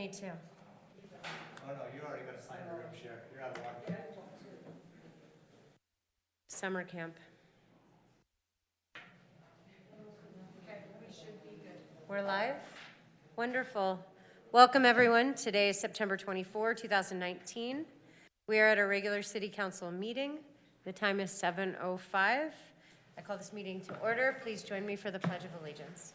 me too. Oh no, you already got assigned a room share. You're out of one. Summer camp. Okay, we should be good. We're live? Wonderful. Welcome, everyone. Today is September 24, 2019. We are at a regular City Council meeting. The time is 7:05. I call this meeting to order. Please join me for the Pledge of Allegiance.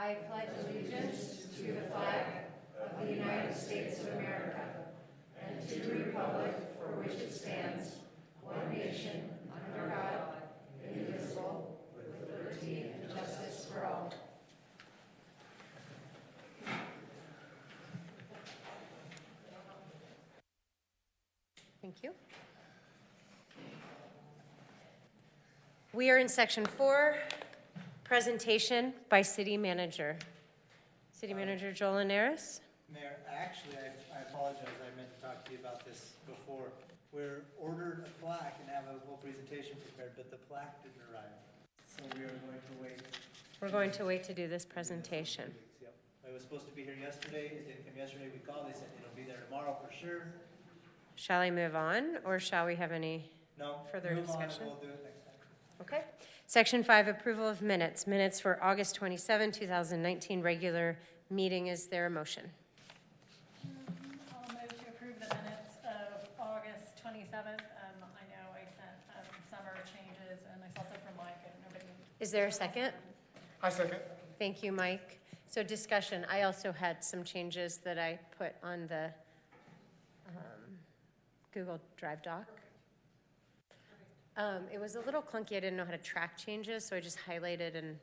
I pledge allegiance to the flag of the United States of America and to the republic for which it stands, one nation, under God, indivisible, with liberty and justice for all. Thank you. We are in section 4, presentation by City Manager. City Manager Joel Linares. Mayor, I apologize. I meant to talk to you about this before. We're ordered a plaque and have a whole presentation prepared, but the plaque didn't arrive. So we are going to wait. We're going to wait to do this presentation. Yep. It was supposed to be here yesterday. It didn't come yesterday. We called. They said it'll be there tomorrow for sure. Shall I move on, or shall we have any further discussion? We'll do it next time. Okay. Section 5, approval of minutes. Minutes for August 27, 2019, regular meeting. Is there a motion? I'll move to approve the minutes of August 27th. I know I sent summer changes, and I saw some from Mike, and nobody. Is there a second? I second. Thank you, Mike. So discussion. I also had some changes that I put on the Google Drive doc. It was a little clunky. I didn't know how to track changes, so I just highlighted and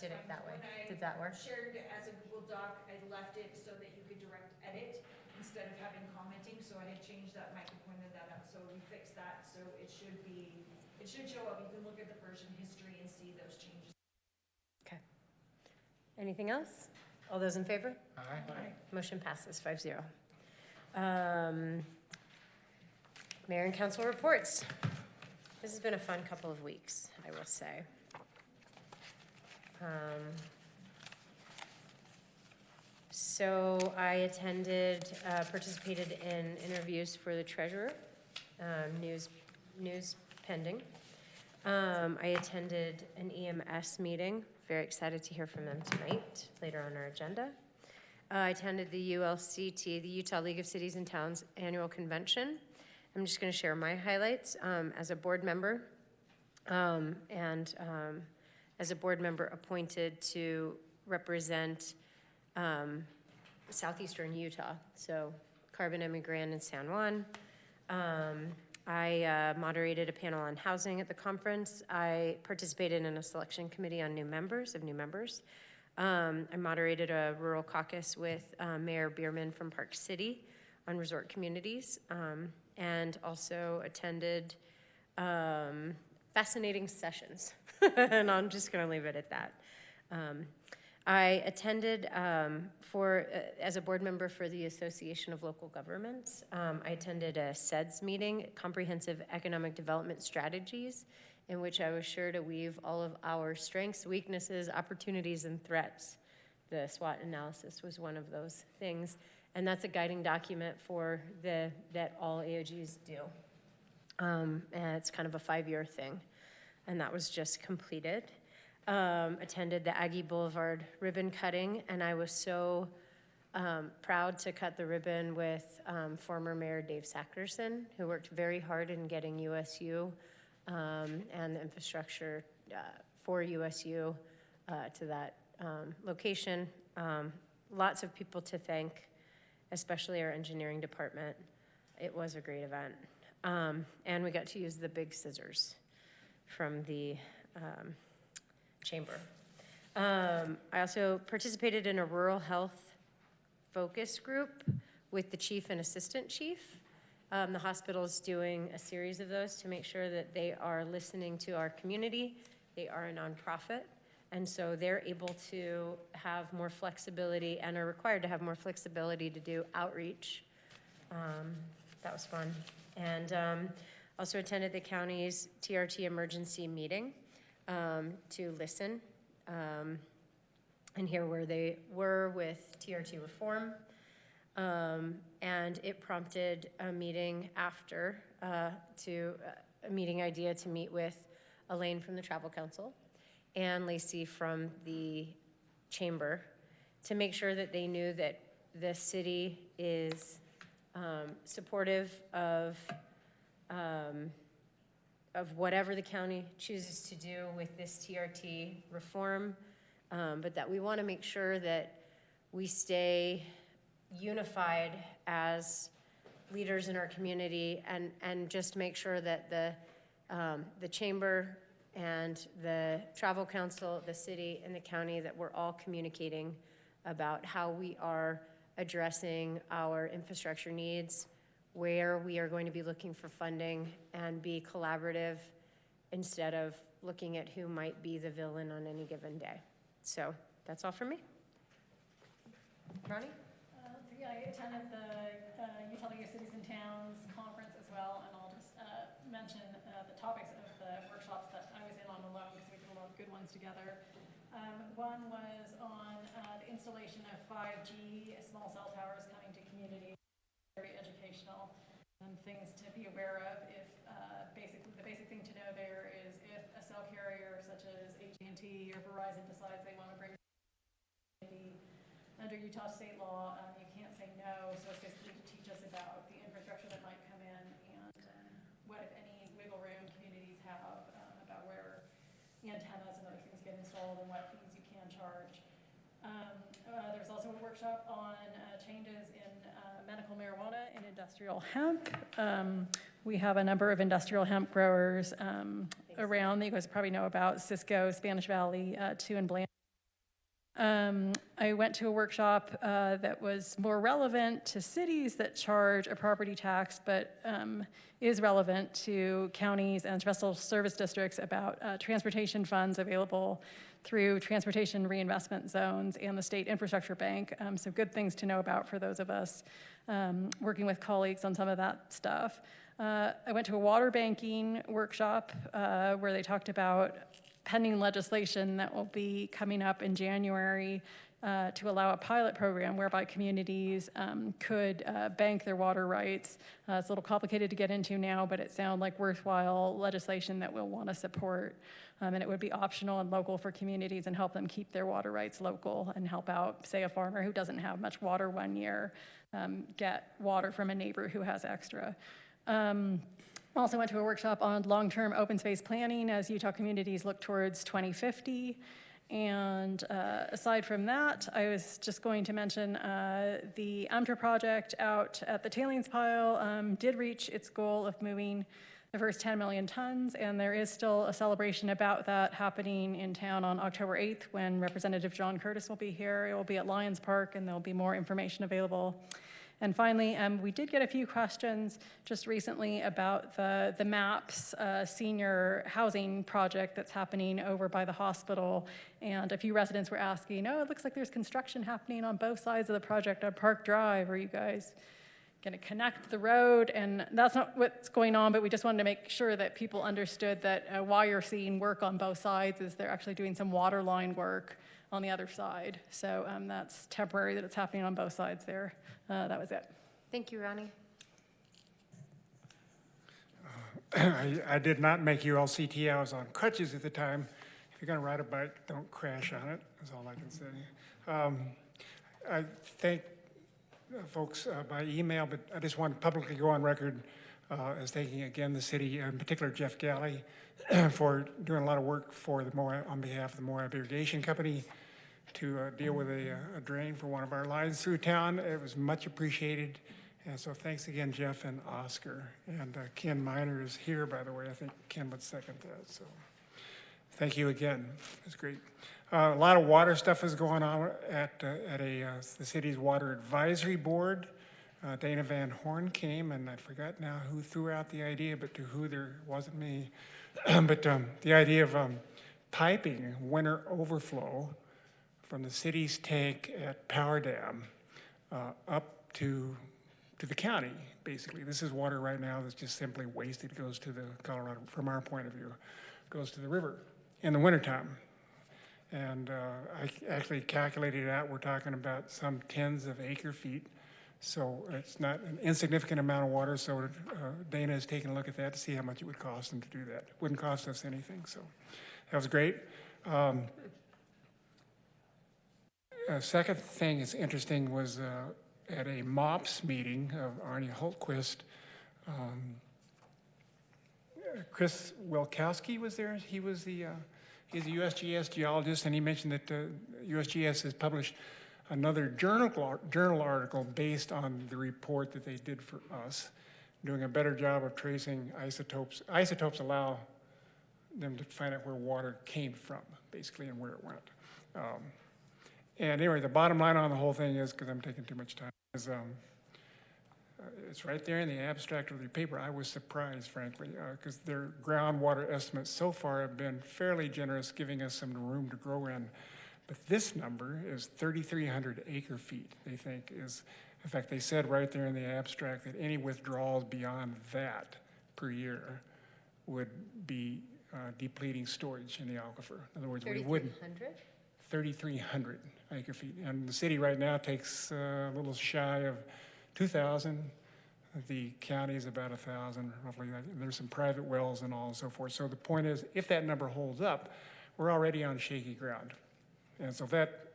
did it that way. Did that work? Shared it as a Google Doc. I left it so that you could direct edit instead of having commenting. So I had changed that. Mike pointed that out. So we fixed that. So it should show up. You can look at the version history and see those changes. Okay. Anything else? All those in favor? Aye. Motion passes 5-0. Mayor and council reports. This has been a fun couple of weeks, I will say. So I participated in interviews for the treasurer, news pending. I attended an EMS meeting. Very excited to hear from them tonight, later on our agenda. I attended the ULCT, the Utah League of Cities and Towns Annual Convention. I'm just going to share my highlights as a board member and as a board member appointed to represent southeastern Utah, so Carbon, Emmy-Grand, and San Juan. I moderated a panel on housing at the conference. I participated in a selection committee on new members. I moderated a rural caucus with Mayor Bierman from Park City on resort communities. And also attended fascinating sessions. And I'm just going to leave it at that. I attended as a board member for the Association of Local Governments. I attended a SEDS meeting, Comprehensive Economic Development Strategies, in which I was sure to weave all of our strengths, weaknesses, opportunities, and threats. The SWOT analysis was one of those things. And that's a guiding document that all AOGs do. And it's kind of a 5-year thing. And that was just completed. Attended the Aggie Boulevard ribbon cutting, and I was so proud to cut the ribbon with former Mayor Dave Sackerson, who worked very hard in getting USU and the infrastructure for USU to that location. Lots of people to thank, especially our engineering department. It was a great event. And we got to use the big scissors from the chamber. I also participated in a rural health focus group with the chief and assistant chief. The hospital is doing a series of those to make sure that they are listening to our community. They are a nonprofit. And so they're able to have more flexibility and are required to have more flexibility to do outreach. That was fun. And also attended the county's TRT emergency meeting. to listen and hear where they were with TRT reform. And it prompted a meeting after a meeting idea to meet with Elaine from the Travel Council and Lacey from the Chamber to make sure that they knew that the city is supportive of whatever the county chooses to do with this TRT reform, but that we want to make sure that we stay unified as leaders in our community and just make sure that the chamber and the travel council, the city and the county, that we're all communicating about how we are addressing our infrastructure needs, where we are going to be looking for funding, and be collaborative instead of looking at who might be the villain on any given day. So that's all for me. Ronnie? So yeah, I attended the Utah League of Cities and Towns conference as well, and I'll just mention the topics of the workshops that I was in on alone, because we did a lot of good ones together. One was on the installation of 5G small cell towers coming to communities, very educational, and things to be aware of. If the basic thing to know there is if a cell carrier such as AT&T or Verizon decides they want to bring under Utah state law, you can't say no. So it's basically to teach us about the infrastructure that might come in and what, if any, wiggle room communities have about where antennas and other things get installed and what fees you can charge. There's also a workshop on changes in medical marijuana and industrial hemp. We have a number of industrial hemp growers around that you guys probably know about: Cisco, Spanish Valley, 2 in Bland. I went to a workshop that was more relevant to cities that charge a property tax, but is relevant to counties and special service districts about transportation funds available through transportation reinvestment zones and the State Infrastructure Bank. So good things to know about for those of us working with colleagues on some of that stuff. I went to a water banking workshop where they talked about pending legislation that will be coming up in January to allow a pilot program whereby communities could bank their water rights. It's a little complicated to get into now, but it sounds like worthwhile legislation that we'll want to support. And it would be optional and local for communities and help them keep their water rights local and help out, say, a farmer who doesn't have much water one year, get water from a neighbor who has extra. Also went to a workshop on long-term open space planning as Utah communities look towards 2050. And aside from that, I was just going to mention the AMTRA project out at the tailings pile did reach its goal of moving the first 10 million tons, and there is still a celebration about that happening in town on October 8th when Representative John Curtis will be here. It will be at Lions Park, and there'll be more information available. And finally, we did get a few questions just recently about the MAPS senior housing project that's happening over by the hospital. And a few residents were asking, oh, it looks like there's construction happening on both sides of the project on Park Drive. Are you guys going to connect the road? And that's not what's going on, but we just wanted to make sure that people understood that while you're seeing work on both sides is they're actually doing some water line work on the other side. So that's temporary that it's happening on both sides there. That was it. Thank you, Ronnie. I did not make ULCT. I was on crutches at the time. If you're going to ride a bike, don't crash on it, is all I can say. I thank folks by email, but I just want to publicly go on record as thanking again the city, in particular Jeff Galley, for doing a lot of work for the Moab, on behalf of the Moab Irrigation Company, to deal with a drain for one of our lines through town. It was much appreciated. And so thanks again, Jeff and Oscar. And Ken Miner is here, by the way. I think Ken would second that. So thank you again. It's great. A lot of water stuff is going on at the city's water advisory board. Dana Van Horn came, and I forgot now who threw out the idea, but to who there wasn't me. But the idea of piping winter overflow from the city's tank at Power Dam up to the county, basically. This is water right now that's just simply wasted, goes to the Colorado, from our point of view, goes to the river. in the wintertime. And I actually calculated it out. We're talking about some tens of acre feet. So it's not an insignificant amount of water. So Dana is taking a look at that to see how much it would cost them to do that. Wouldn't cost us anything. So that was great. Second thing is interesting was at a MOPS meeting of Arnie Holtquist, Chris Wilkowski was there. He's a USGS geologist, and he mentioned that USGS has published another journal article based on the report that they did for us, doing a better job of tracing isotopes. Isotopes allow them to find out where water came from, basically, and where it went. And anyway, the bottom line on the whole thing is, because I'm taking too much time, is it's right there in the abstract of the paper. I was surprised, frankly, because their groundwater estimates so far have been fairly generous, giving us some room to grow in. But this number is 3,300 acre feet, they think is, in fact, they said right there in the abstract that any withdrawals beyond that per year would be depleting storage in the aquifer. In other words, we wouldn't. 3,300? 3,300 acre feet. And the city right now takes a little shy of 2,000. The county is about 1,000, roughly. And there's some private wells and all and so forth. So the point is, if that number holds up, we're already on shaky ground. And so that,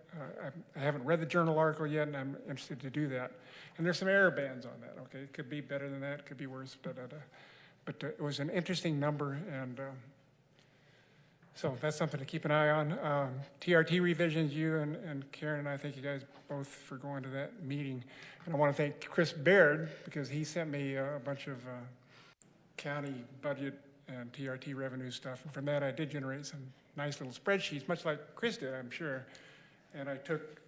I haven't read the journal article yet, and I'm interested to do that. And there's some error bands on that, okay? It could be better than that, could be worse, but it was an interesting number, and so that's something to keep an eye on. TRT revisions, you and Karen and I thank you guys both for going to that meeting. And I want to thank Chris Baird, because he sent me a bunch of county budget and TRT revenue stuff. And from that, I did generate some nice little spreadsheets, much like Chris did, I'm sure. And I took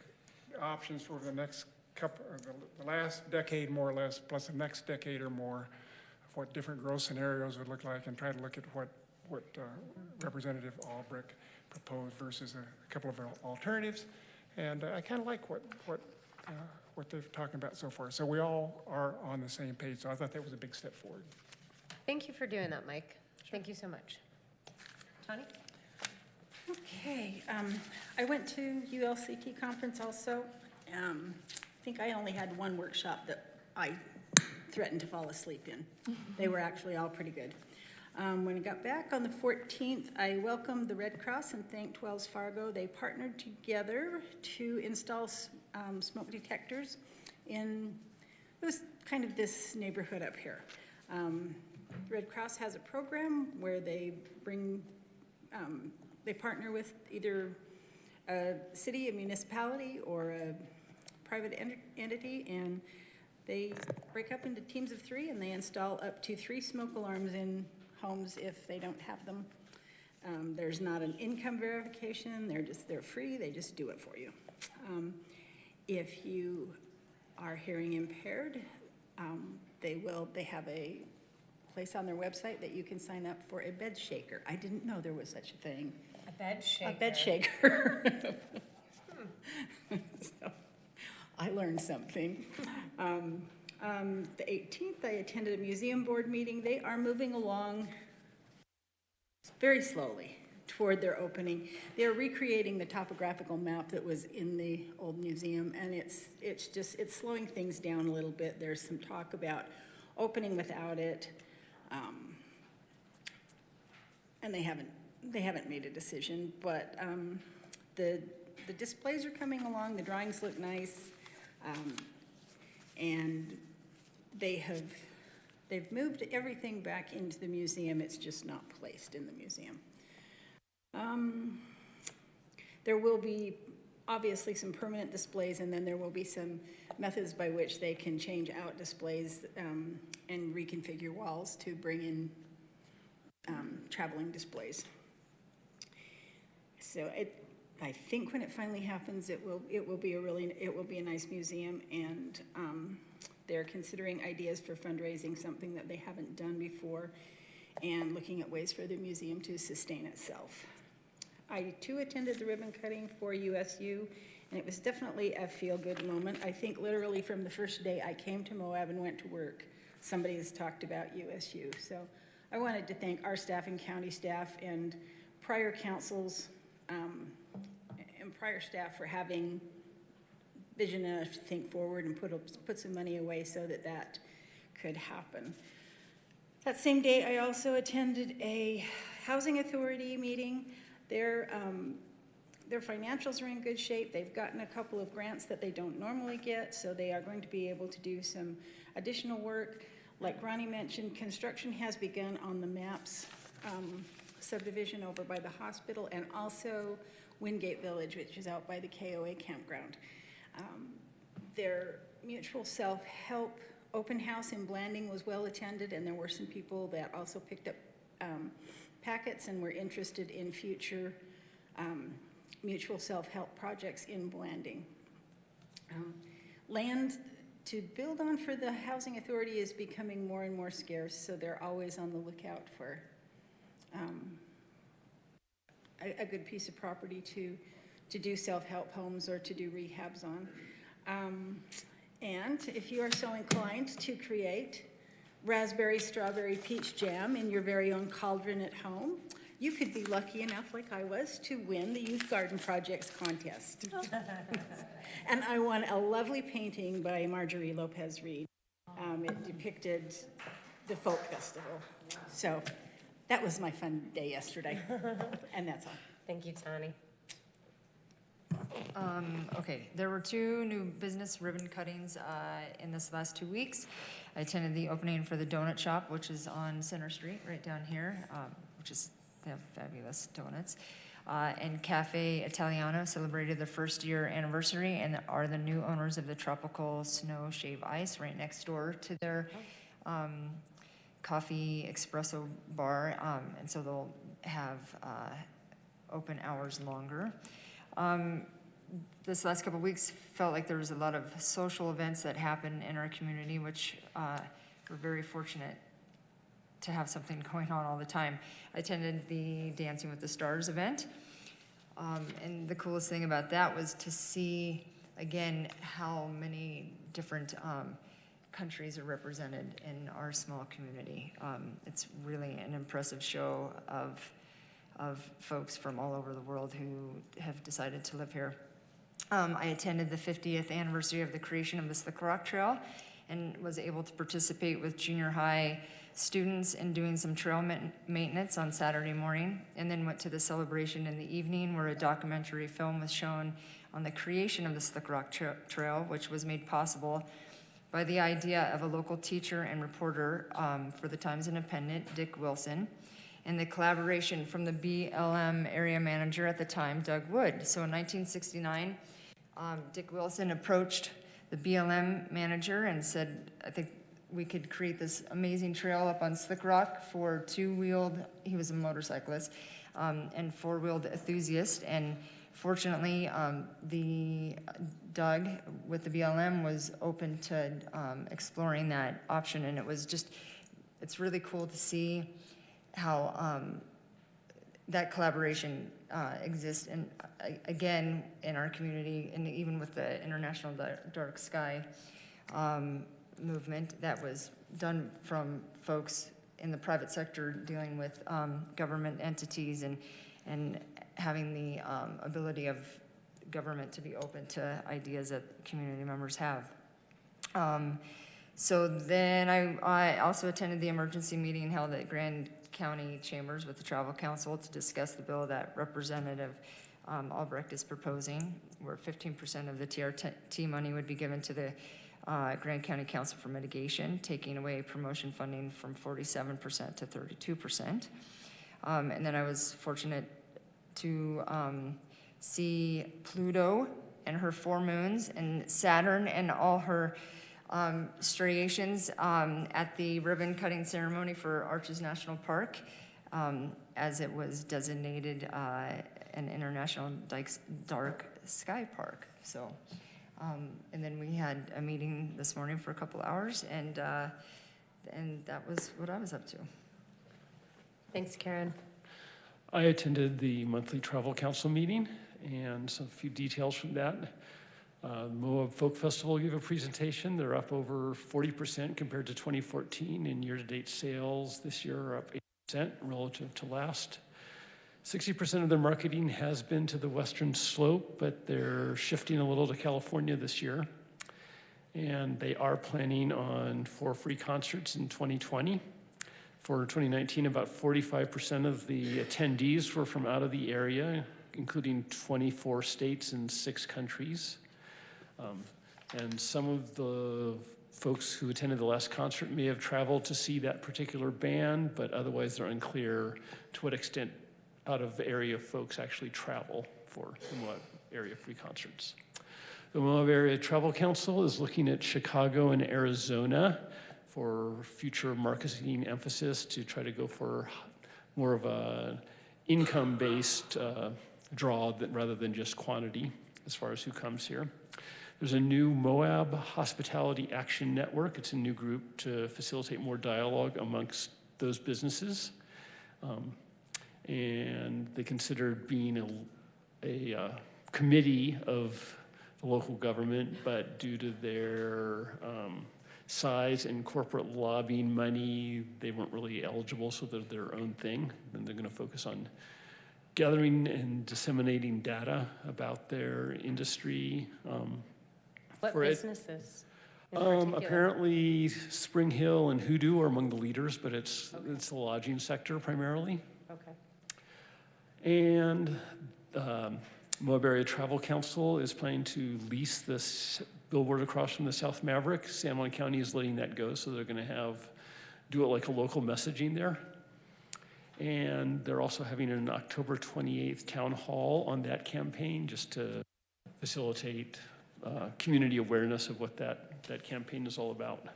options for the next couple, the last decade more or less, plus the next decade or more, of what different growth scenarios would look like, and try to look at what Representative Albrecht proposed versus a couple of alternatives. And I kind of like what they're talking about so far. So we all are on the same page. So I thought that was a big step forward. Thank you for doing that, Mike. Thank you so much. Tani? Okay, I went to ULCT conference also. I think I only had one workshop that I threatened to fall asleep in. They were actually all pretty good. When I got back on the 14th, I welcomed the Red Cross and thanked Wells Fargo. They partnered together to install smoke detectors in, it was kind of this neighborhood up here. Red Cross has a program where they bring, they partner with either a city, a municipality, or a private entity, and they break up into teams of 3, and they install up to 3 smoke alarms in homes if they don't have them. There's not an income verification. They're free. They just do it for you. If you are hearing impaired, they have a place on their website that you can sign up for a bed shaker. I didn't know there was such a thing. A bed shaker. A bed shaker. So I learned something. The 18th, I attended a museum board meeting. They are moving along very slowly toward their opening. They're recreating the topographical map that was in the old museum, and it's slowing things down a little bit. There's some talk about opening without it, and they haven't made a decision. But the displays are coming along. The drawings look nice, and they've moved everything back into the museum. It's just not placed in the museum. There will be obviously some permanent displays, and then there will be some methods by which they can change out displays and reconfigure walls to bring in traveling displays. So I think when it finally happens, it will be a nice museum, and they're considering ideas for fundraising, something that they haven't done before, and looking at ways for the museum to sustain itself. I too attended the ribbon cutting for USU, and it was definitely a feel-good moment. I think literally from the first day I came to Moab and went to work, somebody has talked about USU. So I wanted to thank our staff and county staff and prior councils and prior staff for having vision enough to think forward and put some money away so that that could happen. That same day, I also attended a housing authority meeting. Their financials are in good shape. They've gotten a couple of grants that they don't normally get, so they are going to be able to do some additional work. Like Ronnie mentioned, construction has begun on the MAPS subdivision over by the hospital, and also Wingate Village, which is out by the KOA campground. Their mutual self-help open house in Blanding was well attended, and there were some people that also picked up packets and were interested in future mutual self-help projects in Blanding. Land to build on for the housing authority is becoming more and more scarce, so they're always on the lookout for a good piece of property to do self-help homes or to do rehabs on. And if you are so inclined to create raspberry, strawberry, peach jam in your very own cauldron at home, you could be lucky enough, like I was, to win the Youth Garden Projects contest. And I won a lovely painting by Marjorie Lopez Reed. It depicted the folk festival. So that was my fun day yesterday. And that's all. Thank you, Tani. Okay, there were 2 new business ribbon cuttings in this last 2 weeks. I attended the opening for the donut shop, which is on Center Street, right down here, they have fabulous donuts. And Cafe Italiano celebrated their first year anniversary and are the new owners of the Tropical Snow Shave Ice right next door to their coffee espresso bar. And so they'll have open hours longer. This last couple of weeks felt like there was a lot of social events that happened in our community, which we're very fortunate to have something going on all the time. I attended the Dancing with the Stars event, and the coolest thing about that was to see, again, how many different countries are represented in our small community. It's really an impressive show of folks from all over the world who have decided to live here. I attended the 50th anniversary of the creation of the Slick Rock Trail and was able to participate with junior high students in doing some trail maintenance on Saturday morning, and then went to the celebration in the evening where a documentary film was shown on the creation of the Slick Rock Trail, which was made possible by the idea of a local teacher and reporter for the Times Independent, Dick Wilson, and the collaboration from the BLM area manager at the time, Doug Wood. So in 1969, Dick Wilson approached the BLM manager and said, I think we could create this amazing trail up on Slick Rock for two-wheeled, he was a motorcyclist, and four-wheeled enthusiast. And fortunately, the Doug with the BLM was open to exploring that option. And it was just, it's really cool to see how that collaboration exists, and again, in our community, and even with the International Dark Sky movement that was done from folks in the private sector dealing with government entities and having the ability of government to be open to ideas that community members have. So then I also attended the emergency meeting held at Grand County Chambers with the Travel Council to discuss the bill that Representative Albrecht is proposing, where 15% of the TRT money would be given to the Grand County Council for Mitigation, taking away promotion funding from 47% to 32%. And then I was fortunate to see Pluto and her 4 moons and Saturn and all her striations at the ribbon cutting ceremony for Arches National Park, as it was designated an International Dark Sky Park. So, and then we had a meeting this morning for a couple hours, and that was what I was up to. Thanks, Karen. I attended the monthly Travel Council meeting, and a few details from that. Moab Folk Festival gave a presentation. They're up over 40% compared to 2014, and year-to-date sales this year are up 8% relative to last. 60% of their marketing has been to the western slope, but they're shifting a little to California this year. And they are planning on 4 free concerts in 2020. For 2019, about 45% of the attendees were from out of the area, including 24 states and 6 countries. And some of the folks who attended the last concert may have traveled to see that particular band, but otherwise they're unclear to what extent out of area folks actually travel for the Moab area free concerts. The Moab Area Travel Council is looking at Chicago and Arizona for future marketing emphasis to try to go for more of a income-based draw rather than just quantity as far as who comes here. There's a new Moab Hospitality Action Network. It's a new group to facilitate more dialogue amongst those businesses. And they considered being a committee of the local government, but due to their size and corporate lobbying money, they weren't really eligible, so they're their own thing. And they're going to focus on gathering and disseminating data about their industry. What for it. businesses in particular? Apparently, Spring Hill and Hoodoo are among the leaders, but it's the lodging sector primarily. Okay. And Moab Area Travel Council is planning to lease this billboard across from the South Maverick. San Juan County is letting that go, so they're going to do it like a local messaging there. And they're also having an October 28th town hall on that campaign just to facilitate community awareness of what that campaign is all about.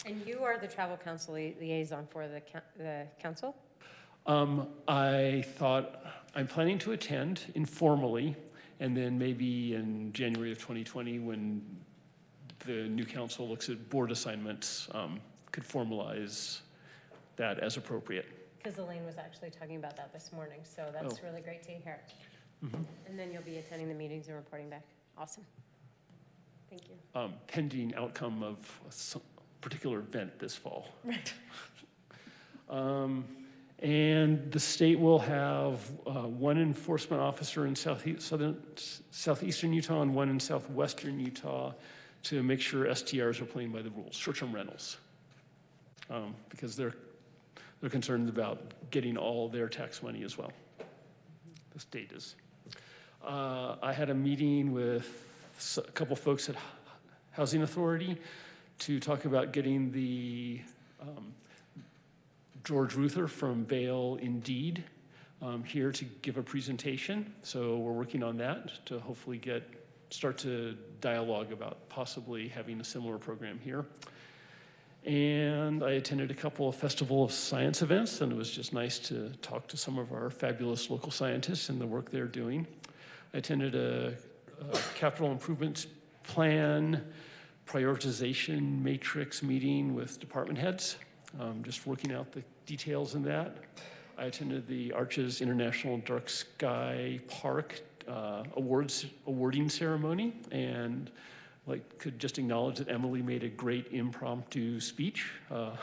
And you are the travel council liaison for the council? I thought I'm planning to attend informally, and then maybe in January of 2020, when the new council looks at board assignments, could formalize that as appropriate. Because Elaine was actually talking about that this morning, so that's really great to hear. Mm-hmm. And then you'll be attending the meetings and reporting back. Awesome. Thank you. Pending outcome of some particular event this fall. Right. And the state will have one enforcement officer in southeastern Utah and one in southwestern Utah to make sure STRs are playing by the rules, short-term rentals, because they're concerned about getting all their tax money as well. The state is. I had a meeting with a couple folks at Housing Authority to talk about getting the George Ruther from Vail Indeed here to give a presentation. So we're working on that to hopefully start to dialogue about possibly having a similar program here. And I attended a couple of Festival of Science events, and it was just nice to talk to some of our fabulous local scientists and the work they're doing. I attended a capital improvements plan prioritization matrix meeting with department heads, just working out the details in that. I attended the Arches International Dark Sky Park awarding ceremony, and could just acknowledge that Emily made a great impromptu speech. I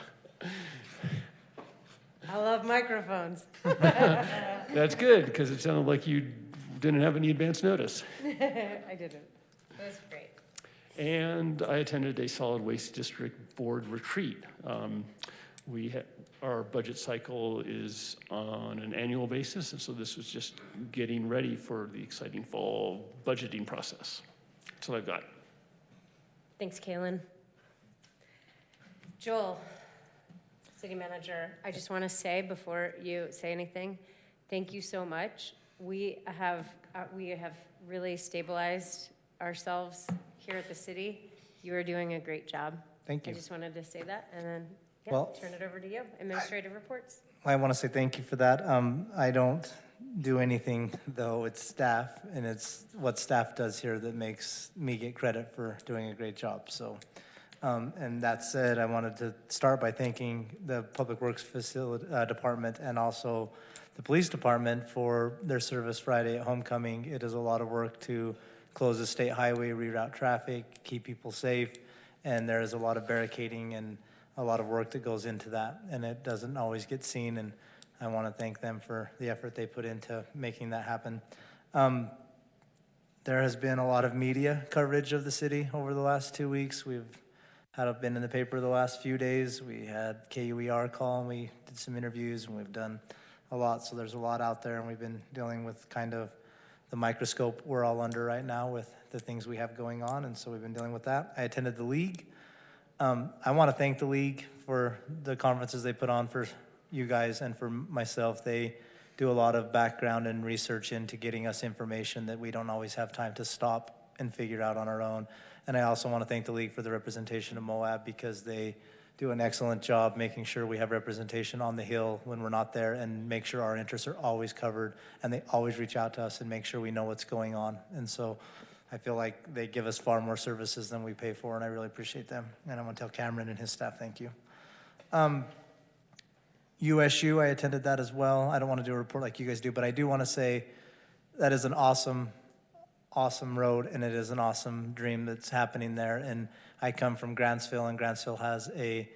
love microphones. That's good, because it sounded like you didn't have any advance notice. I didn't. It was great. And I attended a solid waste district board retreat. Our budget cycle is on an annual basis, and so this was just getting ready for the exciting fall budgeting process. That's what I've got. Thanks, Kaylin. Joel, city manager, I just want to say before you say anything, thank you so much. We have really stabilized ourselves here at the city. You are doing a great job. Thank you. I just wanted to say that, and then turn it over to you. Administrative reports. I want to say thank you for that. I don't do anything, though. It's staff, and it's what staff does here that makes me get credit for doing a great job. So, and that said, I wanted to start by thanking the Public Works Department and also the Police Department for their service Friday at homecoming. It is a lot of work to close the state highway, reroute traffic, keep people safe, and there is a lot of barricading and a lot of work that goes into that, and it doesn't always get seen. And I want to thank them for the effort they put into making that happen. There has been a lot of media coverage of the city over the last 2 weeks. We've been in the paper the last few days. We had KUER call, and we did some interviews, and we've done a lot. So there's a lot out there, and we've been dealing with kind of the microscope we're all under right now with the things we have going on, and so we've been dealing with that. I attended the league. I want to thank the league for the conferences they put on for you guys and for myself. They do a lot of background and research into getting us information that we don't always have time to stop and figure out on our own. And I also want to thank the league for the representation of Moab, because they do an excellent job making sure we have representation on the Hill when we're not there, and make sure our interests are always covered, and they always reach out to us and make sure we know what's going on. And so I feel like they give us far more services than we pay for, and I really appreciate them. And I want to tell Cameron and his staff thank you. USU, I attended that as well. I don't want to do a report like you guys do, but I do want to say that is an awesome road, and it is an awesome dream that's happening there. And I come from Grantsville, and Grantsville has a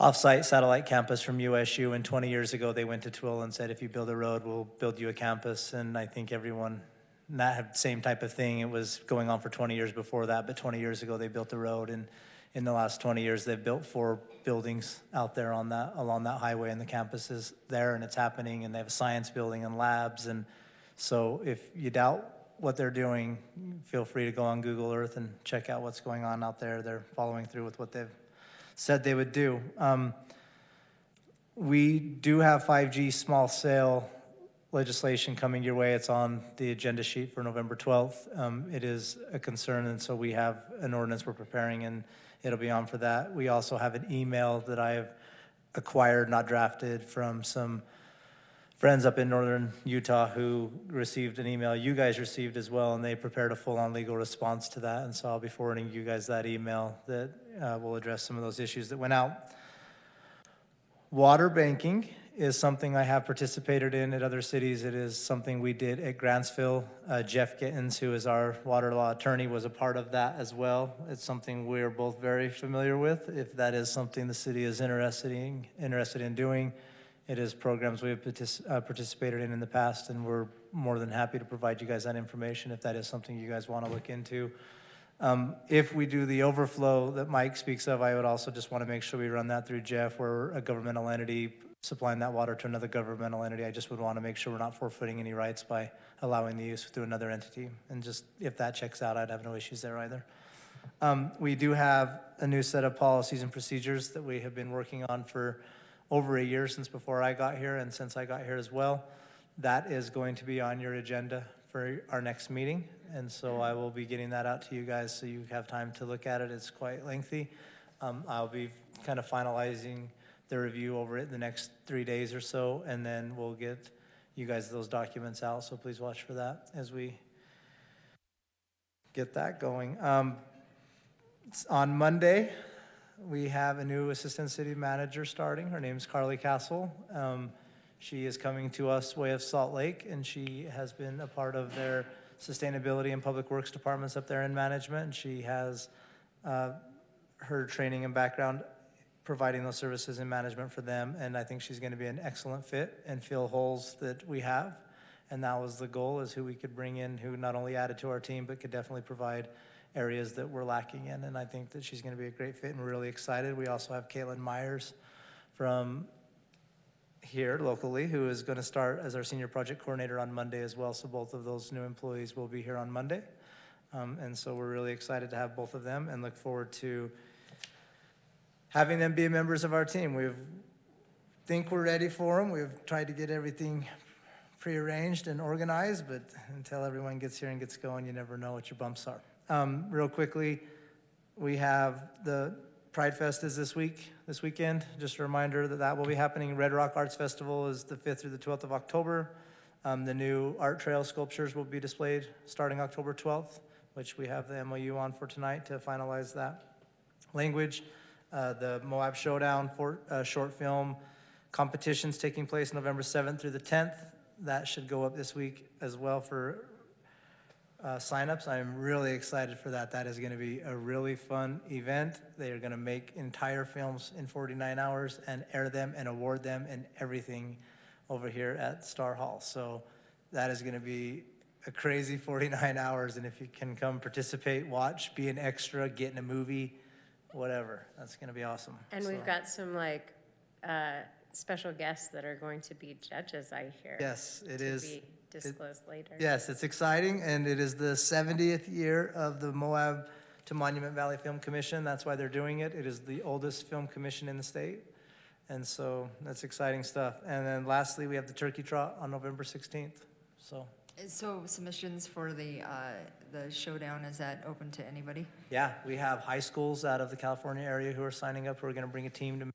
off-site satellite campus from USU, and 20 years ago they went to Tooele and said, if you build a road, we'll build you a campus. And I think everyone not had the same type of thing. It was going on for 20 years before that, but 20 years ago they built the road, and in the last 20 years they've built 4 buildings out there on that, along that highway, and the campus is there and it's happening, and they have a science building and labs. And so if you doubt what they're doing, feel free to go on Google Earth and check out what's going on out there. They're following through with what they've said they would do. We do have 5G small cell legislation coming your way. It's on the agenda sheet for November 12th. It is a concern, and so we have an ordinance we're preparing, and it'll be on for that. We also have an email that I have acquired, not drafted, from some friends up in northern Utah who received an email you guys received as well, and they prepared a full-on legal response to that. And so I'll be forwarding you guys that email that will address some of those issues that went out. Water banking is something I have participated in at other cities. It is something we did at Grantsville. Jeff Gittens, who is our water law attorney, was a part of that as well. It's something we're both very familiar with. If that is something the city is interested in doing, it is programs we have participated in the past, and we're more than happy to provide you guys that information if that is something you guys want to look into. If we do the overflow that Mike speaks of, I would also just want to make sure we run that through Jeff. We're a governmental entity supplying that water to another governmental entity. I just would want to make sure we're not forfeiting any rights by allowing the use through another entity. And just if that checks out, I'd have no issues there either. We do have a new set of policies and procedures that we have been working on for over a year, since before I got here and since I got here as well. That is going to be on your agenda for our next meeting. And so I will be getting that out to you guys so you have time to look at it. It's quite lengthy. I'll be kind of finalizing the review over it in the next 3 days or so, and then we'll get you guys those documents out. So please watch for that as we get that going. On Monday, we have a new assistant city manager starting. Her name is Carly Castle. She is coming to us way of Salt Lake, and she has been a part of their sustainability and public works departments up there in management. And she has her training and background providing those services in management for them, and I think she's going to be an excellent fit and fill holes that we have. And that was the goal, is who we could bring in who not only added to our team but could definitely provide areas that we're lacking in. And I think that she's going to be a great fit, and we're really excited. We also have Caitlin Myers from here locally, who is going to start as our senior project coordinator on Monday as well. So both of those new employees will be here on Monday. And so we're really excited to have both of them and look forward to having them be members of our team. We think we're ready for them. We've tried to get everything prearranged and organized, but until everyone gets here and gets going, you never know what your bumps are. Real quickly, we have the Pride Fest is this weekend. Just a reminder that that will be happening. Red Rock Arts Festival is the 5th through the 12th of October. The new art trail sculptures will be displayed starting October 12th, which we have the MOU on for tonight to finalize that language. The Moab Showdown short film competitions taking place November 7th through the 10th. That should go up this week as well for signups. I'm really excited for that. That is going to be a really fun event. They are going to make entire films in 49 hours and air them and award them and everything over here at Star Hall. So that is going to be a crazy 49 hours, and if you can come participate, watch, be an extra, get in a movie, whatever, that's going to be awesome. And we've So, got some special guests that are going to be judges, I hear. yes, it to is. be disclosed later. Yes, it's exciting, and it is the 70th year of the Moab to Monument Valley Film Commission. That's why they're doing it. It is the oldest film commission in the state, and so that's exciting stuff. And then lastly, we have the Turkey Trot on November 16th. So submissions for the showdown, is that open to anybody? Yeah, we have high schools out of the California area who are signing up, who are going to bring a team to.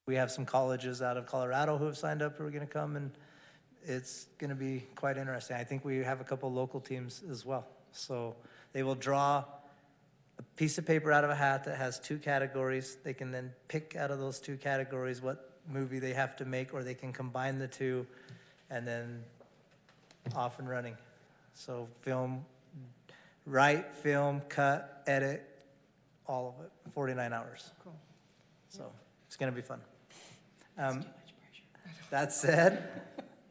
We have some colleges out of Colorado who have signed up, who are going to come, and it's going to be quite interesting. I think we have a couple local teams as well. So they will draw a piece of paper out of a hat that has 2 categories. They can then pick out of those 2 categories what movie they have to make, or they can combine the 2, and then off and running. So film, write, film, cut, edit, all of it, 49 hours. Cool. So it's going to be fun. That said,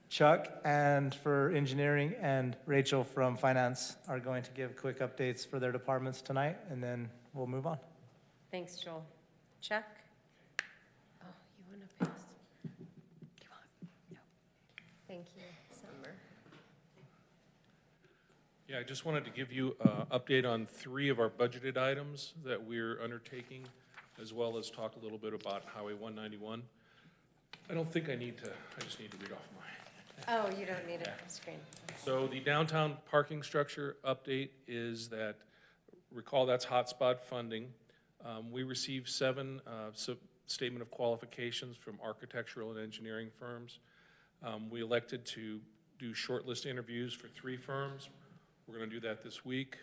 Chuck and for engineering and Rachel from finance are going to give quick updates for their departments tonight, and then we'll move on. Thanks, Joel. Chuck? Oh, you want to pass? You want? No. Thank you, Summer. Yeah, I just wanted to give you an update on 3 of our budgeted items that we're undertaking, as well as talk a little bit about Highway 191. I don't think I just need to read off mine. Oh, you don't need it on screen. So the downtown parking structure update is that, recall that's hotspot funding. We received 7 statement of qualifications from architectural and engineering firms. We elected to do shortlist interviews for 3 firms. We're going to do that this week.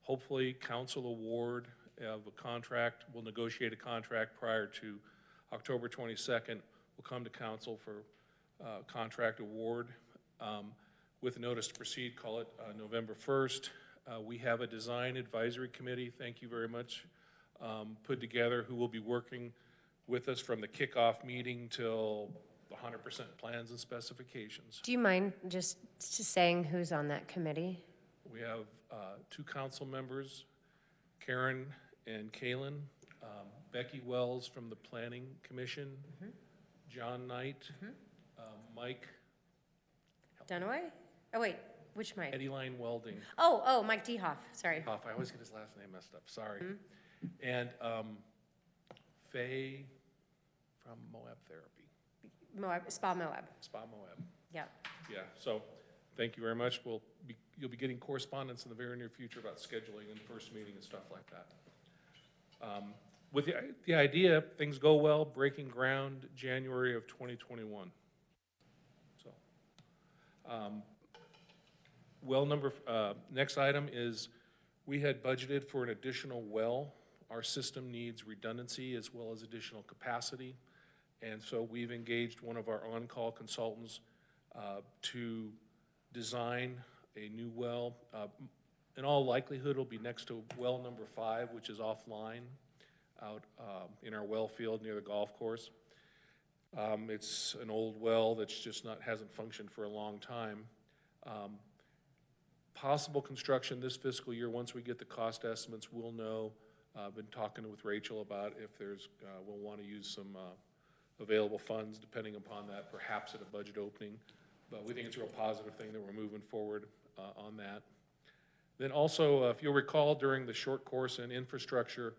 Hopefully, council award of a contract, we'll negotiate a contract prior to October 22nd. We'll come to council for contract award with notice to proceed, call it November 1st. We have a design advisory committee, thank you very much, put together, who will be working with us from the kickoff meeting till the 100% plans and specifications. Do you mind just saying who's on that committee? We have 2 council members, Karen and Kaylin, Becky Wells from the Planning Commission, John Knight, Mike. Dunaway? Oh, wait, which Mike? Eddie Line Welding. Oh, Mike Dehoff, sorry. I always get his last name messed up, sorry. And Faye from Moab Therapy. Spa Moab, Spa Moab. yeah. Yeah, so thank you very much. You'll be getting correspondence in the very near future about scheduling and first meeting and stuff like that. With the idea, if things go well, breaking ground January of 2021. So, next item is we had budgeted for an additional well. Our system needs redundancy as well as additional capacity. And so we've engaged one of our on-call consultants to design a new well. In all likelihood, it'll be next to well number 5, which is offline out in our well field near the golf course. It's an old well that's just hasn't functioned for a long time. Possible construction this fiscal year, once we get the cost estimates, we'll know. I've been talking with Rachel about if we'll want to use some available funds depending upon that, perhaps at a budget opening. But we think it's a real positive thing that we're moving forward on that. Then also, if you'll recall, during the short course in infrastructure,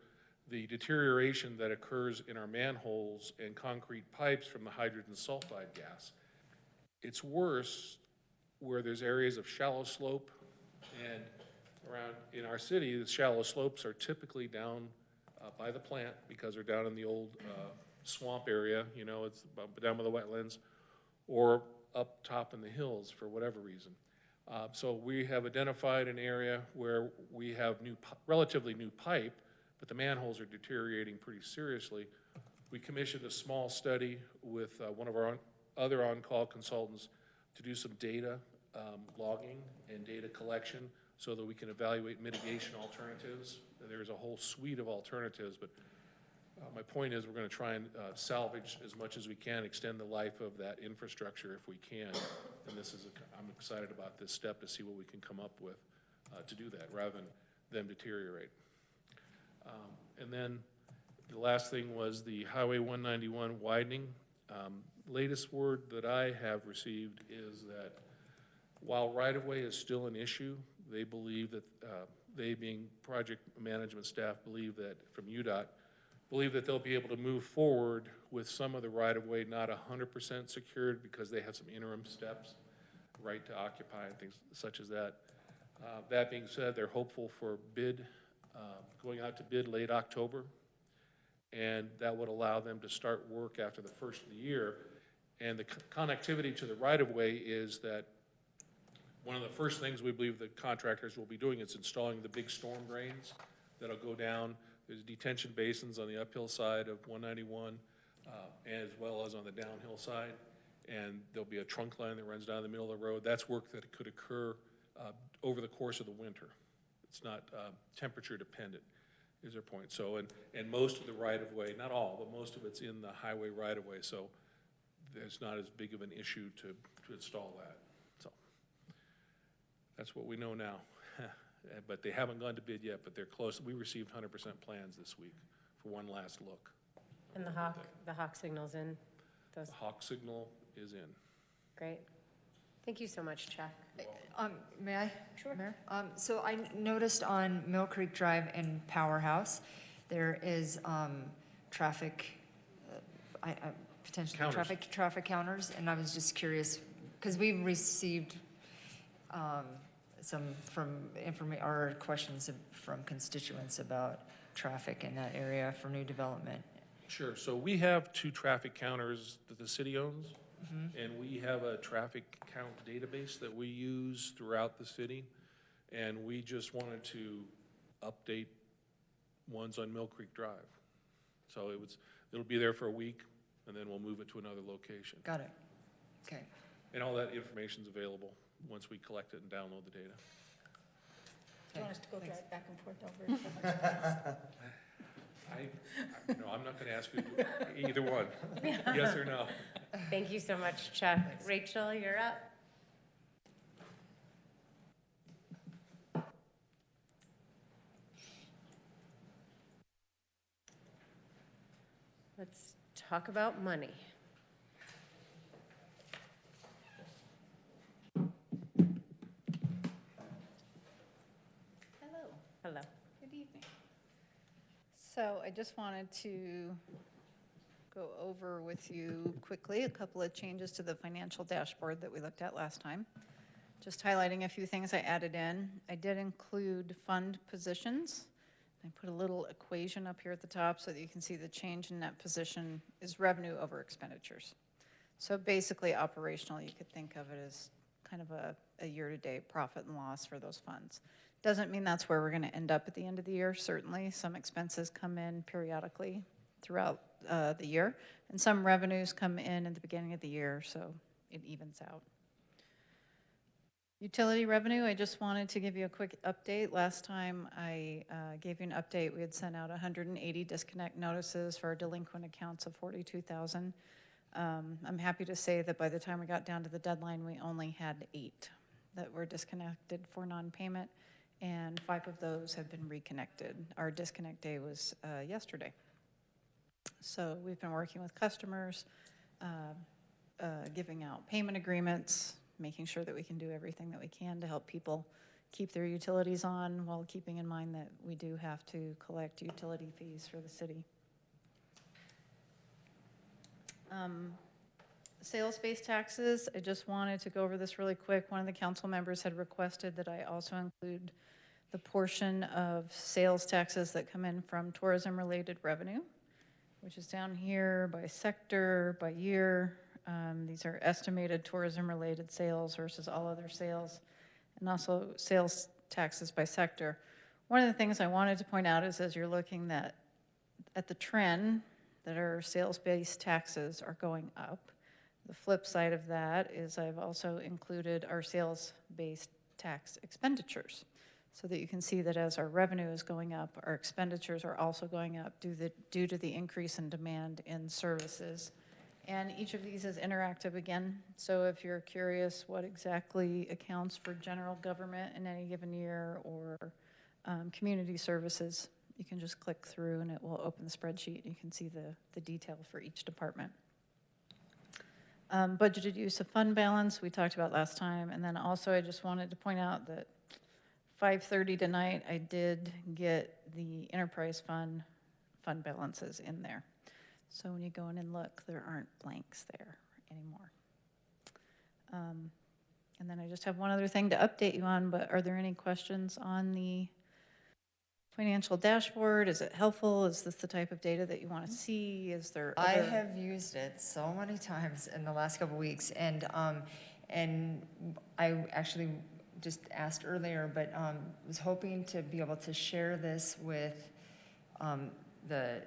the deterioration that occurs in our manholes and concrete pipes from the hydrogen sulfide gas. It's worse where there's areas of shallow slope, and around in our city, the shallow slopes are typically down by the plant because they're down in the old swamp area, it's down by the wetlands, or up top in the hills for whatever reason. So we have identified an area where we have relatively new pipe, but the manholes are deteriorating pretty seriously. We commissioned a small study with one of our other on-call consultants to do some data logging and data collection so that we can evaluate mitigation alternatives. There's a whole suite of alternatives, but My point is, we're gonna try and salvage as much as we can, extend the life of that infrastructure if we can. And this is, I'm excited about this step to see what we can come up with to do that, rather than them deteriorate. And then the last thing was the Highway 191 widening. Latest word that I have received is that while right-of-way is still an issue, they believe that, they being project management staff, believe that, from UDOT, believe that they'll be able to move forward with some of the right-of-way not 100% secured because they have some interim steps, right to occupy and things such as that. That being said, they're hopeful for bid, going out to bid late October, and that would allow them to start work after the first of the year. And the connectivity to the right-of-way is that one of the first things we believe the contractors will be doing is installing the big storm drains that'll go down. There's detention basins on the uphill side of 191, as well as on the downhill side. And there'll be a trunk line that runs down the middle of the road. That's work that could occur over the course of the winter. It's not temperature dependent, is their point. So, and most of the right-of-way, not all, but most of it's in the highway right-of-way, so there's not as big of an issue to install that. So that's what we know now. But they haven't gone to bid yet, but they're close. We received 100% plans this week for one last look. And the hawk signal's in? Those, The hawk signal is in. great. Thank you so much, Chuck. May I? Sure. Mayor? So I noticed on Mill Creek Drive and Powerhouse, there is traffic, potentially Counters. traffic counters, and I was just curious, because we've received some or questions from constituents about traffic in that area for new development. Sure. So we have 2 traffic counters that the city owns, and we have a traffic count database that we use throughout the city, and we just wanted to update ones on Mill Creek Drive. So it'll be there for a week, and then we'll move it to another location. Got it. Okay. And all that information's available once we collect it and download the data. Do you want us to go Thanks. drive back and forth over? No, I'm not gonna ask you either one, yes or no. Thank you so much, Chuck. Rachel, you're up. Let's talk about money. Hello, Hello. good evening. So I just wanted to go over with you quickly a couple of changes to the financial dashboard that we looked at last time. Just highlighting a few things I added in. I did include fund positions. I put a little equation up here at the top so that you can see the change in net position is revenue over expenditures. So basically operational, you could think of it as kind of a year-to-date profit and loss for those funds. Doesn't mean that's where we're going to end up at the end of the year. Certainly, some expenses come in periodically throughout the year, and some revenues come in at the beginning of the year, so it evens out. Utility revenue, I just wanted to give you a quick update. Last time I gave you an update, we had sent out 180 disconnect notices for our delinquent accounts of 42,000. I'm happy to say that by the time we got down to the deadline, we only had 8 that were disconnected for non-payment, and 5 of those have been reconnected. Our disconnect day was yesterday. So we've been working with customers, giving out payment agreements, making sure that we can do everything that we can to help people keep their utilities on while keeping in mind that we do have to collect utility fees for the city. Sales-based taxes, I just wanted to go over this really quick. One of the council members had requested that I also include the portion of sales taxes that come in from tourism-related revenue, which is down here by sector, by year. These are estimated tourism-related sales versus all other sales, and also sales taxes by sector. One of the things I wanted to point out is as you're looking at the trend, that our sales-based taxes are going up. The flip side of that is I've also included our sales-based tax expenditures. so that you can see that as our revenue is going up, our expenditures are also going up due to the increase in demand in services. And each of these is interactive again. So if you're curious what exactly accounts for general government in any given year or community services, you can just click through and it will open the spreadsheet. You can see the detail for each department. Budgeted use of fund balance, we talked about last time. And then also I just wanted to point out that 5:30 tonight, I did get the enterprise fund balances in there. So when you go in and look, there aren't blanks there anymore. And then I just have one other thing to update you on, but are there any questions on the financial dashboard? Is it helpful? Is this the type of data that you want to see? Is there I other? have used it so many times in the last couple of weeks, and I actually just asked earlier, but was hoping to be able to share this with the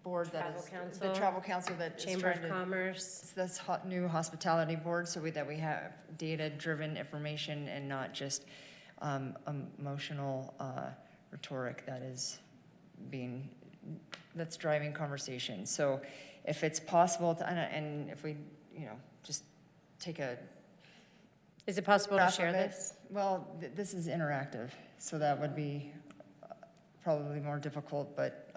board that Travel is Council, the travel council that is Chamber trying of to. Commerce. It's this new hospitality board, so that we have data-driven information and not just emotional rhetoric that's driving conversation. So if it's possible to, and if we, just take a Is it possible to graph share of it. this? Well, this is interactive, so that would be probably more difficult, but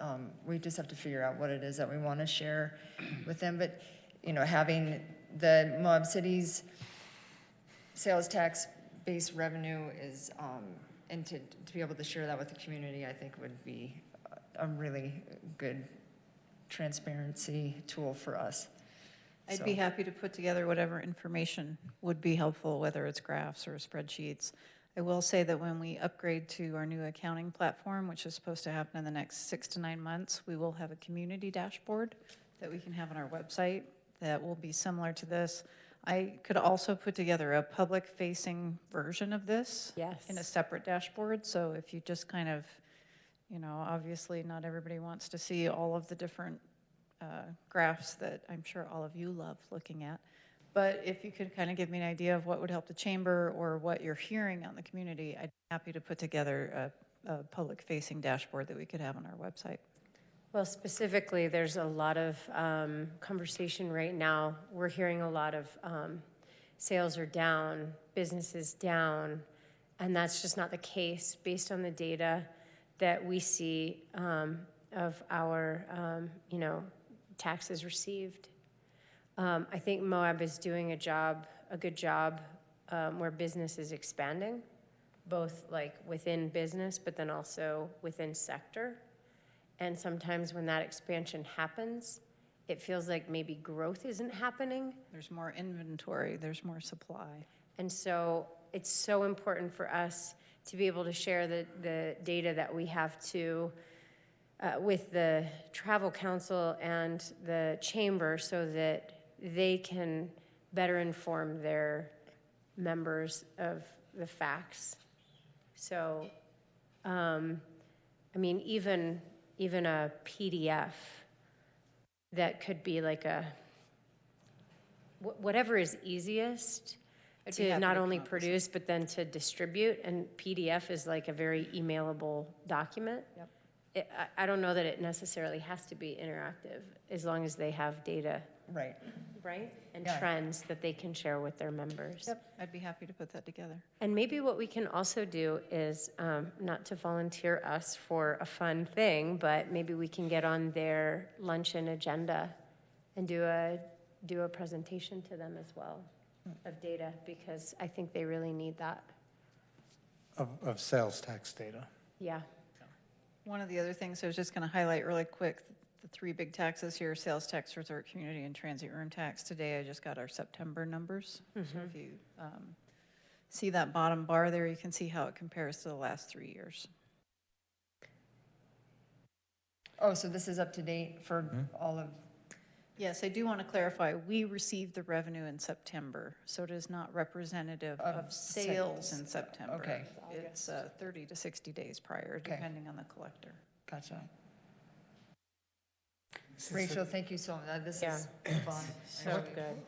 we just have to figure out what it is that we want to share with them. But, having the Moab City's sales tax base revenue is, and to be able to share that with the community, I think would be a really good transparency tool for us. I'd be happy to put together whatever information would be helpful, whether it's graphs or spreadsheets. I will say that when we upgrade to our new accounting platform, which is supposed to happen in the next 6 to 9 months, we will have a community dashboard that we can have on our website that will be similar to this. I could also put together a public-facing version of this in a separate dashboard. So if you just kind of, obviously not everybody wants to see all of the different graphs that I'm sure all of you love looking at. But if you could kind of give me an idea of what would help the chamber or what you're hearing on the community, I'd be happy to put together a public-facing dashboard that we could have on our website. Well, specifically, there's a lot of conversation right now. We're hearing a lot of sales are down, businesses down, and that's just not the case based on the data that we see of our, taxes received. I think Moab is doing a good job where business is expanding, both like within business, but then also within sector. And sometimes when that expansion happens, it feels like maybe growth isn't happening. There's more inventory, there's more supply. And so it's so important for us to be able to share the data that we have with the Travel Council and the Chamber so that they can better inform their members of the facts. So, even a PDF that could be like whatever is easiest to not only produce, but then to distribute. And PDF is like a very emailable document. Yep. I don't know that it necessarily has to be interactive as long as they have data. Right. Right? And Yeah. trends that they can share with their members. Yep, I'd be happy to put that together. And maybe what we can also do is, not to volunteer us for a fun thing, but maybe we can get on their luncheon agenda and do a presentation to them as well of data, because I think they really need that. Of sales tax data. Yeah. One of the other things I was just going to highlight really quick, the 3 big taxes here, sales tax, resort community, and transient room tax. Today I just got our September numbers. So if you see that bottom bar there, you can see how it compares to the last 3 years. Oh, so this is up to date for all of, Yes, I do want to clarify, we received the revenue in September, so it is not representative of sales in September. Okay. It's 30 to 60 days prior, Okay. depending on the collector. gotcha. Rachel, thank you so much. This Yeah. is fun. So good.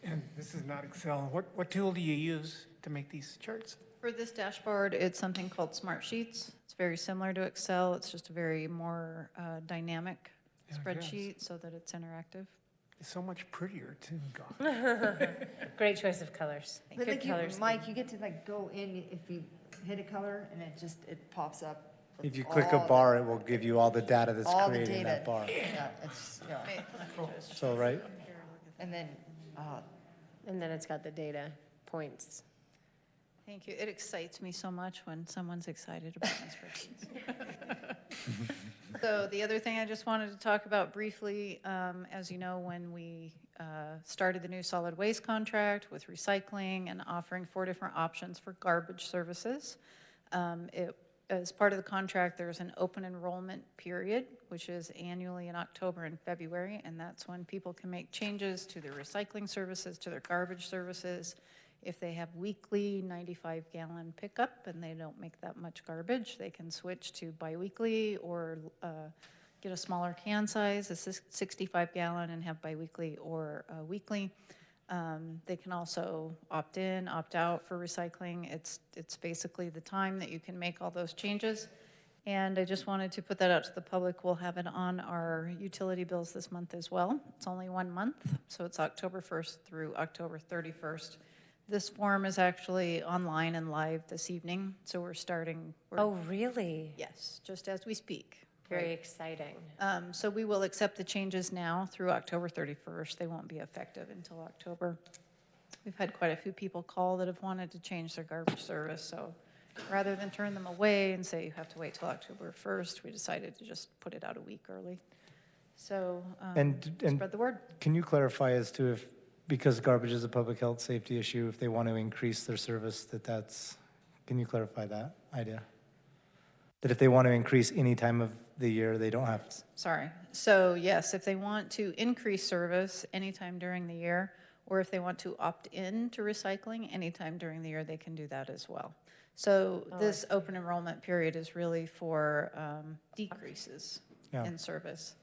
And this is not Excel. What tool do you use to make these charts? For this dashboard, it's something called Smart Sheets. It's very similar to Excel. It's just a very more dynamic Yeah, I guess. spreadsheet so that it's interactive. It's so much prettier too, God. Great choice of colors. But Good like you, colors. Mike, you get to like go in, if you hit a color and it pops up. with If you click a all the- bar, it will give you all the data that's all the created in that data. bar. Yeah, it's, yeah. So, right? And then, And then it's got the data points. Thank you. It excites me so much when someone's excited about my spreadsheets. So the other thing I just wanted to talk about briefly, as you know, when we started the new solid waste contract with recycling and offering 4 different options for garbage services, as part of the contract, there's an open enrollment period, which is annually in October and February, and that's when people can make changes to their recycling services, to their garbage services. If they have weekly 95-gallon pickup and they don't make that much garbage, they can switch to biweekly or get a smaller can size, a 65-gallon, and have biweekly or weekly. They can also opt in, opt out for recycling. It's basically the time that you can make all those changes. And I just wanted to put that out to the public. We'll have it on our utility bills this month as well. It's only 1 month, so it's October 1st through October 31st. This form is actually online and live this evening, so we're starting. Oh, really? Yes, just as we speak. Very exciting. So we will accept the changes now through October 31st. They won't be effective until October. We've had quite a few people call that have wanted to change their garbage service, so rather than turn them away and say you have to wait till October 1st, we decided to just put it out a week early. So And spread the word. can you clarify as to if, because garbage is a public health safety issue, if they want to increase their service, can you clarify that idea? That if they want to increase any time of the year, they don't have to? Sorry. So yes, if they want to increase service anytime during the year, or if they want to opt in to recycling anytime during the year, they can do that as well. So this open enrollment period is really for decreases in service.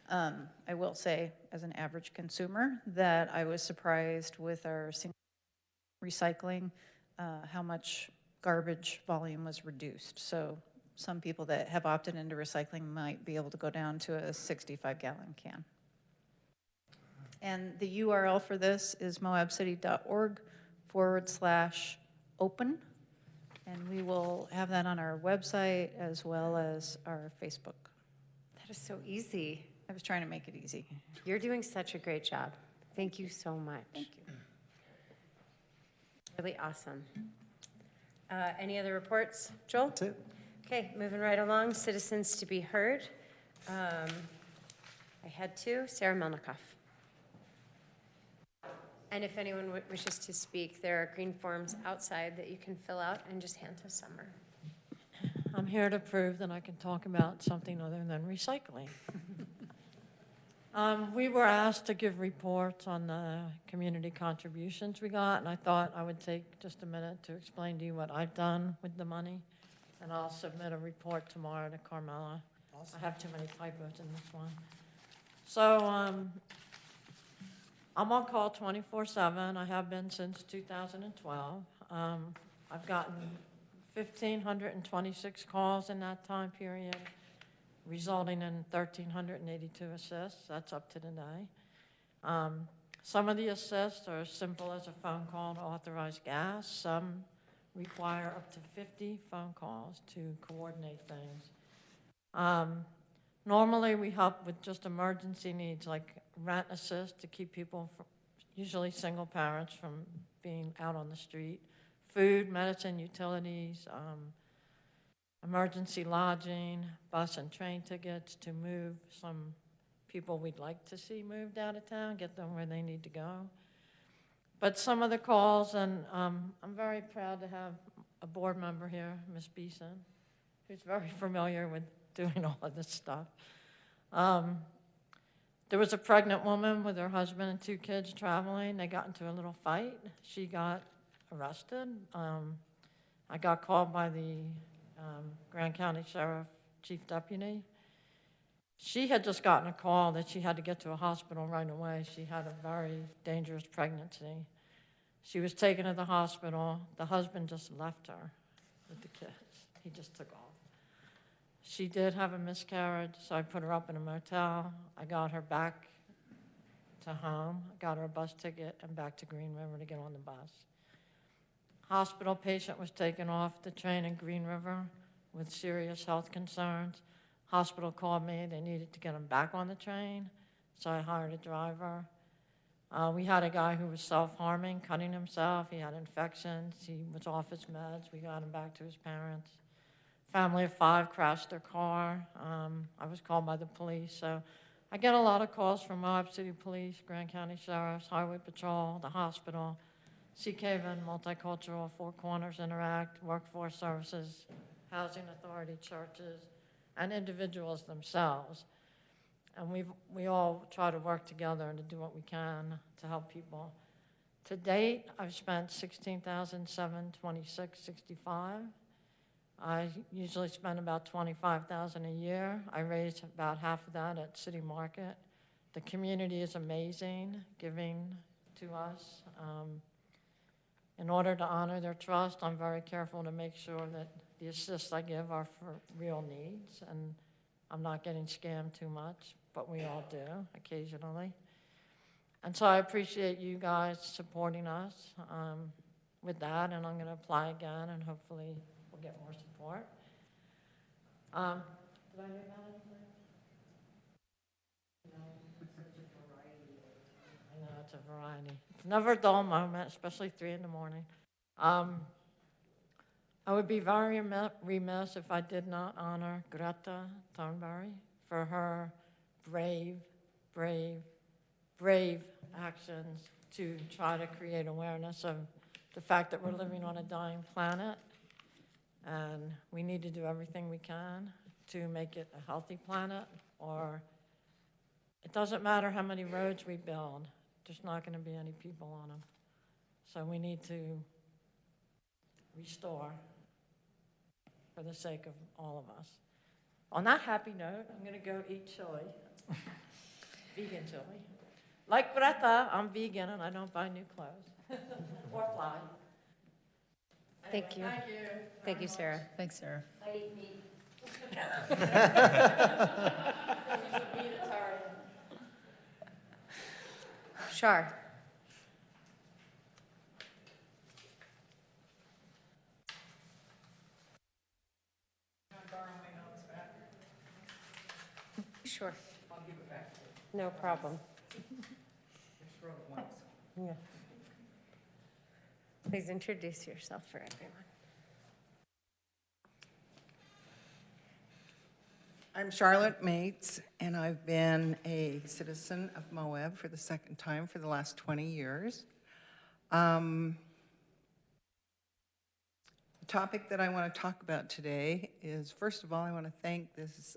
I will say, as an average consumer, that I was surprised with our recycling, how much garbage volume was reduced. So some people that have opted into recycling might be able to go down to a 65-gallon can. And the URL for this is moabcity.org/open. And we will have that on our website as well as our Facebook. That is so easy. I was trying to make it easy. You're doing such a great job. Thank you so much. Thank you. Really awesome. Any other reports? Joel? That's it. Okay, moving right along, citizens to be heard. I had two, Sarah Melnikoff. And if anyone wishes to speak, there are green forms outside that you can fill out and just hand to Summer. I'm here to prove that I can talk about something other than recycling. We were asked to give reports on the community contributions we got, and I thought I would take just a minute to explain to you what I've done with the money, and I'll submit a report tomorrow to Carmela. Awesome. I have too many typos in this one. So I'm on call 24/7. I have been since 2012. I've gotten 1,526 calls in that time period, resulting in 1,382 assists. That's up to today. Some of the assists are as simple as a phone call to authorize gas. Some require up to 50 phone calls to coordinate things. Normally, we help with just emergency needs like rent assist to keep people, usually single parents, from being out on the street. Food, medicine, utilities, emergency lodging, bus and train tickets to move some people we'd like to see moved out of town, get them where they need to go. But some of the calls, and I'm very proud to have a board member here, Ms. Beeson, who's very familiar with doing all of this stuff. There was a pregnant woman with her husband and 2 kids traveling. They got into a little fight. She got arrested. I got called by the Grand County Sheriff Chief Deputy. She had just gotten a call that she had to get to a hospital right away. She had a very dangerous pregnancy. She was taken to the hospital. The husband just left her with the kids. He just took off. She did have a miscarriage, so I put her up in a motel. I got her back to home, got her a bus ticket, and back to Green River to get on the bus. Hospital patient was taken off the train in Green River with serious health concerns. Hospital called me. They needed to get him back on the train, so I hired a driver. We had a guy who was self-harming, cutting himself. He had infections. He was off his meds. We got him back to his parents. Family of 5 crashed their car. I was called by the police. So I get a lot of calls from Moab City Police, Grand County Sheriff's, Highway Patrol, the hospital, Sea Haven, Multicultural, Four Corners Interact, Workforce Services, Housing Authority, churches, and individuals themselves. And we all try to work together to do what we can to help people. To date, I've spent $16,726.65. I usually spend about $25,000 a year. I raise about half of that at City Market. The community is amazing, giving to us. In order to honor their trust, I'm very careful to make sure that the assists I give are for real needs, and I'm not getting scammed too much, but we all do occasionally. And so I appreciate you guys supporting us with that, and I'm going to apply again, and hopefully we'll get more support. Did I hear that anything? No, it's such a variety. I know, it's a variety. It's never a dull moment, especially 3 in the morning. I would be very remiss if I did not honor Greta Thunberg for her brave, brave, brave actions to try to create awareness of the fact that we're living on a dying planet, and we need to do everything we can to make it a healthy planet, or it doesn't matter how many roads we build, there's not going to be any people on them. So we need to restore for the sake of all of us. On that happy note, I'm going to go eat chili, vegan chili. Like Greta, I'm vegan and I don't buy new clothes or fly. Thank you. Thank you. Thank you, Sarah. Thanks, Sarah. I eat meat. He's a vegetarian. Shar. Sure. I'll give it back to you. No problem. Just wrote it once. Yeah. Please introduce yourself for everyone. I'm Charlotte Mates, and I've been a citizen of Moab for the second time for the last 20 years. The topic that I want to talk about today is, first of all, I want to thank this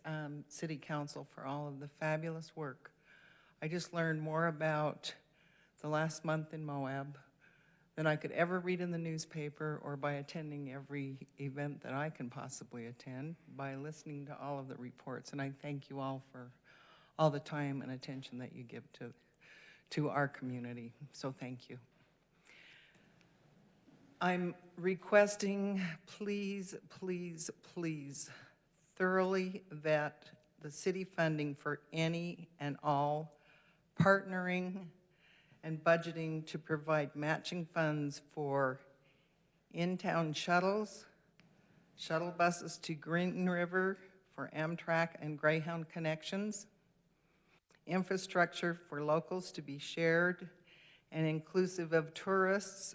City Council for all of the fabulous work. I just learned more about the last month in Moab than I could ever read in the newspaper or by attending every event that I can possibly attend, by listening to all of the reports. And I thank you all for all the time and attention that you give to our community. So thank you. I'm requesting, please, please, please, thoroughly vet the city funding for any and all partnering and budgeting to provide matching funds for in-town shuttles, shuttle buses to Green River for Amtrak and Greyhound connections, infrastructure for locals to be shared and inclusive of tourists,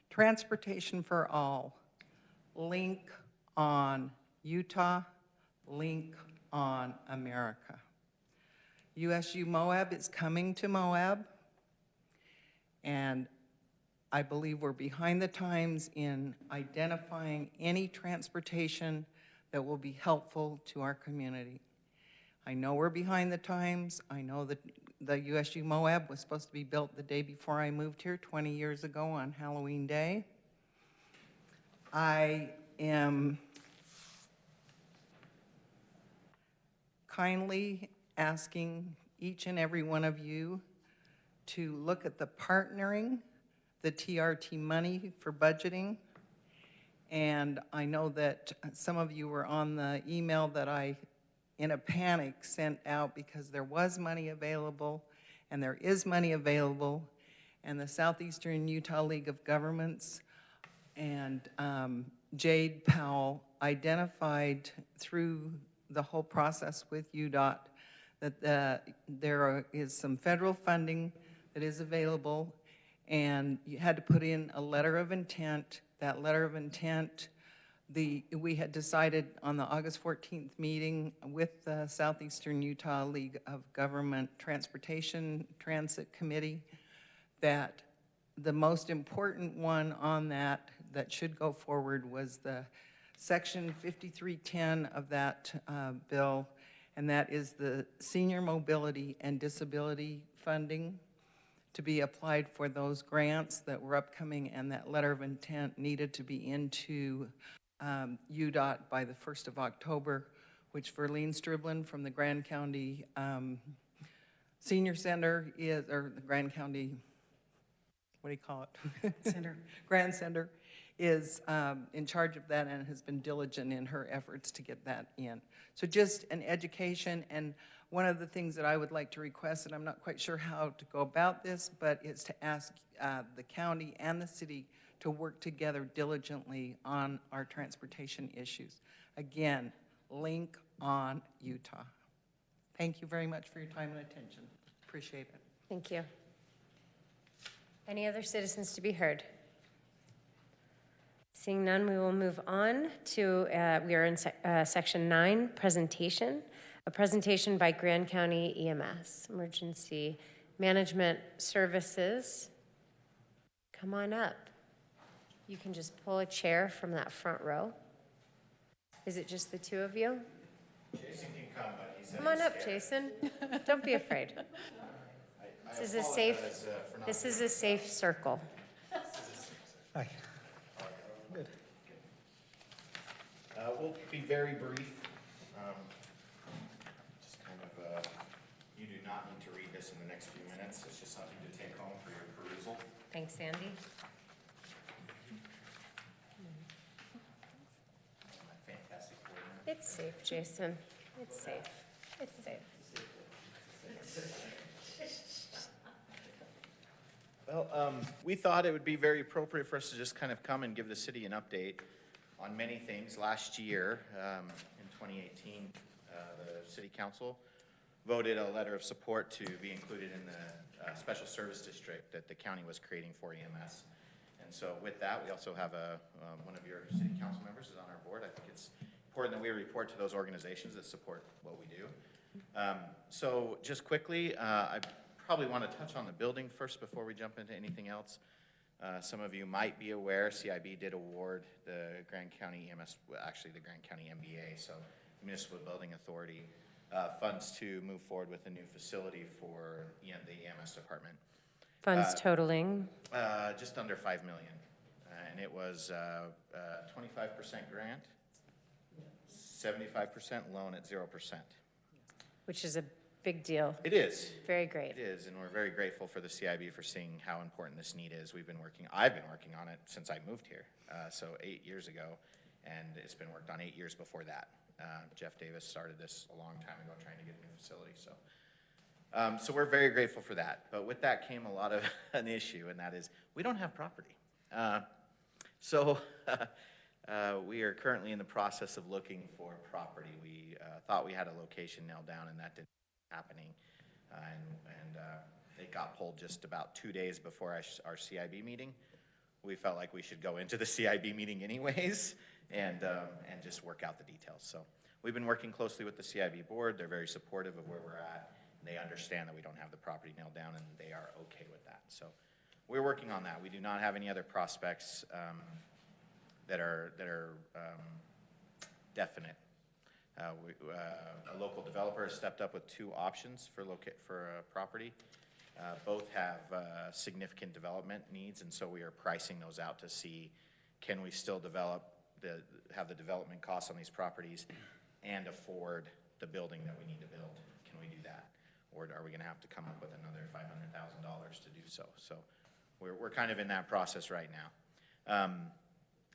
transportation for all, link on Utah, link on America. USU Moab is coming to Moab, and I believe we're behind the times in identifying any transportation that will be helpful to our community. I know we're behind the times. I know that the USU Moab was supposed to be built the day before I moved here 20 years ago on Halloween Day. I am kindly asking each and every one of you to look at the partnering, the TRT money for budgeting. And I know that some of you were on the email that I, in a panic, sent out because there was money available, and there is money available, and the Southeastern Utah League of Governments and Jade Powell identified through the whole process with UDOT that there is some federal funding that is available, and you had to put in a letter of intent. That letter of intent, we had decided on the August 14th meeting with the Southeastern Utah League of Government Transportation Transit Committee that the most important one on that should go forward was the section 5310 of that bill, and that is the senior mobility and disability funding to be applied for those grants that were upcoming, and that letter of intent needed to be into UDOT by the 1st of October, which Verlene Striblin from the Grand County Senior Center is, or the Grand County, what do you call it? Center. Grand Center is in charge of that and has been diligent in her efforts to get that in. So just an education, and one of the things that I would like to request, and I'm not quite sure how to go about this, but it's to ask the county and the city to work together diligently on our transportation issues. Again, link on Utah. Thank you very much for your time and attention. Appreciate it. Thank you. Any other citizens to be heard? Seeing none, we will move on to, we are in section 9, presentation. A presentation by Grand County EMS, Emergency Management Services. Come on up. You can just pull a chair from that front row. Is it just the two of you? Jason can come, but he said Come on he's up, scared. Jason. Don't be afraid. I This is a safe, apologize, for not this being- is a safe circle. Hi. Good. We'll be very brief. Just kind of, you do not need to read this in the next few minutes. It's just something to take home for your perusal. Thanks, Andy. My fantastic coordinator. It's safe, Jason. It's safe. It's safe. Well, we thought it would be very appropriate for us to just kind of come and give the city an update on many things. Last year, in 2018, the city council voted a letter of support to be included in the special service district that the county was creating for EMS. And so with that, we also have one of your city council members is on our board. I think it's important that we report to those organizations that support what we do. So just quickly, I probably want to touch on the building first before we jump into anything else. Some of you might be aware, CIB did award the Grand County EMS, well, actually the Grand County MBA, so Municipal Building Authority, funds to move forward with a new facility for the EMS department. Funds totaling? Just under $5 million. And it was 25% grant, 75% loan at 0%. Which is a big deal. It is. Very great. It is, and we're very grateful for the CIB for seeing how important this need is. I've been working on it since I moved here, so 8 years ago, and it's been worked on 8 years before that. Jeff Davis started this a long time ago trying to get a new facility, so we're very grateful for that. But with that came a lot of an issue, and that is we don't have property. We are currently in the process of looking for property. We thought we had a location nailed down, and that didn't happening, and it got pulled just about 2 days before our CIB meeting. We felt like we should go into the CIB meeting anyways and just work out the details. So we've been working closely with the CIB board. They're very supportive of where we're at. They understand that we don't have the property nailed down, and they are okay with that. So we're working on that. We do not have any other prospects that are definite. A local developer has stepped up with 2 options for property. Both have significant development needs, and so we are pricing those out to see can we still have the development costs on these properties and afford the building that we need to build. Can we do that? Or are we gonna have to come up with another $500,000 to do so? So we're kind of in that process right now.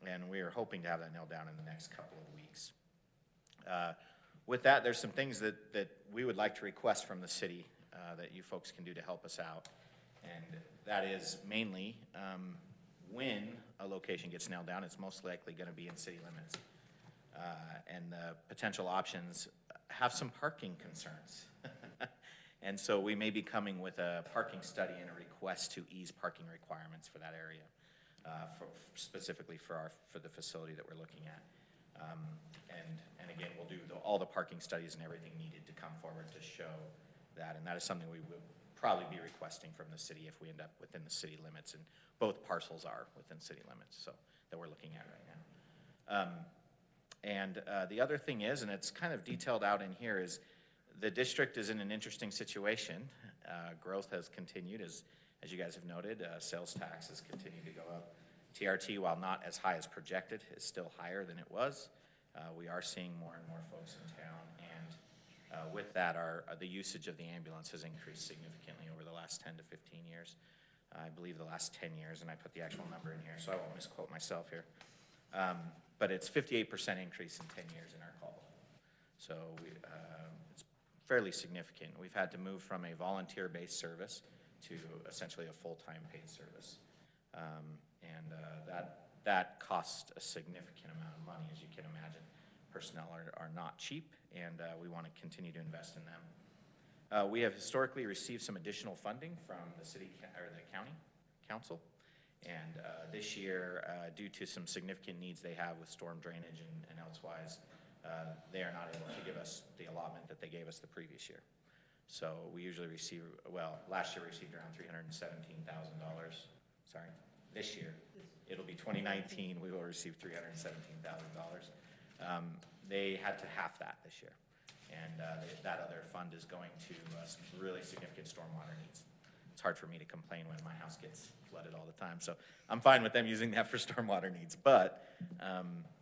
And we are hoping to have that nailed down in the next couple of weeks. With that, there's some things that we would like to request from the city that you folks can do to help us out. And that is mainly when a location gets nailed down, it's most likely going to be in city limits. And the potential options have some parking concerns. And so we may be coming with a parking study and a request to ease parking requirements for that area, specifically for the facility that we're looking at. And again, we'll do all the parking studies and everything needed to come forward to show that. And that is something we will probably be requesting from the city if we end up within the city limits. And both parcels are within city limits, so that we're looking at right now. The other thing is, and it's kind of detailed out in here, is the district is in an interesting situation. Growth has continued, as you guys have noted. Sales tax has continued to go up. TRT, while not as high as projected, is still higher than it was. We are seeing more and more folks in town, and with that, the usage of the ambulance has increased significantly over the last 10 to 15 years. I believe the last 10 years, and I put the actual number in here, so I won't misquote myself here. But it's 58% increase in 10 years in our call. So it's fairly significant. We've had to move from a volunteer-based service to essentially a full-time paid service. That costs a significant amount of money, as you can imagine. Personnel are not cheap, and we want to continue to invest in them. We have historically received some additional funding from the city or the county council, and this year, due to some significant needs they have with storm drainage and elsewise, they are not able to give us the allotment that they gave us the previous year. So we usually receive, well, last year we received around $317,000. Sorry, this year. It'll be 2019, we will receive $317,000. They had to half that this year. And that other fund is going to really significant stormwater needs. It's hard for me to complain when my house gets flooded all the time. So I'm fine with them using that for stormwater needs. But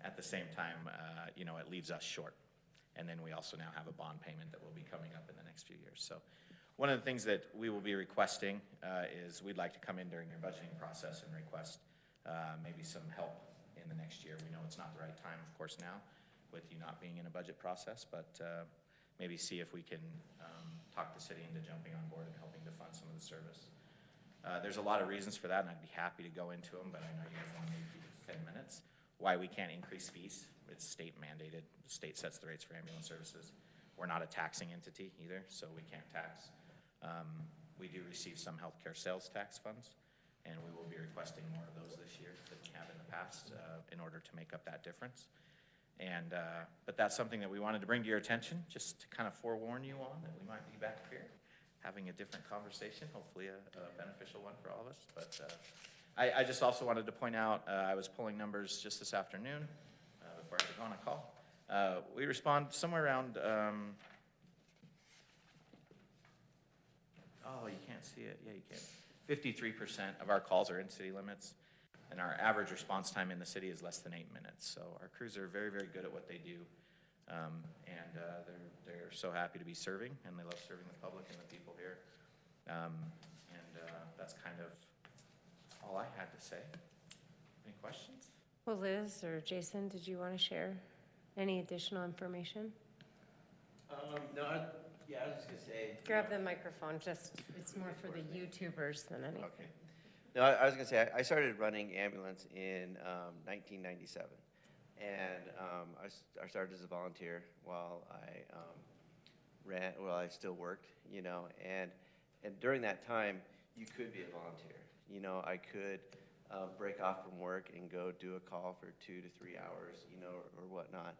at the same time, it leaves us short. And then we also now have a bond payment that will be coming up in the next few years. So one of the things that we will be requesting is we'd like to come in during your budgeting process and request maybe some help in the next year. We know it's not the right time, of course, now with you not being in a budget process, but maybe see if we can talk the city into jumping on board and helping to fund some of the service. There's a lot of reasons for that, and I'd be happy to go into them, but I know you guys want to keep it 10 minutes. Why we can't increase fees. It's state mandated. The state sets the rates for ambulance services. We're not a taxing entity either, so we can't tax. We do receive some healthcare sales tax funds, and we will be requesting more of those this year than we have in the past in order to make up that difference. But that's something that we wanted to bring to your attention, just to kind of forewarn you on that we might be back here having a different conversation, hopefully a beneficial one for all of us. But I just also wanted to point out, I was pulling numbers just this afternoon before I could go on a call. We respond somewhere around, oh, you can't see it. Yeah, you can. 53% of our calls are in city limits, and our average response time in the city is less than 8 minutes. So our crews are very, very good at what they do, and they're so happy to be serving, and they love serving the public and the people here. That's kind of all I had to say. Any questions? Well, Liz or Jason, did you want to share any additional information? No, I was just gonna say. Grab the microphone, it's more for the YouTubers than anything. Okay. No, I was gonna say, I started running ambulance in 1997. And I started as a volunteer while I still worked, and during that time, you could be a volunteer. I could break off from work and go do a call for 2 to 3 hours, or whatnot.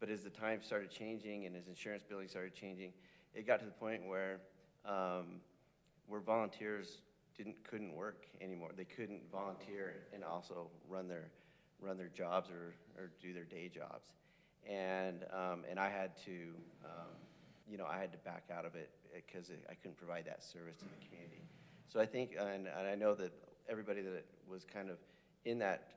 But as the time started changing and as insurance billing started changing, it got to the point where volunteers couldn't work anymore. They couldn't volunteer and also run their jobs or do their day jobs, and I had to I had to back out of it because I couldn't provide that service to the community. So I think, and I know that everybody that was kind of in that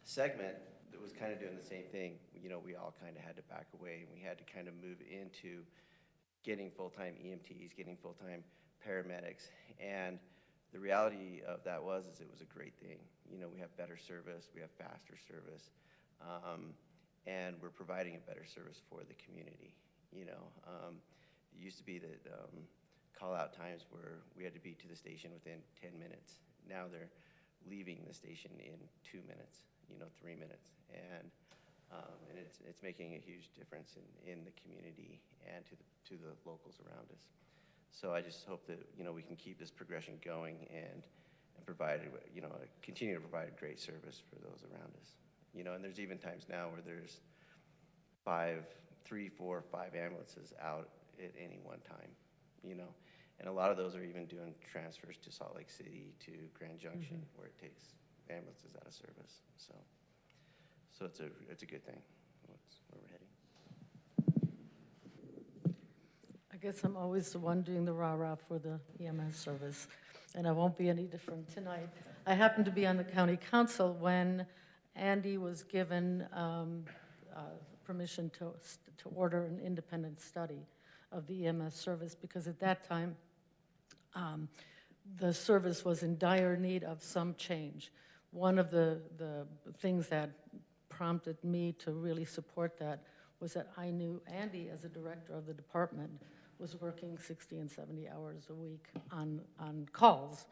segment was kind of doing the same thing. You know, we all kind of had to back away, and we had to kind of move into getting full-time EMTs, getting full-time paramedics. And the reality of that is it was a great thing. You know, we have better service, we have faster service, and we're providing a better service for the community. You know, it used to be that call-out times where we had to be to the station within 10 minutes. Now they're leaving the station in 2 minutes, you know, 3 minutes. And it's making a huge difference in the community and to the locals around us. So I just hope that, you know, we can keep this progression going and provide, you know, continue to provide a great service for those around us. You know, and there's even times now where there's 3, 4, 5 ambulances out at any one time, you know. And a lot of those are even doing transfers to Salt Lake City, to Grand Junction, where it takes ambulances out of service. So it's a good thing. That's where we're heading. I guess I'm always the one doing the rah-rah for the EMS service, and I won't be any different tonight. I happened to be on the county council when Andy was given permission to order an independent study of the EMS service, because at that time, the service was in dire need of some change. One of the things that prompted me to really support that was that I knew Andy, as a director of the department, was working 60 and 70 hours a week on calls.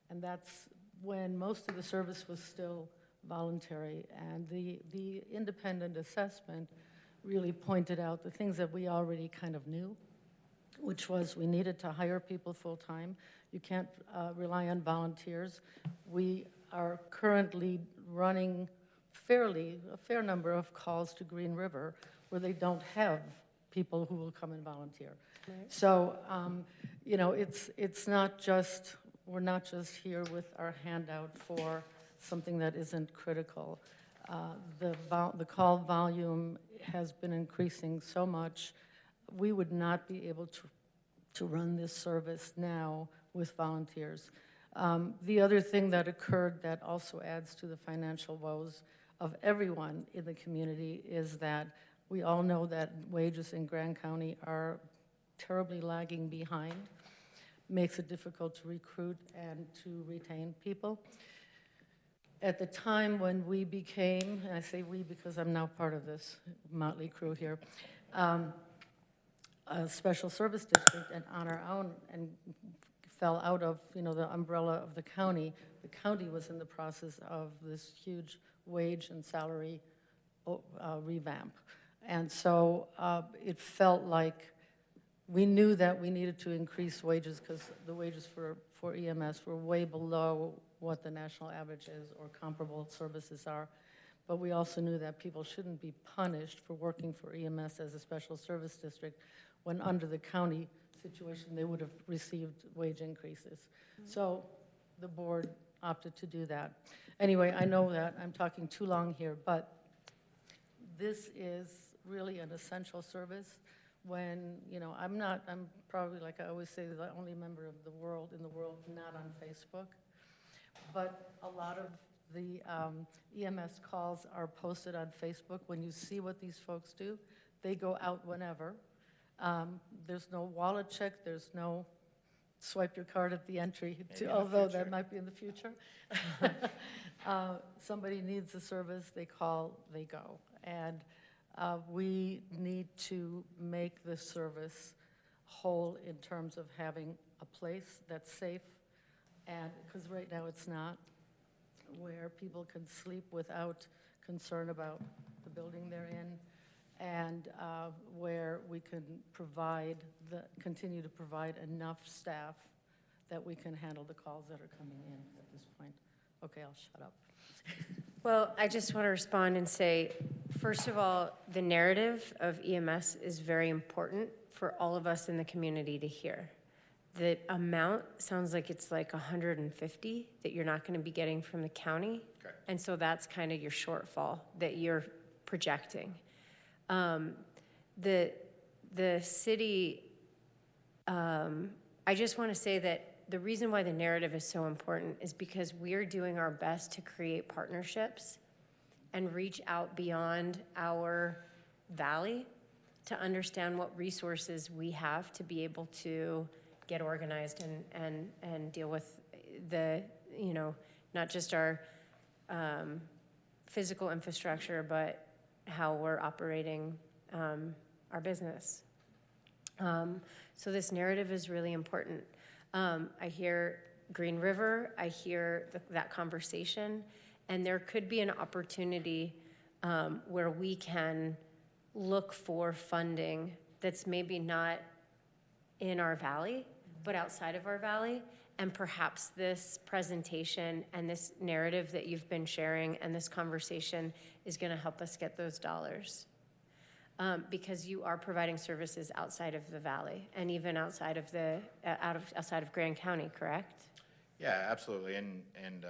And that's when most of the service was still voluntary. And the independent assessment really pointed out the things that we already kind of knew, which was we needed to hire people full-time. You can't rely on volunteers. We are currently running a fair number of calls to Green River where they don't have people who will come and volunteer. Right. So, you know, it's not just, we're not just here with our hand out for something that isn't critical. The call volume has been increasing so much, we would not be able to run this service now with volunteers. The other thing that occurred that also adds to the financial woes of everyone in the community is that we all know that wages in Grand County are terribly lagging behind, makes it difficult to recruit and to retain people. At the time when we became, and I say we because I'm now part of this motley crew here, a special service district and on our own and fell out of, you know, the umbrella of the county was in the process of this huge wage and salary revamp. And so it felt like we knew that we needed to increase wages because the wages for EMS were way below what the national average is or comparable services are. But we also knew that people shouldn't be punished for working for EMS as a special service district when under the county situation they would have received wage increases. So the board opted to do that. Anyway, I know that I'm talking too long here, but this is really an essential service. When, you know, I'm probably, like I always say, the only member of the world not on Facebook. But a lot of the EMS calls are posted on Facebook. When you see what these folks do, they go out whenever. There's no wallet check, there's no swipe your card at the entry, although that might be in the future. Somebody needs a service, they call, they go. And we need to make this service whole in terms of having a place that's safe, and because right now it's not, where people can sleep without concern about the building they're in, and where we can continue to provide enough staff that we can handle the calls that are coming in at this point. Okay, I'll shut up. Well, I just want to respond and say, first of all, the narrative of EMS is very important for all of us in the community to hear. The amount sounds like it's like 150 that you're not going to be getting from the county. Correct. And so that's kind of your shortfall that you're projecting. The city, I just want to say that the reason why the narrative is so important is because we're doing our best to create partnerships and reach out beyond our valley to understand what resources we have to be able to get organized and deal with the, not just our physical infrastructure, but how we're operating our business. So this narrative is really important. I hear Green River, I hear that conversation, and there could be an opportunity where we can look for funding that's maybe not in our valley, but outside of our valley. And perhaps this presentation and this narrative that you've been sharing and this conversation is going to help us get those dollars. Because you are providing services outside of the valley and even outside of outside of Grand County, correct? Yeah, absolutely, and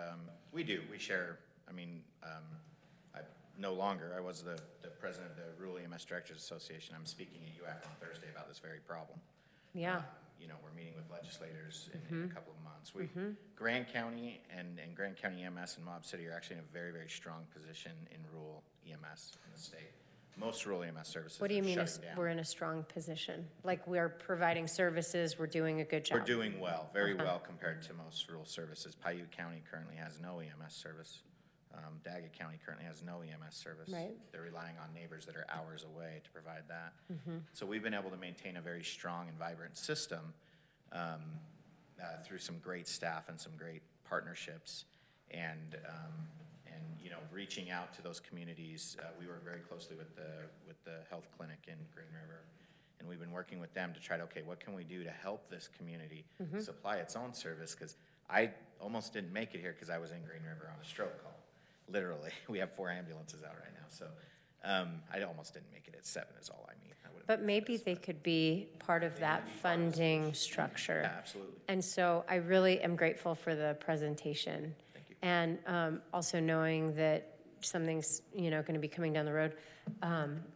we do. We share. I mean, I no longer. I was the president of the Rural EMS Directors Association. I'm speaking at UAC on Thursday about this very problem. Yeah. We're meeting with legislators in a couple of months. Grand County and Grand County EMS and Moab City are actually in a very, very strong position in rural EMS in the state. Most rural EMS services What do you mean down. we're in a strong position? Like we're providing services, we're doing a good job? We're doing well, very well compared to most rural services. Paiute County currently has no EMS service. Daggett County currently has no EMS service. Right. They're relying on neighbors that are hours away to provide that. So we've been able to maintain a very strong and vibrant system through some great staff and some great partnerships. And reaching out to those communities, we work very closely with the health clinic in Green River, and we've been working with them to try to, okay, what can we do to help this community supply its own service? Because I almost didn't make it here because I was in Green River on a stroke call. Literally, we have 4 ambulances out right now, so I almost didn't make it at 7 is all I mean. But maybe they could be part of that funding structure. Yeah, absolutely. And so I really am grateful for the presentation. Thank you. And also knowing that something's, going to be coming down the road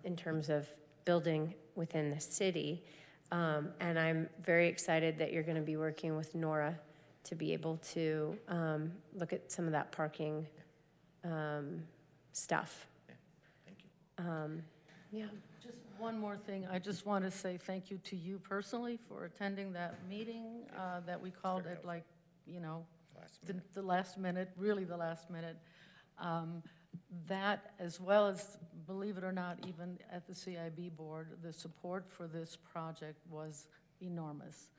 in terms of building within the city. And I'm very excited that you're going to be working with Nora to be able to look at some of that parking stuff. Yeah, thank you. Yeah. Just one more thing. I just want to say thank you to you personally for attending that meeting that we called at the last minute, really the last minute. That, as well as, believe it or not, even at the CIB board, the support for this project was enormous.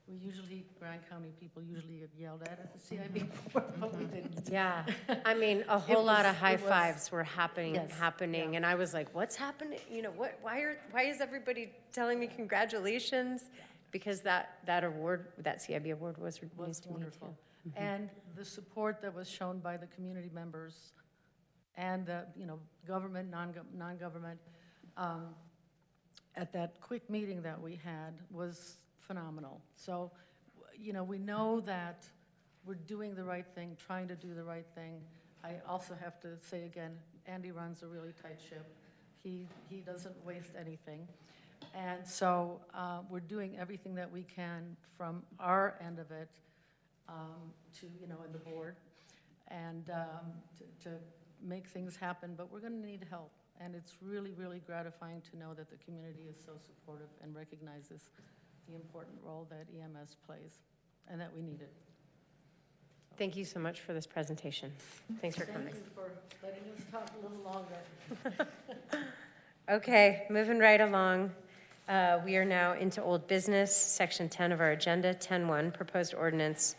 We usually, Grand County people usually get yelled at the CIB board, but we didn't. Yeah, I mean, a whole lot of high it was- fives were happening, Yes, and I was like, "What's happening? Why is everybody telling me congratulations?" Because that award, that CIB award, was news to me wonderful. too. And the support that was shown by the community members and the, government, non-government, at that quick meeting that we had was phenomenal. So, we know that we're doing the right thing, trying to do the right thing. I also have to say again, Andy runs a really tight ship. He doesn't waste anything. And so we're doing everything that we can from our end of it to, in the board and to make things happen, but we're going to need help. And it's really, really gratifying to know that the community is so supportive and recognizes the important role that EMS plays and that we need it. Thank you so much for this presentation. Thanks for coming. Thank you for letting us talk a little longer. Okay, moving right along. We are now into old business, section 10 of our agenda, 10.1, proposed ordinance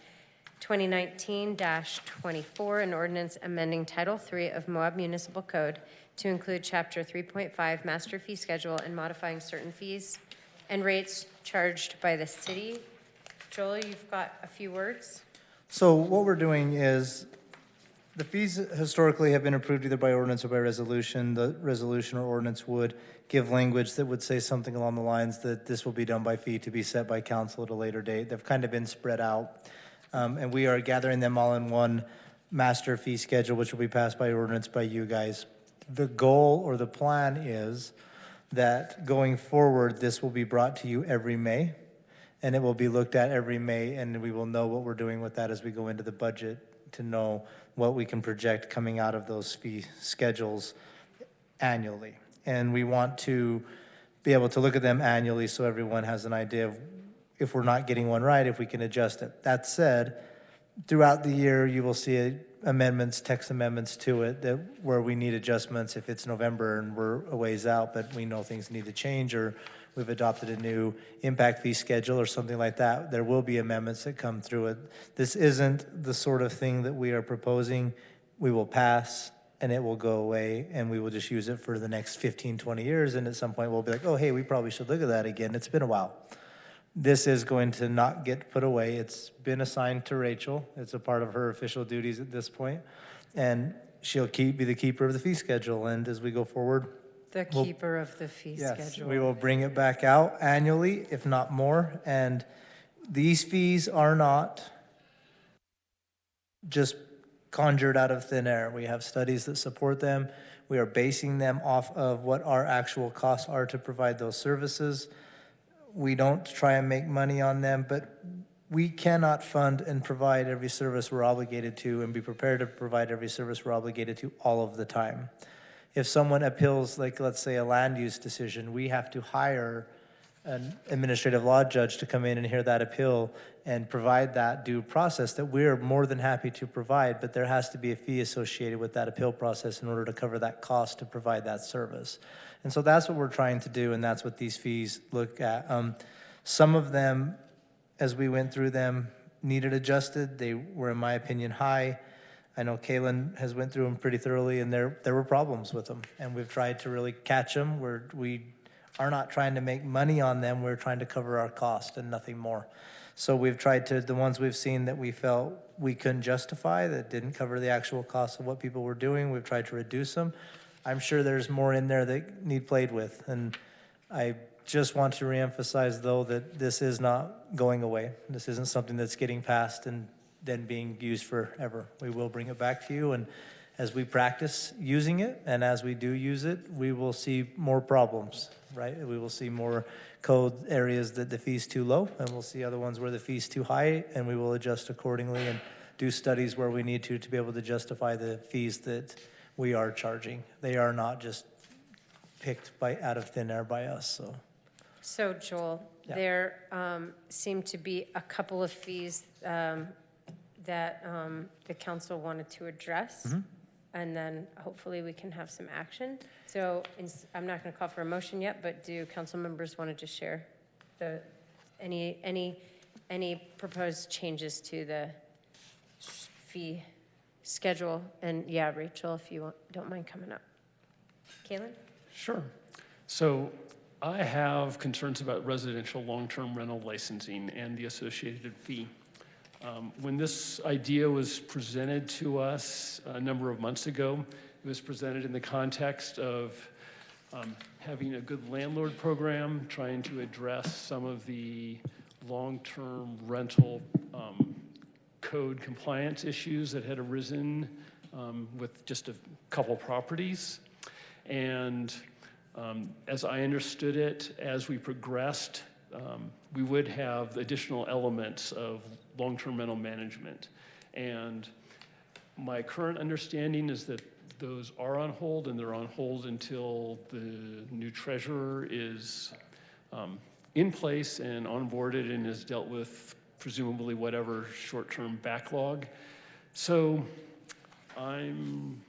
2019-24, an ordinance amending Title III of Moab Municipal Code to include Chapter 3.5 Master Fee Schedule and modifying certain fees and rates charged by the city. Joel, you've got a few words? So what we're doing is, the fees historically have been approved either by ordinance or by resolution. The resolution or ordinance would give language that would say something along the lines that this will be done by fee to be set by council at a later date. They've kind of been spread out. And we are gathering them all in one master fee schedule, which will be passed by ordinance by you guys. The goal or the plan is that going forward, this will be brought to you every May, and it will be looked at every May, and we will know what we're doing with that as we go into the budget to know what we can project coming out of those fee schedules annually. And we want to be able to look at them annually so everyone has an idea of if we're not getting one right, if we can adjust it. That said, throughout the year, you will see amendments, text amendments to it that where we need adjustments if it's November and we're a ways out, but we know things need to change, or we've adopted a new impact fee schedule or something like that. There will be amendments that come through it. This isn't the sort of thing that we are proposing. We will pass and it will go away and we will just use it for the next 15, 20 years. And at some point we'll be like, oh, hey, we probably should look at that again. It's been a while. This is going to not get put away. It's been assigned to Rachel. It's a part of her official duties at this point. And she'll be the keeper of the fee schedule. And as we go forward, The keeper of the fee schedule. we will bring it back out annually, if not more. And these fees are not just conjured out of thin air. We have studies that support them. We are basing them off of what our actual costs are to provide those services. We don't try and make money on them, but we cannot fund and provide every service we're obligated to and be prepared to provide every service we're obligated to all of the time. If someone appeals, like let's say a land use decision, we have to hire an administrative law judge to come in and hear that appeal and provide that due process that we're more than happy to provide, but there has to be a fee associated with that appeal process in order to cover that cost to provide that service. And so that's what we're trying to do, and that's what these fees look at. Some of them, as we went through them, needed adjusted. They were, in my opinion, high. I know Kaylin has went through them pretty thoroughly, and there were problems with them, and we've tried to really catch them. We are not trying to make money on them. We're trying to cover our cost and nothing more. So we've tried to, the ones we've seen that we felt we couldn't justify, that didn't cover the actual cost of what people were doing, we've tried to reduce them. I'm sure there's more in there that need played with, and I just want to reemphasize, though, that this is not going away. This isn't something that's getting passed and then being used forever. We will bring it back to you, and as we practice using it, and as we do use it, we will see more problems, right? We will see more code areas that the fee's too low, and we'll see other ones where the fee's too high, and we will adjust accordingly and do studies where we need to be able to justify the fees that we are charging. They are not just picked out of thin air by us, so. So Joel, Yeah. there seem to be a couple of fees that the council wanted to address. And then hopefully we can have some action. So I'm not going to call for a motion yet, but do council members want to just share any proposed changes to the fee schedule? And yeah, Rachel, if you don't mind coming up. Kaylin? Sure. So I have concerns about residential long-term rental licensing and the associated fee. When this idea was presented to us a number of months ago, it was presented in the context of having a good landlord program, trying to address some of the long-term rental code compliance issues that had arisen with just a couple properties. And as I understood it, as we progressed, we would have additional elements of long-term rental management. And my current understanding is that those are on hold, and they're on hold until the new treasurer is in place and onboarded and has dealt with presumably whatever short-term backlog. So and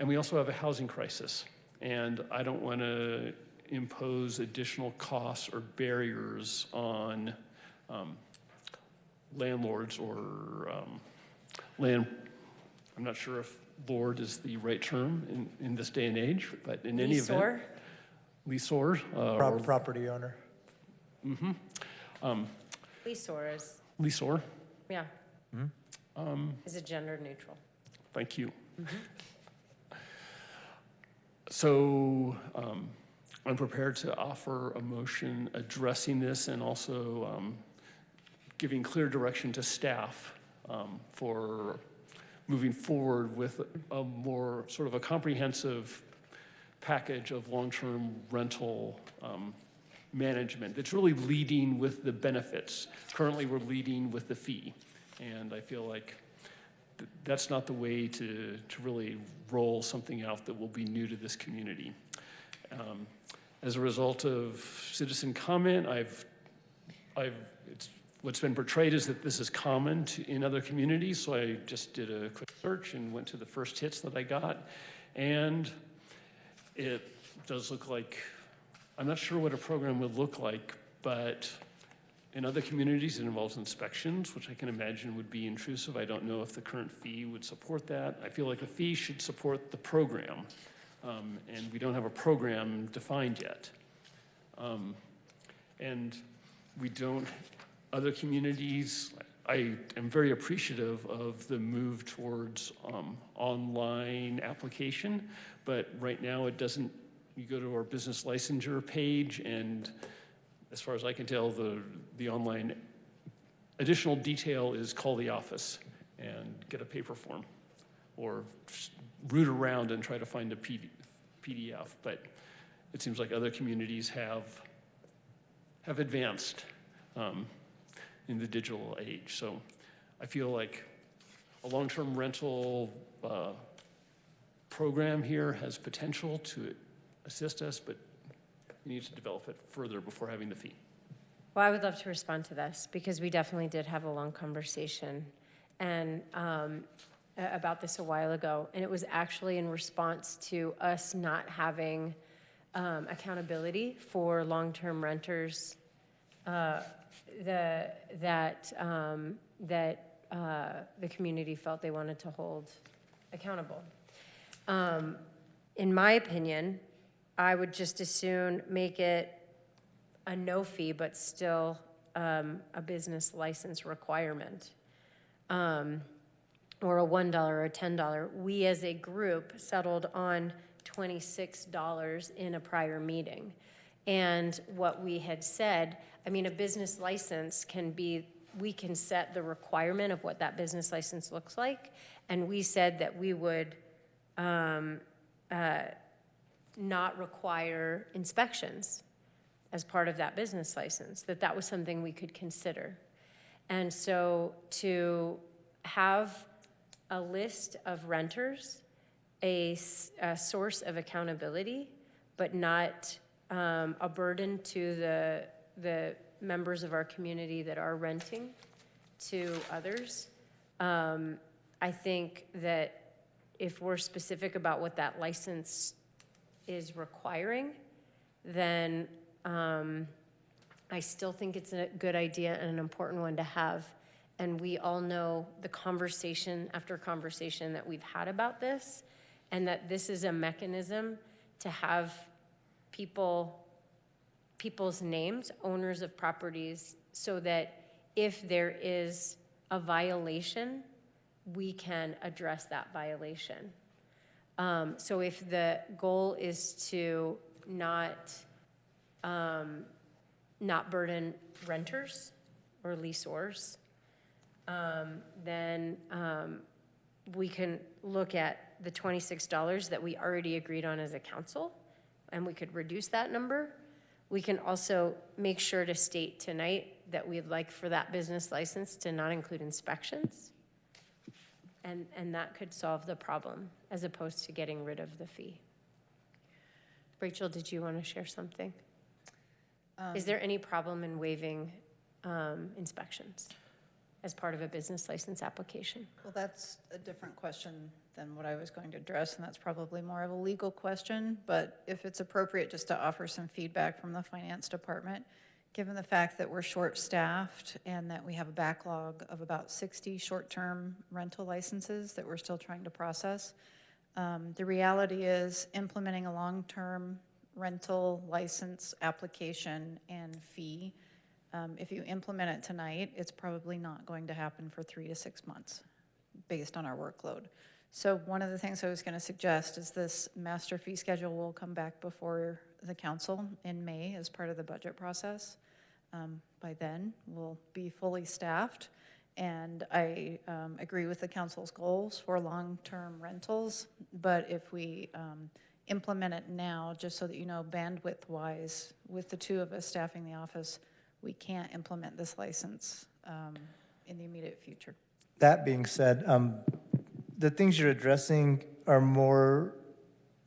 we also have a housing crisis, and I don't want to impose additional costs or barriers on landlords or I'm not sure if lord is the right term in this day and age, but in any event. Leaseor? Property owner. Leaseor is, Leaseor? yeah. Is it gender neutral? Thank you. So I'm prepared to offer a motion addressing this and also giving clear direction to staff for moving forward with a more sort of a comprehensive package of long-term rental management that's really leading with the benefits. Currently, we're leading with the fee, and I feel like that's not the way to really roll something out that will be new to this community. As a result of citizen comment, what's been portrayed is that this is common in other communities, so I just did a quick search and went to the first hits that I got, and it does look like, I'm not sure what a program would look like, but in other communities it involves inspections, which I can imagine would be intrusive. I don't know if the current fee would support that. I feel like the fee should support the program, and we don't have a program defined yet. And we don't, other communities, I am very appreciative of the move towards online application, but right now it doesn't, you go to our business licensure page, and as far as I can tell, the online additional detail is call the office and get a paper form, or root around and try to find a PDF. But it seems like other communities have advanced in the digital age. So I feel like a long-term rental program here has potential to assist us, but we need to develop it further before having the fee. Well, I would love to respond to this, because we definitely did have a long conversation and about this a while ago, and it was actually in response to us not having accountability for long-term renters that the community felt they wanted to hold accountable. In my opinion, I would just as soon make it a no fee, but still a business license requirement, or a $1 or a $10. We as a group settled on $26 in a prior meeting. And what we had said, I mean, a business license can be, we can set the requirement of what that business license looks like. And we said that we would not require inspections as part of that business license, that was something we could consider. And so to have a list of renters, a source of accountability, but not a burden to the members of our community that are renting to others. I think that if we're specific about what that license is requiring, then I still think it's a good idea and an important one to have. And we all know the conversation after conversation that we've had about this, and that this is a mechanism to have people's names, owners of properties, so that if there is a violation, we can address that violation. So if the goal is to not burden renters or leasors, then we can look at the $26 that we already agreed on as a council, and we could reduce that number. We can also make sure to state tonight that we'd like for that business license to not include inspections. And that could solve the problem, as opposed to getting rid of the fee. Rachel, did you want to share something? Is there any problem in waiving inspections as part of a business license application? Well, that's a different question than what I was going to address, and that's probably more of a legal question. But if it's appropriate just to offer some feedback from the finance department, given the fact that we're short-staffed and that we have a backlog of about 60 short-term rental licenses that we're still trying to process, the reality is implementing a long-term rental license application and fee, if you implement it tonight, it's probably not going to happen for 3 to 6 months based on our workload. So one of the things I was going to suggest is this master fee schedule will come back before the council in May as part of the budget process. By then, we'll be fully staffed, and I agree with the council's goals for long-term rentals, but if we implement it now, just so that you know, bandwidth-wise, with the two of us staffing the office, we can't implement this license in the immediate future. That being said, the things you're addressing are more,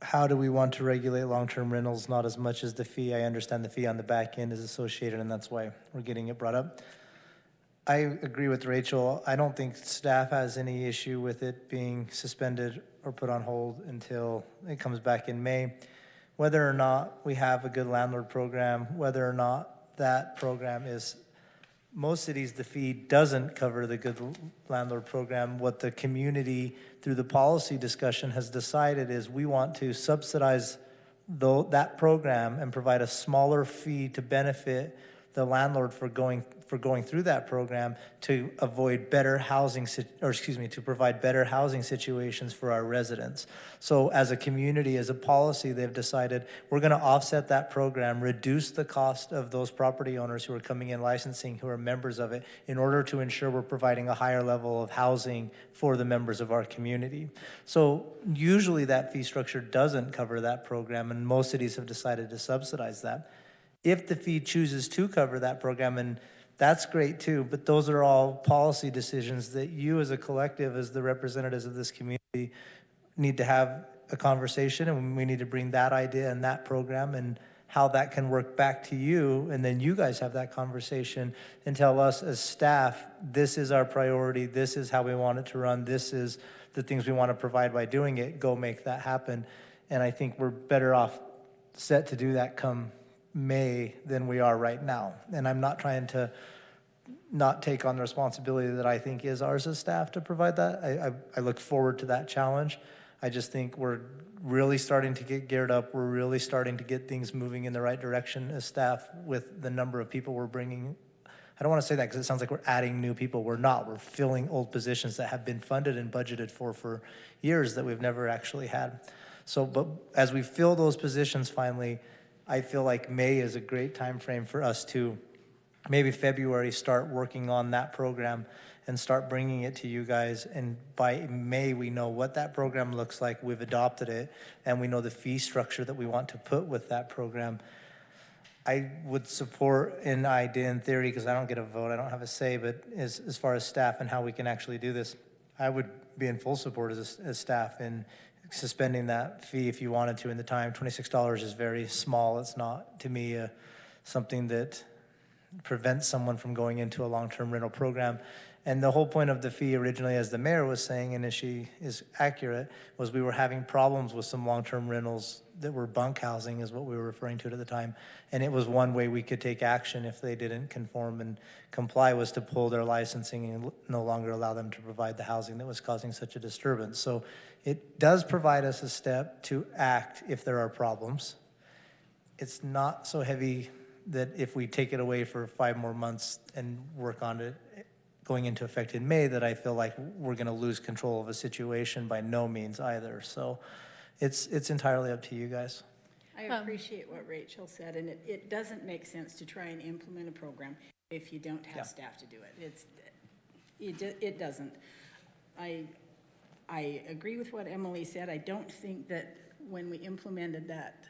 how do we want to regulate long-term rentals, not as much as the fee. I understand the fee on the back end is associated, and that's why we're getting it brought up. I agree with Rachel. I don't think staff has any issue with it being suspended or put on hold until it comes back in May. Whether or not we have a good landlord program, whether or not that program is, most cities, the fee doesn't cover the good landlord program. What the community, through the policy discussion, has decided is we want to subsidize that program and provide a smaller fee to benefit the landlord for going through that program to avoid better housing, to provide better housing situations for our residents. So as a community, as a policy, they've decided we're going to offset that program, reduce the cost of those property owners who are coming in licensing, who are members of it, in order to ensure we're providing a higher level of housing for the members of our community. So usually that fee structure doesn't cover that program, and most cities have decided to subsidize that. If the fee chooses to cover that program, and that's great too, but those are all policy decisions that you as a collective, as the representatives of this community, need to have a conversation, and we need to bring that idea and that program and how that can work back to you, and then you guys have that conversation and tell us as staff, this is our priority, this is how we want it to run, this is the things we want to provide by doing it, go make that happen. And I think we're better off set to do that come May than we are right now. And I'm not trying to not take on the responsibility that I think is ours as staff to provide that. I look forward to that challenge. I just think we're really starting to get geared up. We're really starting to get things moving in the right direction as staff with the number of people we're bringing. I don't want to say that because it sounds like we're adding new people. We're not. We're filling old positions that have been funded and budgeted for years that we've never actually had. So, but as we fill those positions finally, I feel like May is a great time frame for us to, maybe February, start working on that program and start bringing it to you guys. And by May, we know what that program looks like. We've adopted it, and we know the fee structure that we want to put with that program. I would support an idea in theory, because I don't get a vote, I don't have a say, but as far as staff and how we can actually do this, I would be in full support as staff in suspending that fee if you wanted to in the time. $26 is very small. It's not, to me, something that prevents someone from going into a long-term rental program. And the whole point of the fee originally, as the mayor was saying, and as she is accurate, was we were having problems with some long-term rentals that were bunk housing, is what we were referring to it at the time. And it was one way we could take action if they didn't conform and comply, was to pull their licensing and no longer allow them to provide the housing that was causing such a disturbance. So it does provide us a step to act if there are problems. It's not so heavy that if we take it away for 5 more months and work on it going into effect in May, that I feel like we're going to lose control of a situation. By no means either. So it's entirely up to you guys. I appreciate what Rachel said, and it doesn't make sense to try and implement a program if you don't have staff to do it. It doesn't. I agree with what Emily said. I don't think that when we implemented that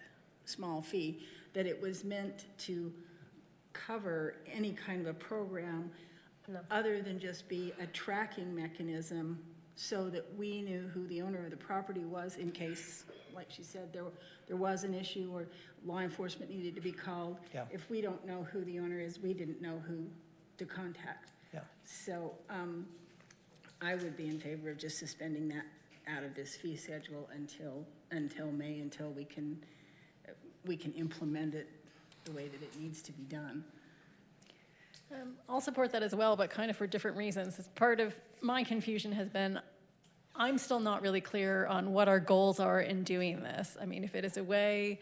small fee, that it was meant to cover any kind of a program other than just be a tracking mechanism so that we knew who the owner of the property was in case, like she said, there was an issue or law enforcement needed to be called. Yeah. If we don't know who the owner is, we didn't know who to contact. Yeah. So I would be in favor of just suspending that out of this fee schedule until May, until we can implement it the way that it needs to be done. I'll support that as well, but kind of for different reasons. Part of my confusion has been, I'm still not really clear on what our goals are in doing this. I mean, if it is a way,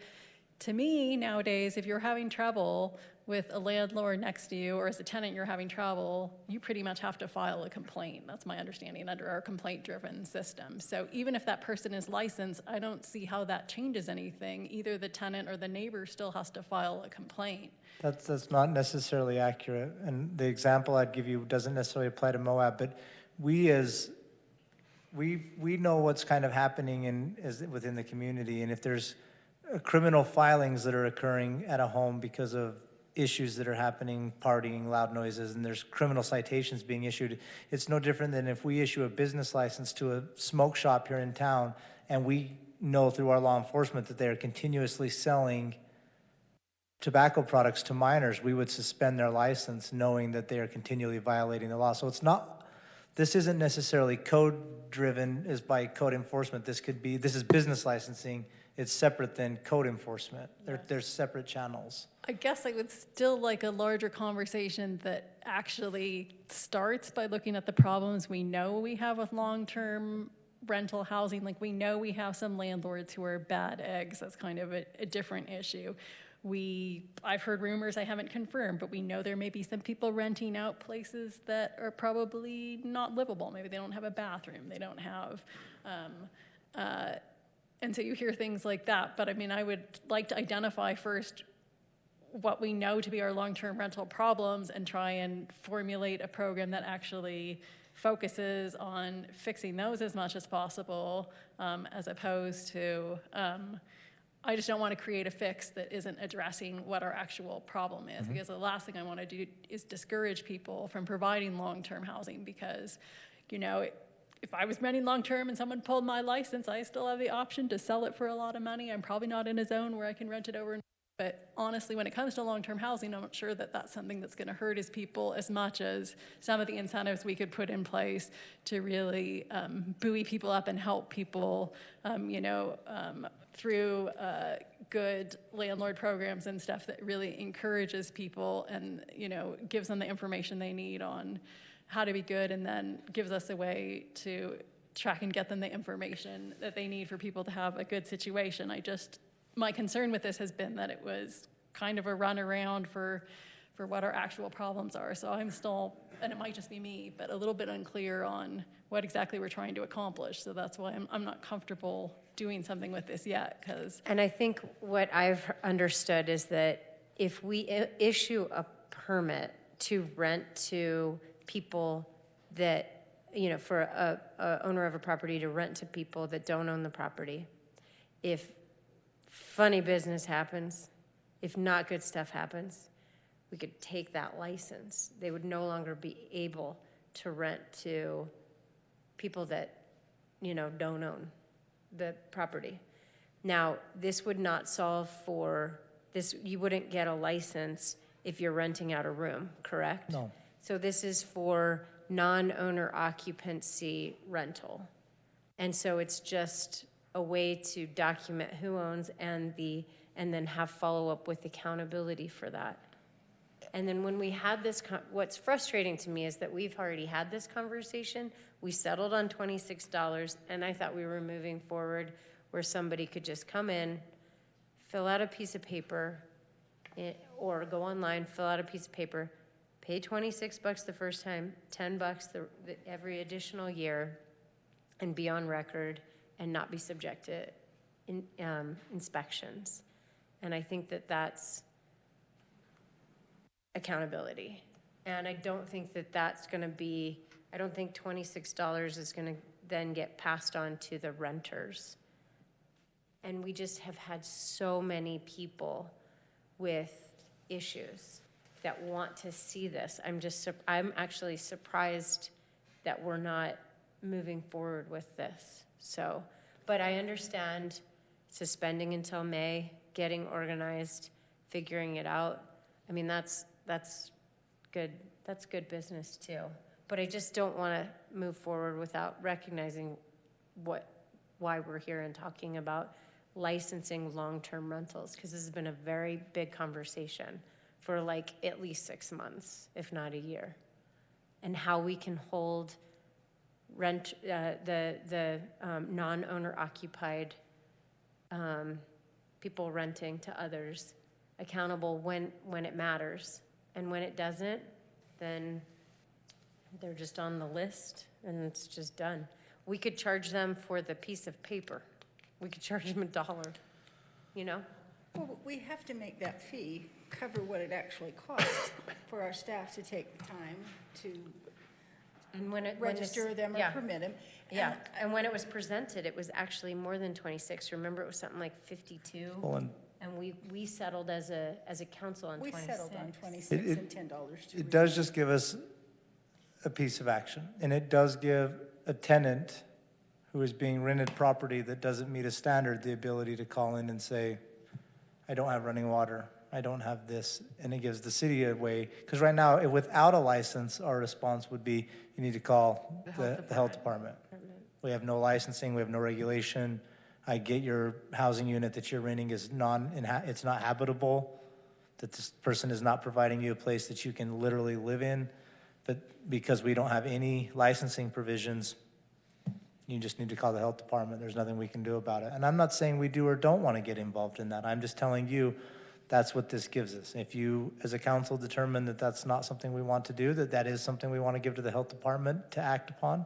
to me nowadays, if you're having trouble with a landlord next to you or as a tenant you're having trouble, you pretty much have to file a complaint. That's my understanding under our complaint-driven system. So even if that person is licensed, I don't see how that changes anything. Either the tenant or the neighbor still has to file a complaint. That's not necessarily accurate. And the example I'd give you doesn't necessarily apply to Moab, but we know what's kind of happening within the community. And if there's criminal filings that are occurring at a home because of issues that are happening, partying, loud noises, and there's criminal citations being issued. It's no different than if we issue a business license to a smoke shop here in town, and we know through our law enforcement that they are continuously selling tobacco products to minors, we would suspend their license knowing that they are continually violating the law. So this isn't necessarily code-driven as by code enforcement. This is business licensing. It's separate than code enforcement. There's separate channels. I guess I would still like a larger conversation that actually starts by looking at the problems we know we have with long-term rental housing. Like, we know we have some landlords who are bad eggs. That's kind of a different issue. I've heard rumors, I haven't confirmed, but we know there may be some people renting out places that are probably not livable. Maybe they don't have a bathroom, they don't have, and so you hear things like that. But I mean, I would like to identify first what we know to be our long-term rental problems and try and formulate a program that actually focuses on fixing those as much as possible, as opposed to, I just don't want to create a fix that isn't addressing what our actual problem is, because the last thing I want to do is discourage people from providing long-term housing, because, you know, if I was renting long-term and someone pulled my license, I still have the option to sell it for a lot of money. I'm probably not in a zone where I can rent it over. But honestly, when it comes to long-term housing, I'm not sure that that's something that's going to hurt as people as much as some of the incentives we could put in place to really buoy people up and help people, through good landlord programs and stuff that really encourages people and, gives them the information they need on how to be good, and then gives us a way to track and get them the information that they need for people to have a good situation. My concern with this has been that it was kind of a runaround for what our actual problems are. So I'm still, and it might just be me, but a little bit unclear on what exactly we're trying to accomplish. So that's why I'm not comfortable doing something with this yet, because. And I think what I've understood is that if we issue a permit to rent to people that, for a owner of a property to rent to people that don't own the property, if funny business happens, if not good stuff happens, we could take that license. They would no longer be able to rent to people that, don't own the property. Now, this would not solve for this. You wouldn't get a license if you're renting out a room, correct? No. So this is for non-owner occupancy rental. And so it's just a way to document who owns and then have follow-up with accountability for that. And then when we had this, what's frustrating to me is that we've already had this conversation. We settled on $26, and I thought we were moving forward where somebody could just come in, fill out a piece of paper, or go online, fill out a piece of paper, pay $26 the first time, $10 every additional year, and be on record and not be subject to inspections. And I think that that's accountability. And I don't think that that's going to be, I don't think $26 is going to then get passed on to the renters. And we just have had so many people with issues that want to see this. I'm actually surprised that we're not moving forward with this. So, but I understand suspending until May, getting organized, figuring it out. I mean, that's good. That's good business too. But I just don't want to move forward without recognizing why we're here and talking about licensing long-term rentals, because this has been a very big conversation for like at least 6 months, if not a year, and how we can hold the non-owner occupied people renting to others accountable when it matters, and when it doesn't, then they're just on the list and it's just done. We could charge them for the piece of paper. We could charge them $1, Well, we have to make that fee cover what it actually costs for our staff to take the time to register them or permit them. Yeah, and when it was presented, it was actually more than 26. Remember, it was something like 52? Well, And we settled as a council on We 26. settled on 26 It- and $10 to. It does just give us a piece of action, and it does give a tenant who is being rented property that doesn't meet a standard the ability to call in and say, I don't have running water, I don't have this, and it gives the city a way, because right now, without a license, our response would be, you need to call the health department. We have no licensing, we have no regulation. I get your housing unit that you're renting is it's not habitable, that this person is not providing you a place that you can literally live in. But because we don't have any licensing provisions, you just need to call the health department. There's nothing we can do about it. And I'm not saying we do or don't want to get involved in that. I'm just telling you that's what this gives us. If you, as a council, determine that that's not something we want to do, that is something we want to give to the health department to act upon,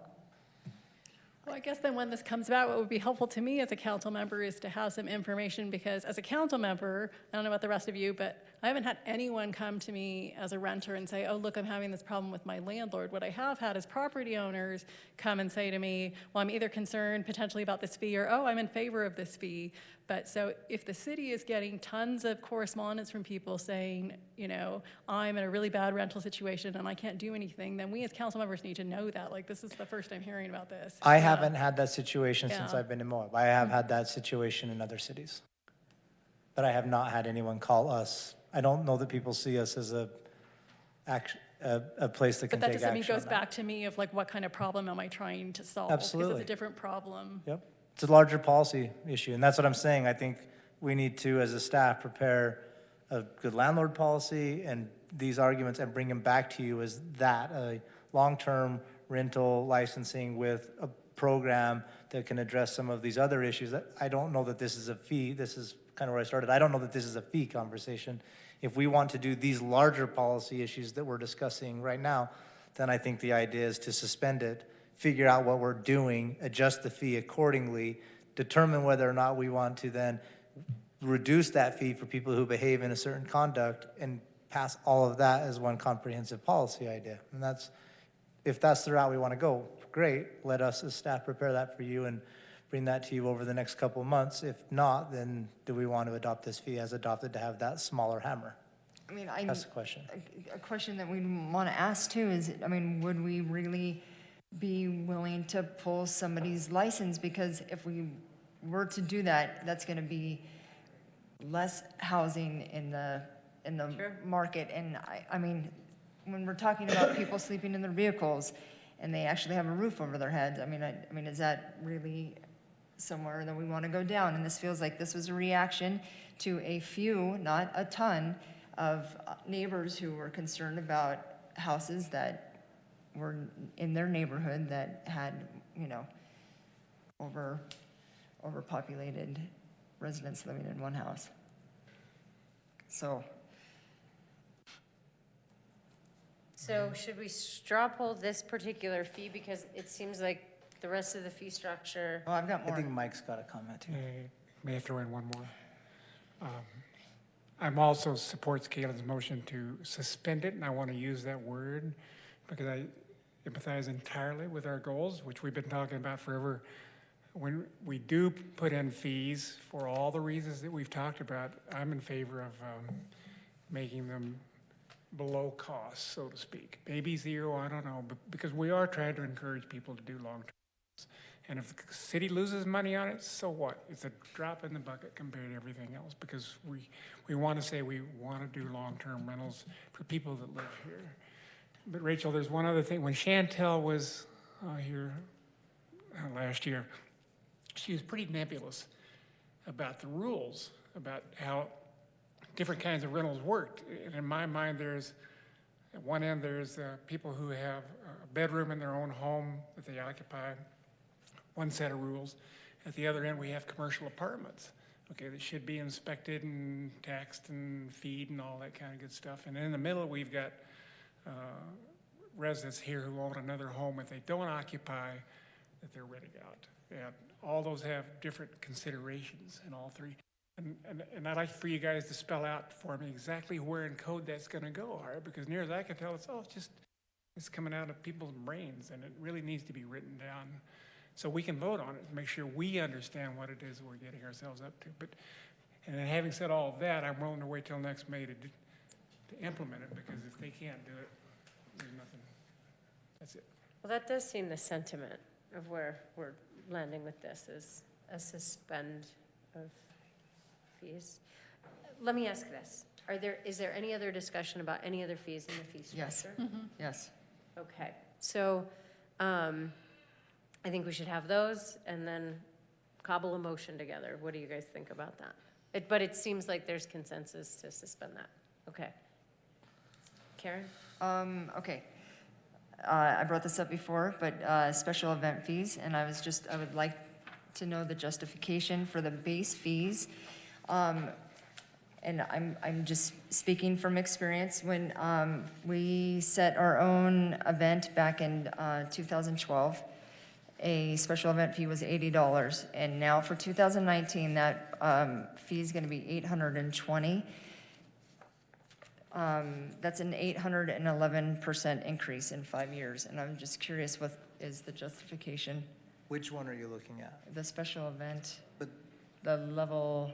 Well, I guess then when this comes about, what would be helpful to me as a council member is to have some information, because as a council member, I don't know about the rest of you, but I haven't had anyone come to me as a renter and say, oh, look, I'm having this problem with my landlord. What I have had is property owners come and say to me, well, I'm either concerned potentially about this fee, or, oh, I'm in favor of this fee. But so if the city is getting tons of correspondence from people saying, you know, I'm in a really bad rental situation and I can't do anything, then we as council members need to know that. Like, this is the first I'm hearing about this. I haven't had that situation since Yeah. I've been in Moab. I have had that situation in other cities. But I have not had anyone call us. I don't know that people see us as a place that can But that take doesn't mean action goes on that. back to me of like, what kind of problem am I trying to solve? Absolutely. Because it's a different problem. Yep. It's a larger policy issue, and that's what I'm saying. I think we need to, as a staff, prepare a good landlord policy and these arguments and bring them back to you as that, a long-term rental licensing with a program that can address some of these other issues. I don't know that this is a fee. This is kind of where I started. I don't know that this is a fee conversation. If we want to do these larger policy issues that we're discussing right now, then I think the idea is to suspend it, figure out what we're doing, adjust the fee accordingly, determine whether or not we want to then reduce that fee for people who behave in a certain conduct, and pass all of that as one comprehensive policy idea. And that's, if that's the route we want to go, great. Let us as staff prepare that for you and bring that to you over the next couple of months. If not, then do we want to adopt this fee as adopted to have that smaller hammer? I mean, That's the question. A question that we want to ask too is, I mean, would we really be willing to pull somebody's license? Because if we were to do that, that's going to be less housing in the market. And I mean, when we're talking about people sleeping in their vehicles and they actually have a roof over their heads, I mean, is that really somewhere that we want to go down? And this feels like this was a reaction to a few, not a ton, of neighbors who were concerned about houses that were in their neighborhood that had, you know, overpopulated residents living in one house. So should we straw poll this particular fee, because it seems like the rest of the fee structure? I've got I more. think Mike's got a comment too. May I throw in one more? I'm also supports Caitlin's motion to suspend it, and I want to use that word because I empathize entirely with our goals, which we've been talking about forever. When we do put in fees for all the reasons that we've talked about, I'm in favor of making them below cost, so to speak. Maybe zero, I don't know, but because we are trying to encourage people to do long-term. And if the city loses money on it, so what? It's a drop in the bucket compared to everything else, because we want to say we want to do long-term rentals for people that live here. But Rachel, there's one other thing. When Chantel was here last year, she was pretty nebulous about the rules, about how different kinds of rentals worked. And in my mind, at one end, there's people who have a bedroom in their own home that they occupy, one set of rules. At the other end, we have commercial apartments, okay, that should be inspected and taxed and feed and all that kind of good stuff. And in the middle, we've got residents here who own another home if they don't occupy, that they're renting out. And all those have different considerations in all three. And I'd like for you guys to spell out for me exactly where in code that's going to go, all right? Because near as I can tell, it's coming out of people's brains, and it really needs to be written down so we can vote on it and make sure we understand what it is we're getting ourselves up to. But And then having said all of that, I'm willing to wait till next May to implement it, because if they can't do it, there's nothing. That's it. Well, that does seem the sentiment of where we're landing with this, is a suspend of fees. Let me ask this. Is there any other discussion about any other fees in the fee Yes. structure? Yes. Okay, so I think we should have those and then cobble a motion together. What do you guys think about that? But it seems like there's consensus to suspend that. Okay. Karen? Okay. I brought this up before, but special event fees, and I would like to know the justification for the base fees. And I'm just speaking from experience. When we set our own event back in 2012, a special event fee was $80, and now for 2019, that fee is going to be $820. That's an 811% increase in 5 years, and I'm just curious, what is the justification? Which one are you looking at? The special event, But the level,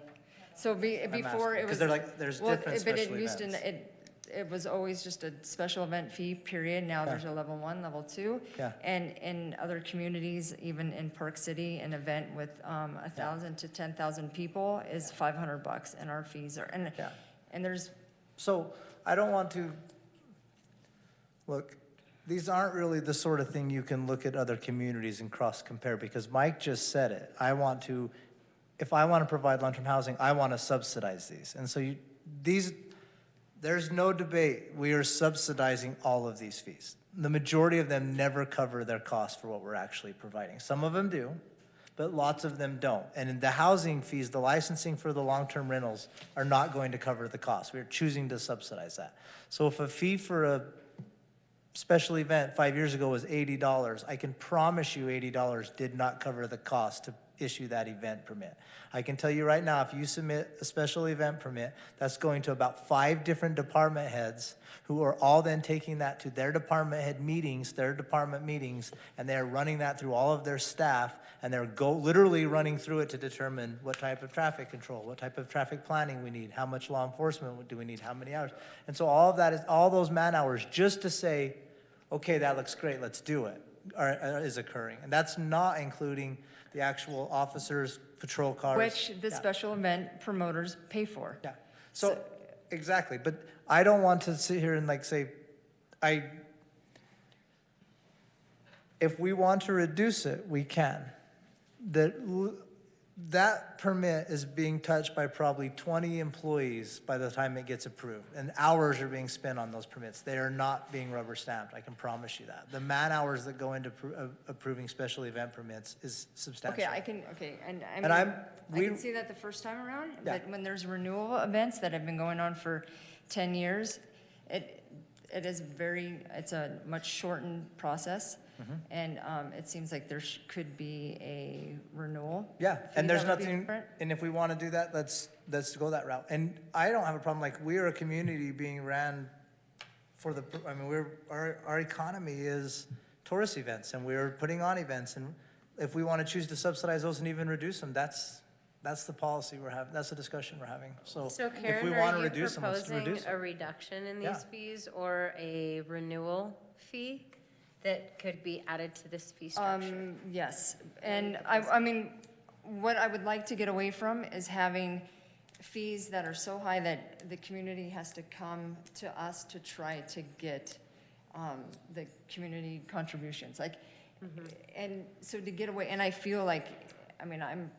so before it was. Because they're like, there's different But special it used events. to, it was always just a special event fee, period. Now there's a level 1, level 2. Yeah. And in other communities, even in Park City, an event with 1,000 to 10,000 people is $500, and our fees are, Yeah. and there's, So I don't want to, look, these aren't really the sort of thing you can look at other communities and cross-compare, because Mike just said it. If I want to provide long-term housing, I want to subsidize these. And so there's no debate. We are subsidizing all of these fees. The majority of them never cover their cost for what we're actually providing. Some of them do, but lots of them don't. And in the housing fees, the licensing for the long-term rentals are not going to cover the cost. We're choosing to subsidize that. So if a fee for a special event 5 years ago was $80, I can promise you $80 did not cover the cost to issue that event permit. I can tell you right now, if you submit a special event permit, that's going to about 5 different department heads, who are all then taking that to their department head meetings, their department meetings, and they're running that through all of their staff, and they're literally running through it to determine what type of traffic control, what type of traffic planning we need, how much law enforcement do we need, how many hours. And so all of that is, all those man hours just to say, okay, that looks great, let's do it, is occurring. And that's not including the actual officers, patrol cars. which the special event promoters pay for. Yeah, so, exactly, but I don't want to sit here and like say, if we want to reduce it, we can. That permit is being touched by probably 20 employees by the time it gets approved, and hours are being spent on those permits. They are not being rubber stamped, I can promise you that. The man hours that go into approving special event permits is substantial. And I can see that the first time around, Yeah. but when there's renewal events that have been going on for 10 years, it's a much shortened process. And it seems like there could be a renewal. Yeah, and there's that would be nothing, different. and if we want to do that, let's go that route. And I don't have a problem, like, we are a community being ran for our economy is tourist events, and we're putting on events, and if we want to choose to subsidize those and even reduce them, that's the policy we're having, that's the discussion we're having. So if we Karen, want to are you reduce them, let's proposing reduce a them. reduction in Yeah. these fees or a renewal fee that could be added to this fee structure? Yes, and I mean, what I would like to get away from is having fees that are so high that the community has to come to us to try to get the community contributions, like, and so to get away, and I feel like, I mean, I'm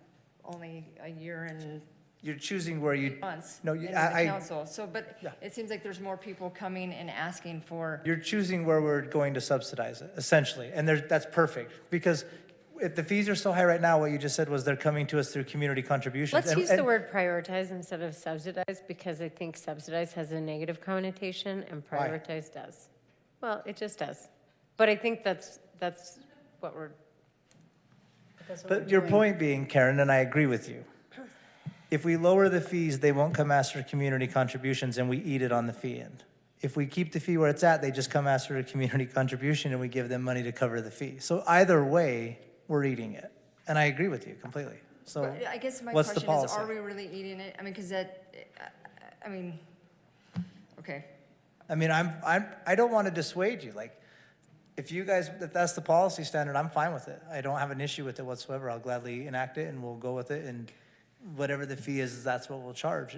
only a year and You're choosing where you, months no, into the council, so, but Yeah. it seems like there's more people coming and asking for. you're choosing where we're going to subsidize it, essentially, and that's perfect, because if the fees are so high right now, what you just said was they're coming to us through community contributions. Let's And- use and- the word prioritize instead of subsidize, because I think subsidize has a negative connotation and Why? prioritize does. Well, it just does. But I think that's what we're, But your point being, Karen, and I agree with you, if we lower the fees, they won't come ask for community contributions and we eat it on the fee end. If we keep the fee where it's at, they just come ask for a community contribution and we give them money to cover the fee. So either way, we're eating it. And I agree with you completely. So But I guess my what's the question is, policy? are we really eating it? I mean, because that, I mean, okay. I mean, I don't want to dissuade you. Like, if that's the policy standard, I'm fine with it. I don't have an issue with it whatsoever. I'll gladly enact it and we'll go with it, and whatever the fee is, that's what we'll charge.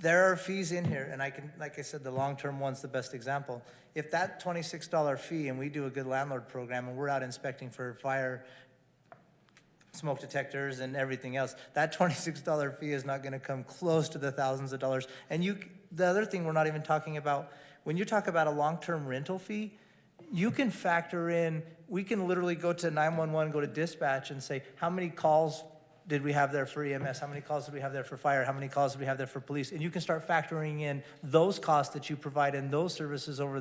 There are fees in here, and I can, like I said, the long-term one's the best example. If that $26 fee, and we do a good landlord program, and we're out inspecting for fire, smoke detectors and everything else, that $26 fee is not gonna come close to the thousands of dollars. And the other thing we're not even talking about, when you talk about a long-term rental fee, you can factor in, we can literally go to 911, go to dispatch and say, how many calls did we have there for EMS? How many calls did we have there for fire? How many calls did we have there for police? And you can start factoring in those costs that you provide in those services over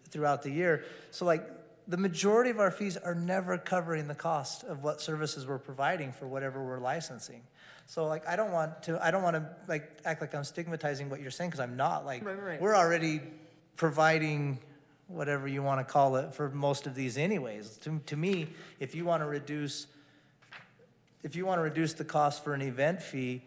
throughout the year. So like, the majority of our fees are never covering the cost of what services we're providing for whatever we're licensing. So like, I don't want to like act like I'm stigmatizing what you're saying, because I'm not. Like, Right. we're already providing whatever you want to call it for most of these anyways. To me, if you want to reduce the cost for an event fee,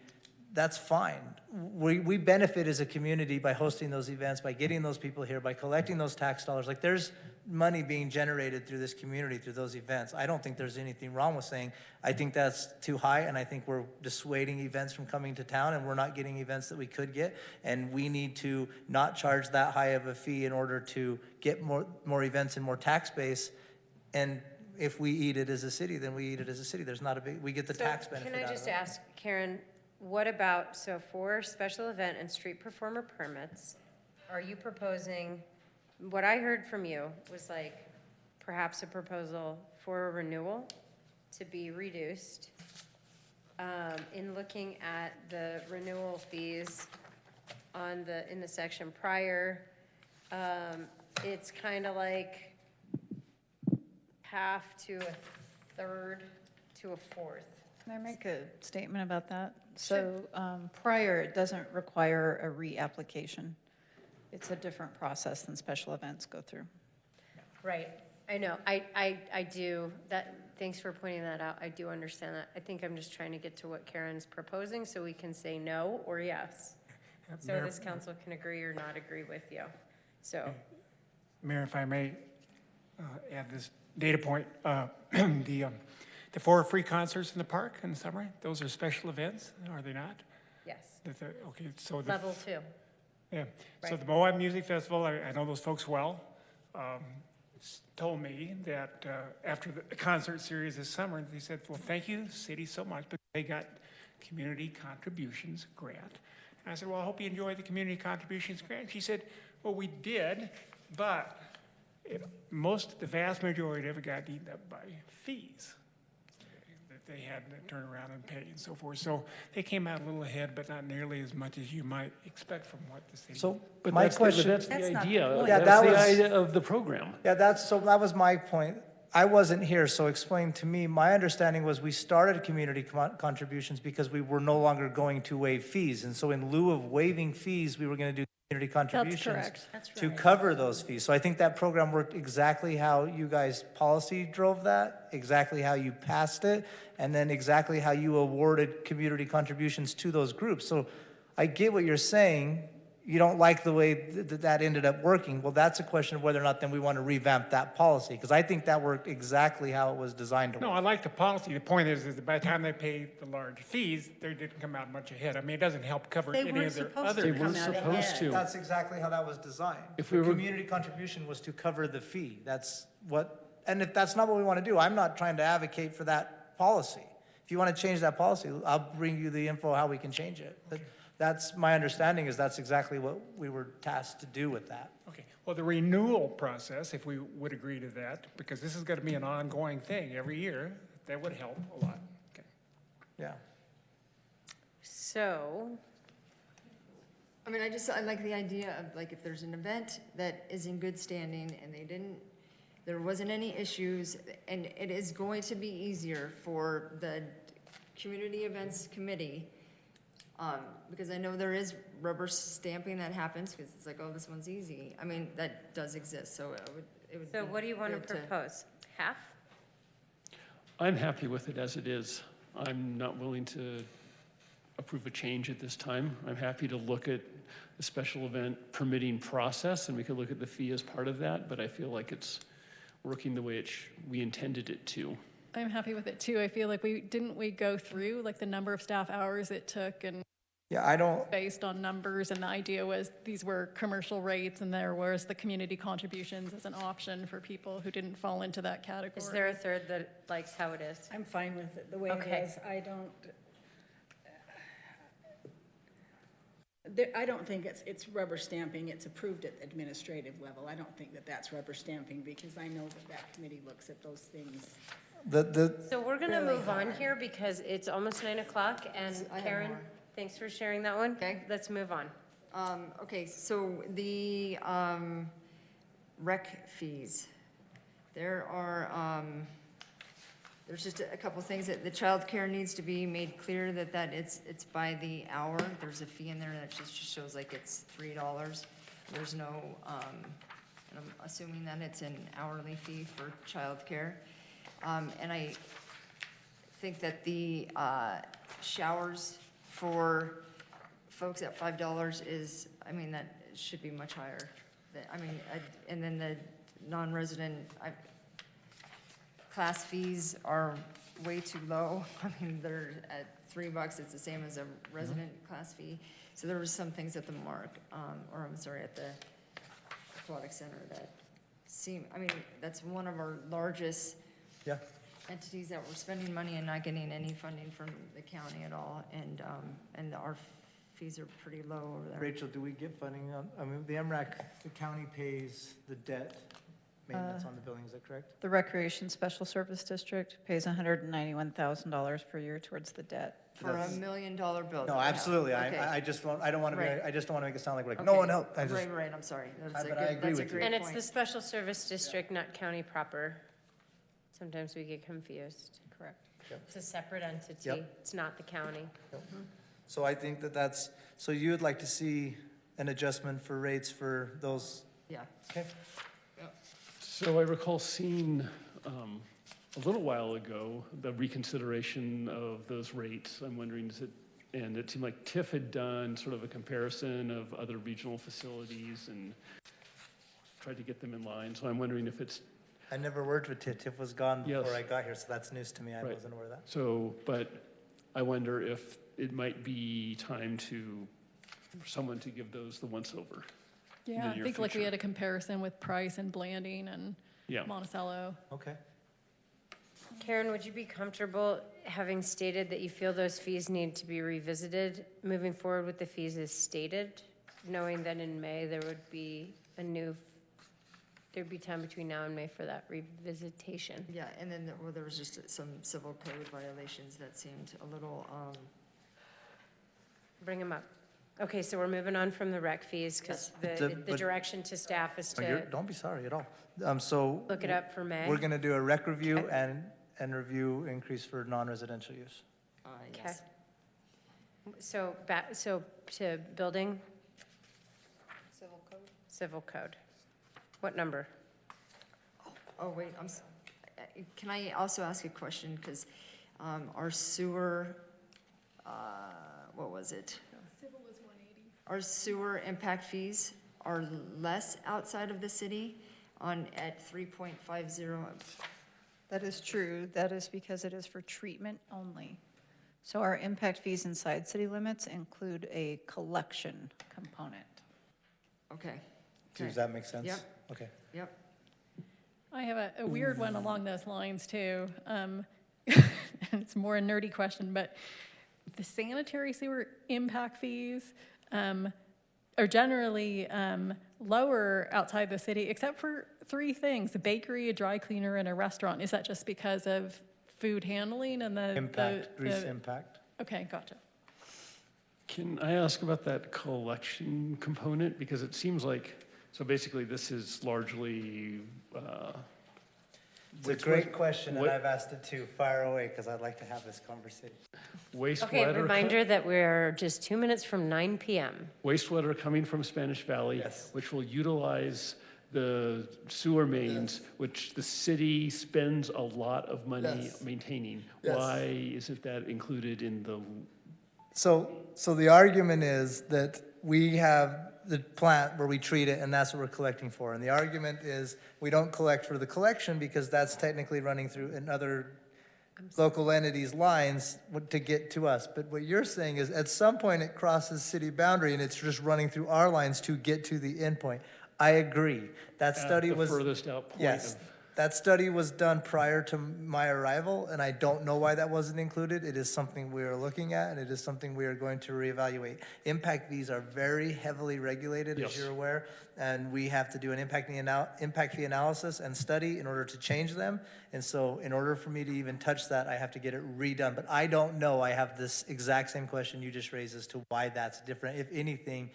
that's fine. We benefit as a community by hosting those events, by getting those people here, by collecting those tax dollars. Like, there's money being generated through this community, through those events. I don't think there's anything wrong with saying, I think that's too high, and I think we're dissuading events from coming to town, and we're not getting events that we could get, and we need to not charge that high of a fee in order to get more events and more tax base. And if we eat it as a city, then we eat it as a city. There's not we get the tax benefit Can I out of just it. ask, Karen, what about, so for special event and street performer permits, are you proposing, what I heard from you was like perhaps a proposal for a renewal to be reduced. In looking at the renewal fees in the section prior, it's kind of like half to a third to a fourth. Can I make a statement about that? So prior, it doesn't require a reapplication. It's a different process than special events go through. Right, I know, I do, thanks for pointing that out, I do understand that. I think I'm just trying to get to what Karen's proposing, so we can say no or yes. So Mayor- this council can agree or not agree with you, so. Mayor, if I may add this data point, the 4 free concerts in the park in the summer, those are special events, are they not? Yes, Okay, so level 2. yeah, so Right. the Moab Music Festival, I know those folks well, told me that after the concert series this summer, they said, well, thank you, city, so much, but they got community contributions grant. And I said, well, I hope you enjoy the community contributions grant. She said, well, we did, but the vast majority of it got eaten up by fees that they had to turn around and pay and so forth. So they came out a little ahead, but not nearly as much as you might expect from what the city. So But my that's question. That's That's the not the idea. point. Yeah, That's that the was- idea of the program. Yeah, that was my point. I wasn't here, so explain to me. My understanding was we started community contributions because we were no longer going to waive fees. And so in lieu of waiving fees, we were going to do community contributions to cover those fees. So I think that program worked exactly how you guys policy drove that, exactly how you passed it, and then exactly how you awarded community contributions to those groups. So I get what you're saying. You don't like the way that ended up working. Well, that's a question of whether or not then we want to revamp that policy, because I think that worked exactly how it was designed to work. No, I like the policy. The point is that by the time they pay the large fees, they didn't come out much ahead. I mean, it doesn't help cover They any weren't of their supposed other. to They come weren't out supposed ahead. to. That's exactly how that was designed. If The we were- community contribution was to cover the fee. That's what, and if that's not what we want to do, I'm not trying to advocate for that policy. If you want to change that policy, I'll bring you the info how we can change it. But that's my understanding, is that's exactly what we were tasked to do with that. Okay, well, the renewal process, if we would agree to that, because this is going to be an ongoing thing every year, that would help a lot. Okay. Yeah. So, I mean, I like the idea of, like, if there's an event that is in good standing and there wasn't any issues, and it is going to be easier for the Community Events Committee, because I know there is rubber stamping that happens, because it's like, oh, this one's easy. I mean, that does exist, so it would so be what do you want to good propose? Half? I'm happy with it as it is. I'm not willing to approve a change at this time. I'm happy to look at the special event permitting process, and we could look at the fee as part of that, but I feel like it's working the way we intended it to. I'm happy with it too. I feel like we go through like the number of staff hours it took and Yeah, I don't, based on numbers, and the idea was these were commercial rates and there was the community contributions as an option for people who didn't fall into that category. Is there a third that likes how it is? I'm fine with it the way it Okay. is. I don't think it's rubber stamping. It's approved at administrative level. I don't think that that's rubber stamping because I know that committee looks at those things. So we're gonna Really move on hard. here because it's almost 9 o'clock, and I have Karen, more. thanks for sharing that one. Okay. Let's move on. Okay, so the rec fees, there are, there's just a couple things that the childcare needs to be made clear that it's by the hour. There's a fee in there that just shows like it's $3. There's no, and I'm assuming that it's an hourly fee for childcare. And I think that the showers for folks at $5 is, I mean, that should be much higher. And then the non-resident class fees are way too low. I mean, they're at $3. It's the same as a resident class fee. So there was some things at the at the aquatic center that seem, I mean, that's one of our largest yeah. entities that we're spending money and not getting any funding from the county at all, and our fees are pretty low over there. Rachel, do we get funding on, I mean, the MRAC, the county pays the debt maintenance on the building, is that correct? The Recreation Special Service District pays $191,000 per year towards the debt. For $1 million building. No, absolutely, Okay. I just want, I don't want to be, Right. I just don't want to make it sound like we're like, Okay. no one helped. I just, Right, I'm sorry. But I agree with you. And it's the special service district, not county proper. Sometimes we get confused. Correct. It's a separate entity. Yep. It's not the county. So I think that's, so you would like to see an adjustment for rates for those? Yeah. Okay. So I recall seeing a little while ago the reconsideration of those rates. I'm wondering, and it seemed like TIF had done sort of a comparison of other regional facilities and tried to get them in line. So I'm wondering if it's, I never worked with TIF. TIF was gone before Yes. I got here, so that's news to me. I Right. wasn't aware of that. so, but I wonder if it might be time for someone to give those the once-over. Yeah, I near think like we future. had a comparison with Price and Blanding and Yeah. Monticello. Okay. Karen, would you be comfortable having stated that you feel those fees need to be revisited, moving forward with the fees as stated, knowing that in May there would be there'd be time between now and May for that revisitation? Yeah, and then there was just some civil code violations that seemed a little, Bring them up. Okay, so we're moving on from the rec fees, because the But- direction to staff is Oh, to don't be sorry at all. So. look it up for May. We're going to do a rec review and review increase for non-residential use. yes. So to building, Civil code. civil code. What number? Oh, wait, can I also ask a question? Because our sewer, what was it? Civil is 180. Our sewer impact fees are less outside of the city at 3.50. That is true. That is because it is for treatment only. So our impact fees inside city limits include a collection component. Okay. Does that make sense? Yep. Okay. Yep. I have a weird one along those lines too. It's more a nerdy question, but the sanitary sewer impact fees are generally lower outside the city, except for 3 things: a bakery, a dry cleaner, and a restaurant. Is that just because of food handling and the Impact, grease impact. Okay, gotcha. Can I ask about that collection component? Because it seems like, so basically this is largely, It's a great question, and what- I've asked it too. Fire away, because I'd like to have this conversation. wastewater. Okay, reminder that we're just 2 minutes from 9 PM. Wastewater coming from Spanish Valley. Yes. Which will utilize the sewer mains, which the city spends a lot of money Yes. maintaining. Yes. Why isn't that included in the, So the argument is that we have the plant where we treat it, and that's what we're collecting for. And the argument is, we don't collect for the collection because that's technically running through another local entities' lines to get to us. But what you're saying is, at some point, it crosses city boundary, and it's just running through our lines to get to the endpoint. I agree. That at study the was. furthest out point Yes, of? that study was done prior to my arrival, and I don't know why that wasn't included. It is something we are looking at, and it is something we are going to reevaluate. Impact fees are very heavily regulated, as Yes. you're aware, and we have to do an impact fee analysis and study in order to change them. And so in order for me to even touch that, I have to get it redone. But I don't know. I have this exact same question you just raised as to why that's different. If anything,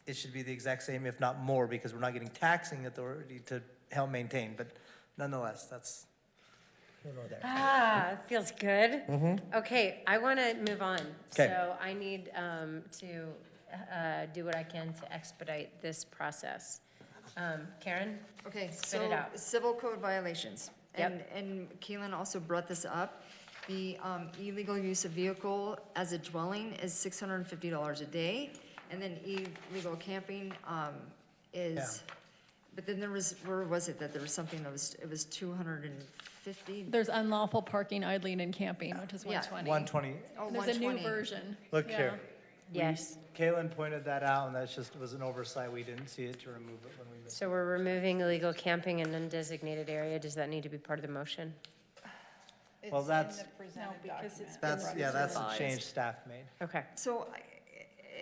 it should be the exact same, if not more, because we're not getting taxing authority to help maintain. But nonetheless, that's, I don't know that. Ah, feels good. Okay, I want to move on. 'Kay. So I need to do what I can to expedite this process. Karen? Okay, Spit it so out. civil code violations. Yep. And Keelan also brought this up. The illegal use of vehicle as a dwelling is $650 a day. And then illegal camping is, but then there was, where was it that there was something that was, it was 250? There's unlawful parking, idling, and camping, which is Yeah. 120. 120. Oh, There's a new 120. version. Look Yeah. here. Yes. Kaylin pointed that out, and that's just, was an oversight. We didn't see it to remove it when we missed it. So we're removing illegal camping in undesignated area. Does that need to be part of the motion? Well, that's, No, because it's that's, yeah, that's a revised. change staff made. Okay. So,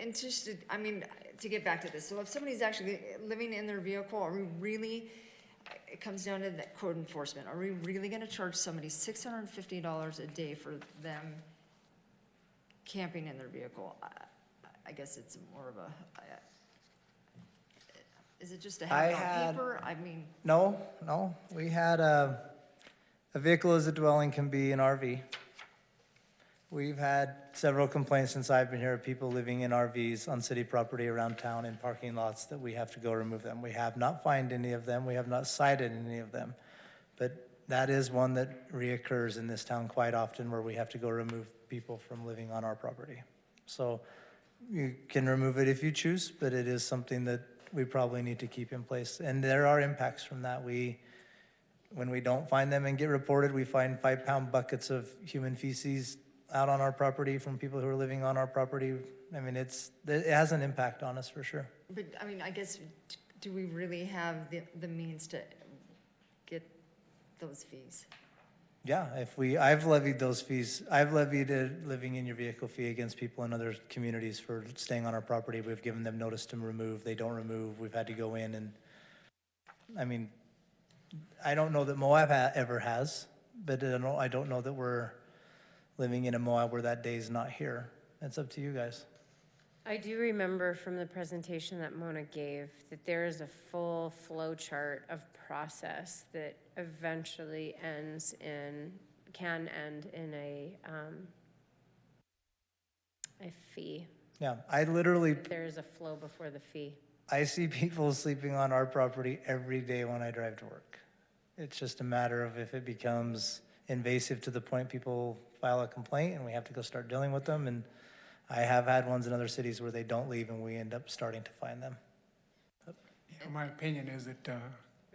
and just, I mean, to get back to this, so if somebody's actually living in their vehicle, are we really, it comes down to that code enforcement. Are we really gonna charge somebody $650 a day for them camping in their vehicle? I guess it's more of a, is it just a I habit on had- paper? I mean, No, we had a vehicle as a dwelling can be an RV. We've had several complaints since I've been here of people living in RVs on city property around town in parking lots that we have to go remove them. We have not fined any of them. We have not cited any of them. But that is one that reoccurs in this town quite often where we have to go remove people from living on our property. So you can remove it if you choose, but it is something that we probably need to keep in place. And there are impacts from that. When we don't find them and get reported, we find 5-pound buckets of human feces out on our property from people who are living on our property. I mean, it has an impact on us for sure. but, I mean, I guess, do we really have the means to get those fees? Yeah, I've levied those fees. I've levied a living in your vehicle fee against people in other communities for staying on our property. We've given them notice to remove. They don't remove. We've had to go in and, I mean, I don't know that Moab ever has, but I don't know that we're living in a Moab where that day's not here. It's up to you guys. I do remember from the presentation that Mona gave that there is a full flow chart of process that eventually can end in a fee. Yeah, I literally, There is a flow before the fee. I see people sleeping on our property every day when I drive to work. It's just a matter of if it becomes invasive to the point people file a complaint and we have to go start dealing with them. And I have had ones in other cities where they don't leave and we end up starting to find them. My opinion is that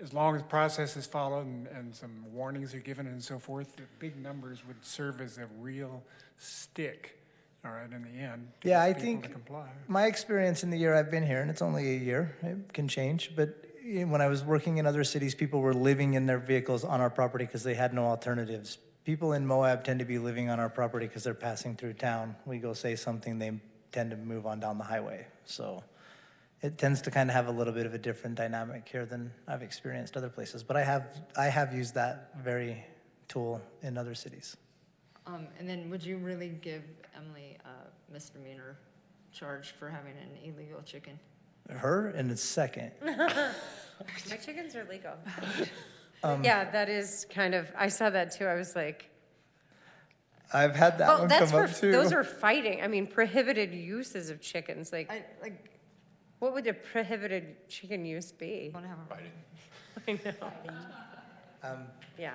as long as process is followed and some warnings are given and so forth, that big numbers would serve as a real stick, all right, in the end. to Yeah, get I people to think comply. my experience in the year I've been here, and it's only a year, it can change, but when I was working in other cities, people were living in their vehicles on our property because they had no alternatives. People in Moab tend to be living on our property because they're passing through town. We go say something, they tend to move on down the highway. So it tends to kind of have a little bit of a different dynamic here than I've experienced other places. But I have used that very tool in other cities. And then would you really give Emily a misdemeanor charge for having an illegal chicken? Her in a second. My chickens are legal. Yeah, that is kind of, I saw that too. I was like, I've had that well, one that's come for, up too. those are fighting. I mean, prohibited uses of chickens, like, What would the prohibited chicken use be? Want to have a I know. Yeah.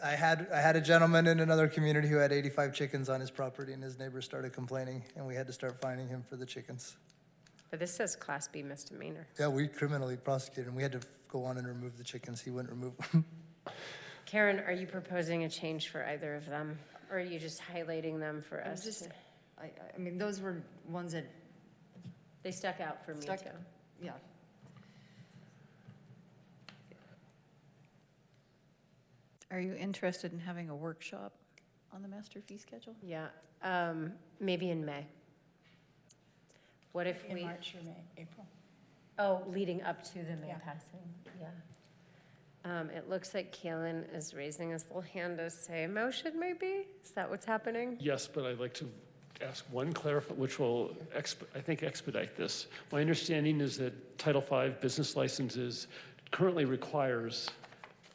I had a gentleman in another community who had 85 chickens on his property, and his neighbors started complaining, and we had to start fining him for the chickens. But this says Class B misdemeanor. Yeah, we criminally prosecuted him. We had to go on and remove the chickens. He wouldn't remove them. Karen, are you proposing a change for either of them? Or are you just highlighting them for I'm us? just, to- I mean, those were ones that They stuck out for me stuck, too. yeah. Are you interested in having a workshop on the master fee schedule? Yeah, maybe in May. What if we? In March or May, April? Oh, leading up to the May Yeah. passing, yeah. It looks like Kalen is raising his little hand to say a motion, maybe? Is that what's happening? Yes, but I'd like to ask one which will, I think, expedite this. My understanding is that Title V business licenses currently requires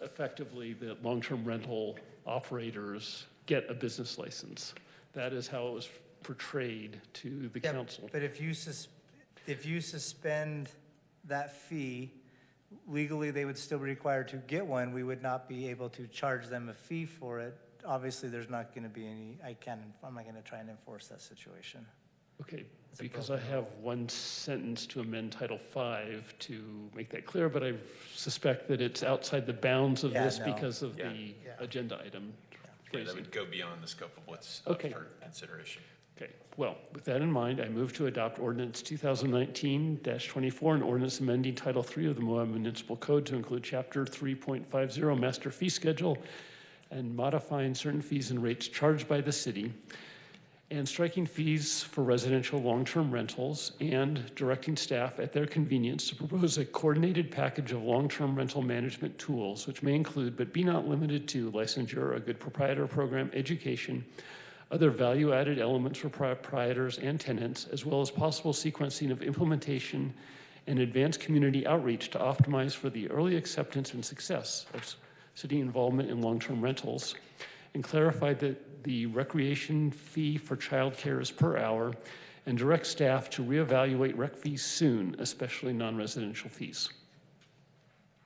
effectively that long-term rental operators get a business license. That is how it was portrayed to the Yeah, council. But if you suspend that fee, legally, they would still be required to get one. We would not be able to charge them a fee for it. Obviously, there's not going to be any, I'm not going to try and enforce that situation. Okay, because I have one sentence to amend Title V to make that clear, but I suspect that it's outside the bounds of Yeah, this no. because of the Yeah. agenda item. Yeah, that phrasing. would go beyond the scope of what's up Okay. for consideration. Okay, well, with that in mind, I move to adopt ordinance 2019-24, an ordinance amending Title III of the Moab Municipal Code to include Chapter 3.50 Master Fee Schedule and modifying certain fees and rates charged by the city, and striking fees for residential long-term rentals, and directing staff at their convenience to propose a coordinated package of long-term rental management tools, which may include, but be not limited to, licensure, a good proprietor program, education, other value-added elements for proprietors and tenants, as well as possible sequencing of implementation and advanced community outreach to optimize for the early acceptance and success of city involvement in long-term rentals, and clarified that the recreation fee for childcare is per hour, and direct staff to reevaluate rec fees soon, especially non-residential fees.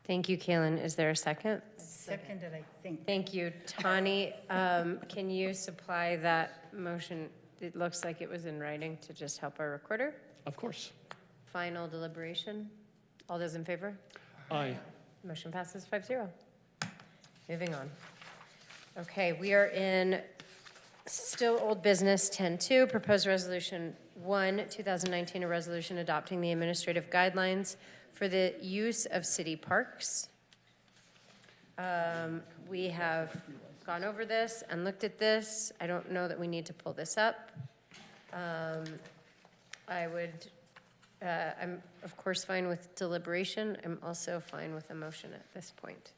Thank you, Kalen. Is there a second? Seconded, I think. Thank you. Tani, can you supply that motion? It looks like it was in writing to just help our recorder. Of course. Final deliberation. All those in favor? Aye. Motion passes 5-0. Moving on. Okay, we are in still old business 10-2, proposed resolution 1, 2019, a resolution adopting the administrative guidelines for the use of city parks. We have gone over this and looked at this. I don't know that we need to pull this up. I'm of course fine with deliberation. I'm also fine with a motion at this point.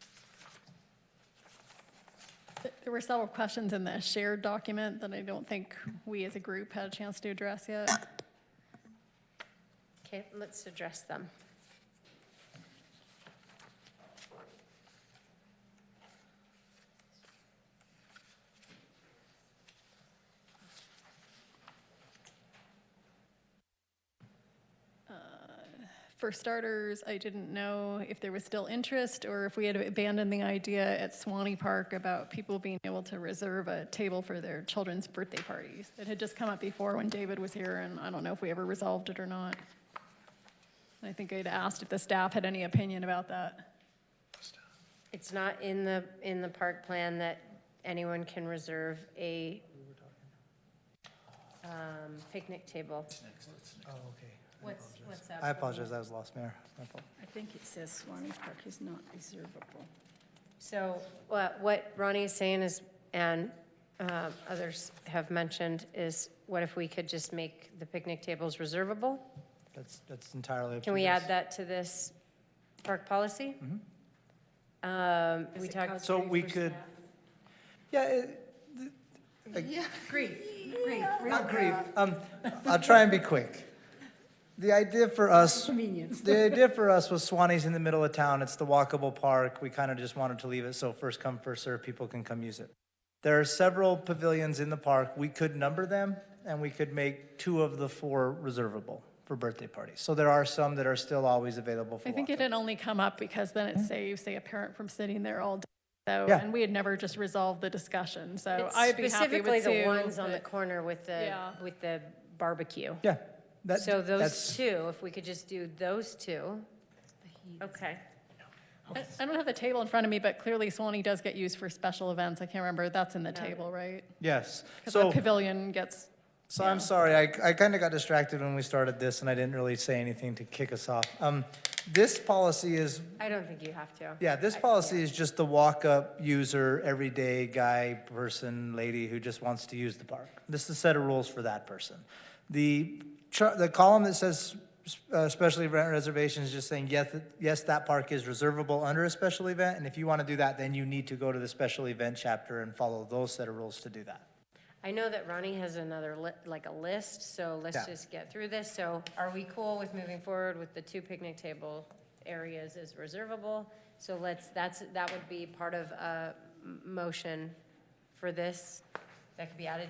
There were several questions in the shared document that I don't think we as a group had a chance to address yet. Okay, let's address them. For starters, I didn't know if there was still interest or if we had abandoned the idea at Swanee Park about people being able to reserve a table for their children's birthday parties. It had just come up before when David was here, and I don't know if we ever resolved it or not. I think I'd asked if the staff had any opinion about that. It's not in the park plan that anyone can reserve a picnic table. Oh, okay. What's up? I apologize, I was lost, Mayor. My fault. I think it says Swanee Park is not reservable. So what Ronnie is saying is, and others have mentioned, is what if we could just make the picnic tables reservable? That's entirely up to Can we you guys. add that to this park policy? We talked. So we could, yeah, Grief. not grief. I'll try and be quick. The idea for us, was Swanee's in the middle of town. It's the walkable park. We kind of just wanted to leave it so first come, first serve, people can come use it. There are several pavilions in the park. We could number them, and we could make 2 of the 4 reservable. for birthday parties. So there are some that are still always available for I think it walk-up. had only come up because then it saves, say, a parent from sitting there all day. So, Yeah. and we had never just resolved the discussion, so It's I'd be happy specifically with two. the ones on the but- corner with Yeah. the barbecue. Yeah. So those that's- two, if we could just do those two. Okay. I don't have the table in front of me, but clearly Swanee does get used for special events. I can't remember, that's in the table, right? Yes. Because So. the pavilion gets, So I'm sorry, I kind of got distracted when we started this, and I didn't really say anything to kick us off. This policy is, I don't think you have to. yeah, this policy is just the walk-up user, everyday guy, person, lady who just wants to use the park. This is a set of rules for that person. The column that says special event reservation is just saying, yes, that park is reservable under a special event, and if you want to do that, then you need to go to the special event chapter and follow those set of rules to do that. I know that Ronnie has another, like a list, so let's Yeah. just get through this. So are we cool with moving forward with the 2 picnic table areas as reservable? So that would be part of a motion for this. That could be added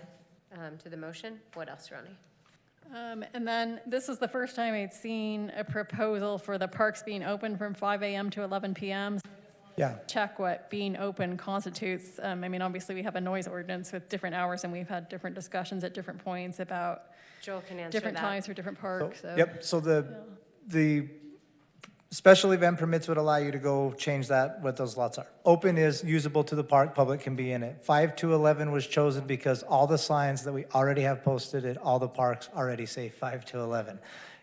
to the motion. What else, Ronnie? and then this is the first time I'd seen a proposal for the parks being open from 5 a.m. to 11 p.m. Yeah. Check what being open constitutes. I mean, obviously, we have a noise ordinance with different hours, and we've had different discussions at different points about Joel can answer different that. times for different parks, so. Yep, so the special event permits would allow you to go change that, what those lots are. Open is usable to the park, public can be in it. 5 to 11 was chosen because all the signs that we already have posted at all the parks already say 5 to 11.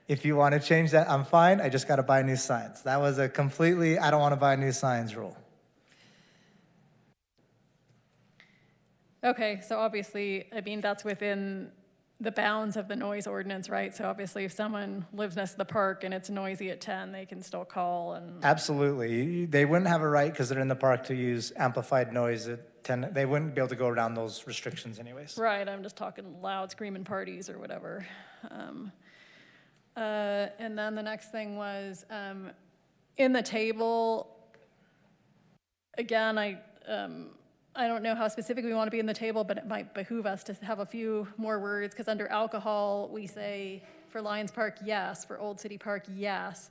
If you want to change that, I'm fine, I just got to buy new signs. That was a completely, I don't want to buy new signs rule. Okay, so obviously, I mean, that's within the bounds of the noise ordinance, right? So obviously, if someone lives next to the park and it's noisy at 10, they can still call and, Absolutely, they wouldn't have a right because they're in the park to use amplified noise at 10, they wouldn't be able to go around those restrictions anyways. right, I'm just talking loud screaming parties or whatever. And then the next thing was, in the table, again, I don't know how specific we want to be in the table, but it might behoove us to have a few more words, because under alcohol, we say for Lions Park, yes, for Old City Park, yes.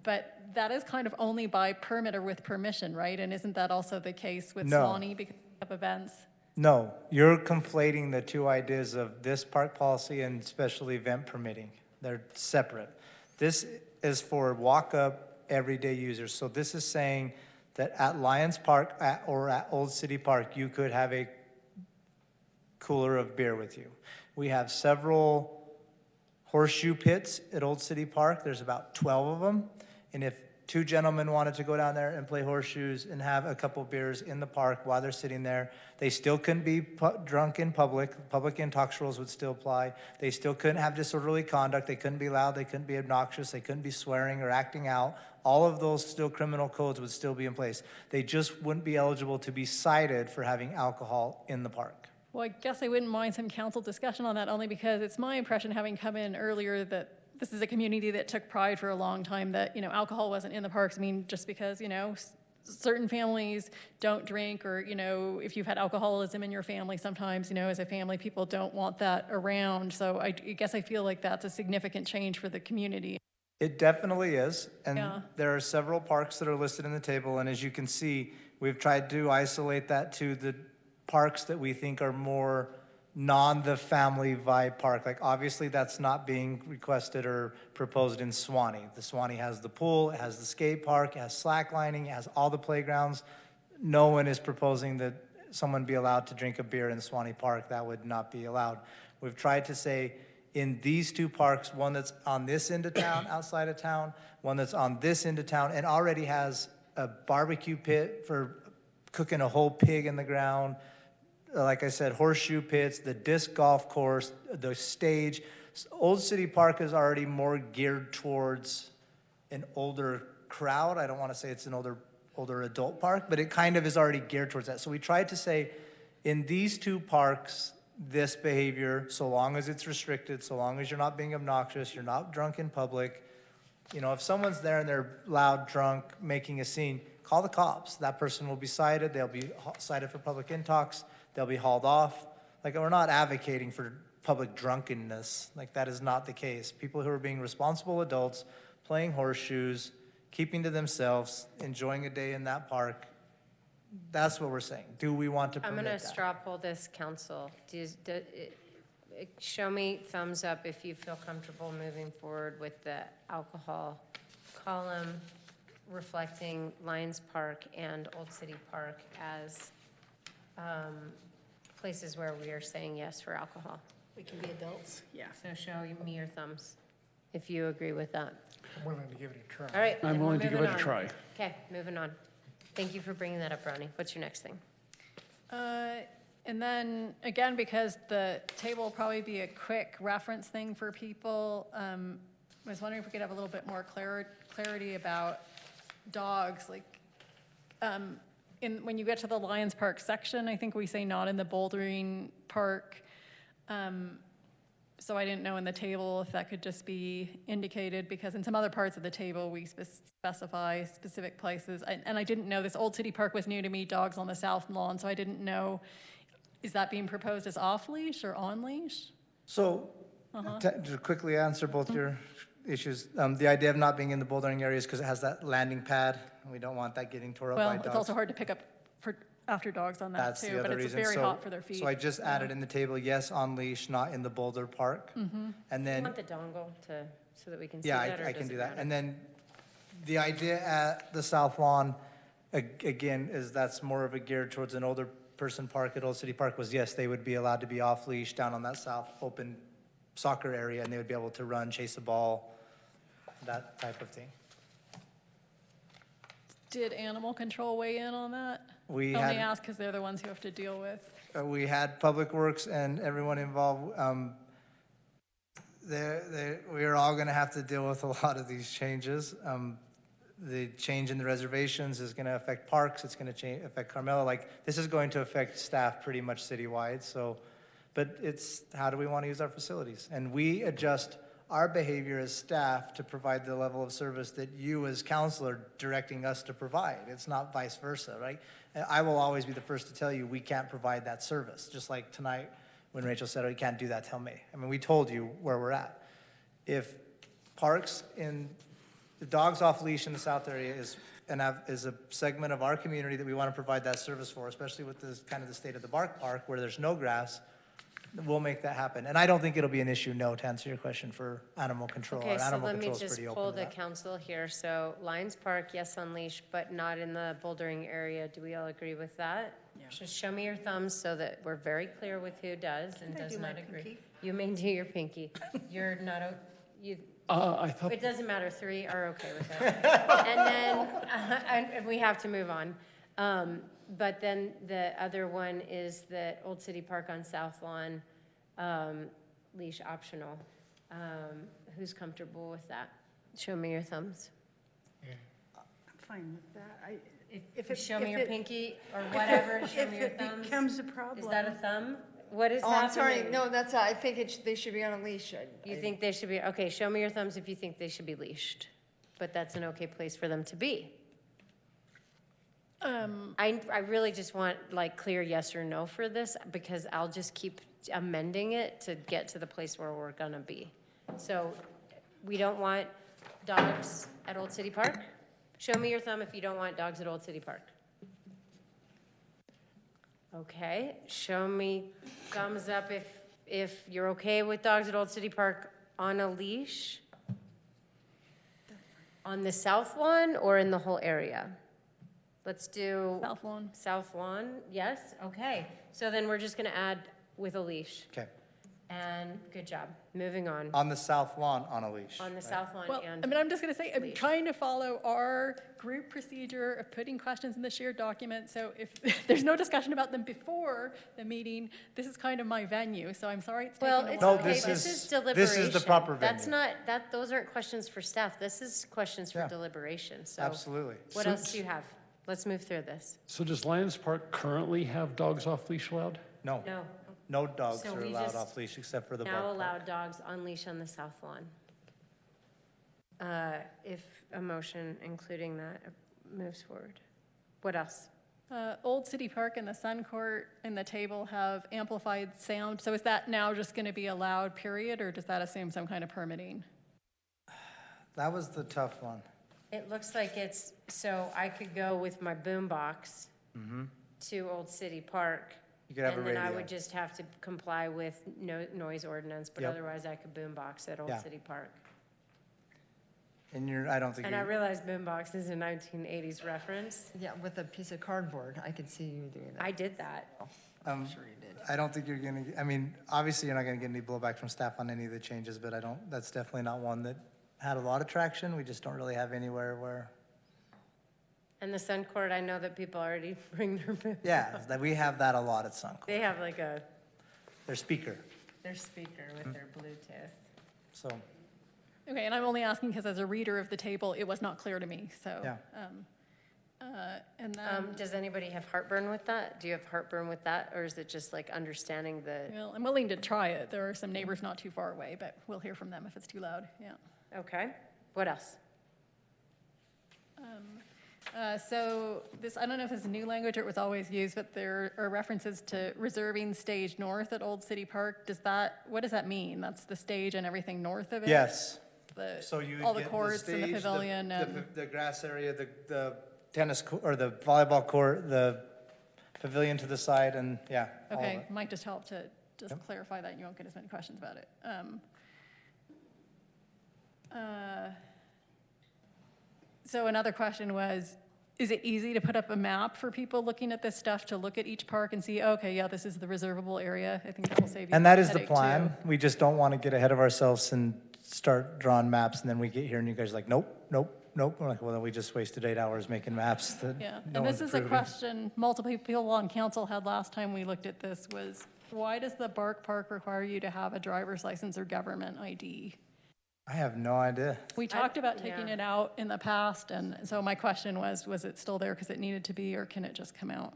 But that is kind of only by permit or with permission, right? And isn't that also the case with No. Swanee because of events? No, you're conflating the two ideas of this park policy and special event permitting. They're separate. This is for walk-up, everyday users. So this is saying that at Lions Park or at Old City Park, you could have a cooler of beer with you. We have several horseshoe pits at Old City Park. There's about 12 of them. And if 2 gentlemen wanted to go down there and play horseshoes and have a couple beers in the park while they're sitting there, they still couldn't be drunk in public. Public intox rules would still apply. They still couldn't have disorderly conduct. They couldn't be loud. They couldn't be obnoxious. They couldn't be swearing or acting out. All of those still criminal codes would still be in place. They just wouldn't be eligible to be cited for having alcohol in the park. Well, I guess I wouldn't mind some council discussion on that, only because it's my impression, having come in earlier, that this is a community that took pride for a long time that, alcohol wasn't in the parks. I mean, just because, certain families don't drink, or, if you've had alcoholism in your family sometimes, as a family, people don't want that around. So I guess I feel like that's a significant change for the community. It definitely is, and Yeah. there are several parks that are listed in the table, and as you can see, we've tried to isolate that to the parks that we think are more the family vibe park. Like, obviously, that's not being requested or proposed in Swanee. The Swanee has the pool, it has the skate park, it has slacklining, it has all the playgrounds. No one is proposing that someone be allowed to drink a beer in Swanee Park. That would not be allowed. We've tried to say, in these 2 parks, one that's on this end of town, outside of town, one that's on this end of town, and already has a barbecue pit for cooking a whole pig in the ground. Like I said, horseshoe pits, the disc golf course, the stage. Old City Park is already more geared towards an older crowd. I don't want to say it's an older adult park, but it kind of is already geared towards that. So we tried to say, in these 2 parks, this behavior, so long as it's restricted, so long as you're not being obnoxious, you're not drunk in public. If someone's there and they're loud, drunk, making a scene, call the cops. That person will be cited. They'll be cited for public intox. They'll be hauled off. Like, we're not advocating for public drunkenness. Like, that is not the case. People who are being responsible adults, playing horseshoes, keeping to themselves, enjoying a day in that park, that's what we're saying. Do we want to I'm permit gonna that? straw poll this council. Show me thumbs up if you feel comfortable moving forward with the alcohol column reflecting Lions Park and Old City Park as places where we are saying yes for alcohol. We can be adults, yeah. So show me your thumbs if you agree with that. I'm willing to give it a try. All right. I'm then we're willing to give moving it a on. try. Okay, moving on. Thank you for bringing that up, Ronnie. What's your next thing? And then, again, because the table will probably be a quick reference thing for people, I was wondering if we could have a little bit more clarity about dogs, like, when you get to the Lions Park section, I think we say not in the bouldering park. So I didn't know in the table if that could just be indicated, because in some other parts of the table, we specify specific places. And I didn't know, this Old City Park was new to me, dogs on the south lawn, so I didn't know, is that being proposed as off-leash or on-leash? So, to quickly answer both your issues, the idea of not being in the bouldering area is because it has that landing pad, and we don't want that getting tore up by Well, dogs. it's also hard to pick up after dogs on that That's the too, but other it's reason. very So- hot for their feet. So I just added in the table, yes, on leash, not in the boulder park. Mm-hmm. And Do you then, want the dongle so that we can see yeah, that, or I does can it do that. matter? And then the idea at the South Lawn, again, is that's more of a geared towards an older person park at Old City Park, was yes, they would be allowed to be off leash down on that south open soccer area, and they would be able to run, chase a ball, that type of thing. Did animal control weigh in on that? We Only had, ask because they're the ones who have to deal with. we had Public Works and everyone involved. We are all going to have to deal with a lot of these changes. The change in the reservations is going to affect parks. It's going to affect Carmela. Like, this is going to affect staff pretty much citywide. So, but it's, how do we want to use our facilities? And we adjust our behavior as staff to provide the level of service that you as council are directing us to provide. It's not vice versa, right? I will always be the first to tell you we can't provide that service. Just like tonight when Rachel said, oh, you can't do that, tell me. I mean, we told you where we're at. If parks in the dogs off leash in the south area is a segment of our community that we want to provide that service for, especially with this kind of the state of the Bark Park where there's no grass, we'll make that happen. And I don't think it'll be an issue, no, to answer your question for animal control. Okay, Our so animal let me control is just pretty pull open to the that. council here. So Lions Park, yes on leash, but not in the bouldering area. Do we all agree with that? Yeah. Just show me your thumbs so that we're very clear with who does and Can I does do my not agree. pinky? You may do your pinky. You're not, you, I thought, it doesn't matter, 3 are okay with that. And then, and we have to move on. But then the other one is the Old City Park on South Lawn, leash optional. Who's comfortable with that? Show me your thumbs. I'm fine with that. If you show me your pinky or whatever, show me your If it thumbs. becomes a problem. Is that a thumb? What is Oh, happening? I'm sorry, no, that's, I think they should be on a leash. You think they should be, okay, show me your thumbs if you think they should be leashed. But that's an okay place for them to be. I really just want like clear yes or no for this because I'll just keep amending it to get to the place where we're gonna be. So we don't want dogs at Old City Park? Show me your thumb if you don't want dogs at Old City Park. Okay, show me thumbs up if you're okay with dogs at Old City Park on a leash? On the south lawn or in the whole area? Let's do. South lawn. South lawn, yes, okay. So then we're just gonna add with a leash. Okay. And good job, moving on. On the south lawn, on a leash. On the right? south lawn Well, and. I mean, I'm just going to say, I'm leash. trying to follow our group procedure of putting questions in the shared document. So if there's no discussion about them before the meeting, this is kind of my venue. So I'm sorry it's taking a Well, while. it's No, okay, this this is- is deliberation. this is the proper That's venue. not, those aren't questions for staff, this is questions for Yeah. deliberation, so. Absolutely. What So- else do you have? Let's move through this. so does Lions Park currently have dogs off leash allowed? No, No, no dogs So are we allowed just off leash except for the now bark allow park. dogs on leash on the south lawn. If a motion including that moves forward. What else? Old City Park and the Sun Court and the table have amplified sound. So is that now just going to be allowed, period, or does that assume some kind of permitting? That was the tough one. It looks like it's, so I could go with my boom box to Old City Park. You could have a And then I radio. would just have to comply with no noise ordinance, but Yep. otherwise I could boom box at Old Yeah. City Park. And I don't think And I you're, realize boom box is a 1980s reference. Yeah, with a piece of cardboard, I could see you doing that. I did that. um, Sure you did. I don't think you're gonna, I mean, obviously you're not gonna get any blowback from staff on any of the changes, but that's definitely not one that had a lot of traction. We just don't really have anywhere where, And the Sun Court, I know that people already bring their boom. yeah, that we have that a lot at Suncoast. They have like Their speaker, their speaker with their Bluetooth. so, Okay, and I'm only asking because as a reader of the table, it was not clear to me, so. Yeah. And then, Does anybody have heartburn with that? Do you have heartburn with that, or is it just like understanding the, well, I'm willing to try it. There are some neighbors not too far away, but we'll hear from them if it's too loud, yeah. okay, what else? So this, I don't know if it's a new language or it was always used, but there are references to reserving stage north at Old City Park. What does that mean? That's the stage and everything north of it? yes. The- So you all the get courts and the stage, pavilion and, the grass area, the tennis, or the volleyball court, the pavilion to the side, and, yeah, all of okay, it. might just help to just Yep. clarify that and you won't get as many questions about it. So another question was, is it easy to put up a map for people looking at this stuff to look at each park and see, okay, yeah, this is the reservable area? I think that will save you. And that is the headache, too. plan. We just don't want to get ahead of ourselves and start drawing maps, and then we get here and you guys are like, nope, nope, nope. We're like, well, then we just wasted 8 hours making maps that Yeah, no and one's this is a approving. question multiple people on council had last time we looked at this was, why does the Bark Park require you to have a driver's license or government ID? I have no idea. We talked about taking yeah. it out in the past, and so my question was it still there because it needed to be, or can it just come out?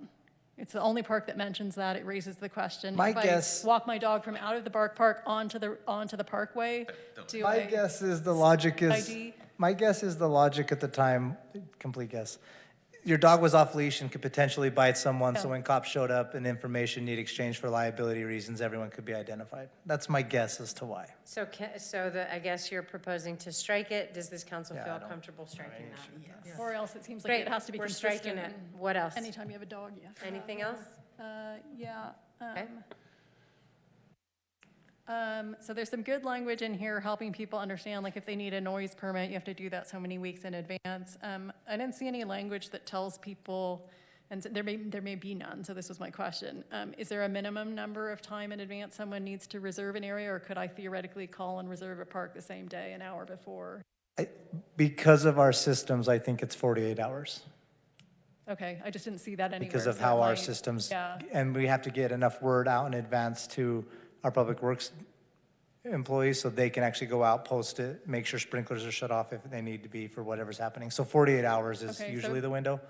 It's the only park that mentions that. It raises the question. My if guess- I walk my dog from out of the Bark Park onto the parkway, do My I? guess is the logic is, ID? my guess is the logic at the time, complete guess. Your dog was off leash and could potentially bite someone, so Yeah. when cops showed up and information need exchange for liability reasons, everyone could be identified. That's my guess as to why. So, I guess you're proposing to strike it. Does this council Yeah, I feel don't- comfortable striking that? Or else it seems like Great, it has to be we're consistent. striking it. and What else? Anytime you have a dog, you have to have Anything that. else? Yeah. Okay. So there's some good language in here helping people understand, like if they need a noise permit, you have to do that so many weeks in advance. I didn't see any language that tells people, and there may be none, so this was my question. Is there a minimum number of time in advance someone needs to reserve an area, or could I theoretically call and reserve a park the same day, an hour before? Because of our systems, I think it's 48 hours. Okay, I just didn't see that anywhere. Because of so how it our might- systems, Yeah. and we have to get enough word out in advance to our public works employees so they can actually go out, post it, make sure sprinklers are shut off if they need to be for whatever's happening. So 48 hours is Okay, so- usually the window.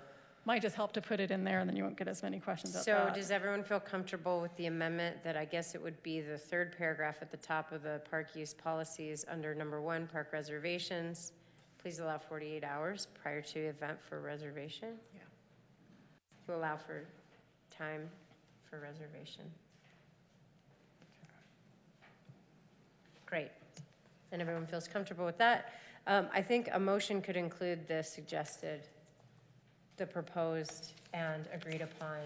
Might just help to put it in there, and then you won't get as many questions about So that. does everyone feel comfortable with the amendment that I guess it would be the third paragraph at the top of the park use policies under number 1, park reservations? Please allow 48 hours prior to event for reservation? Yeah. To allow for time for reservation. Great. And everyone feels comfortable with that. I think a motion could include the suggested, the proposed and agreed upon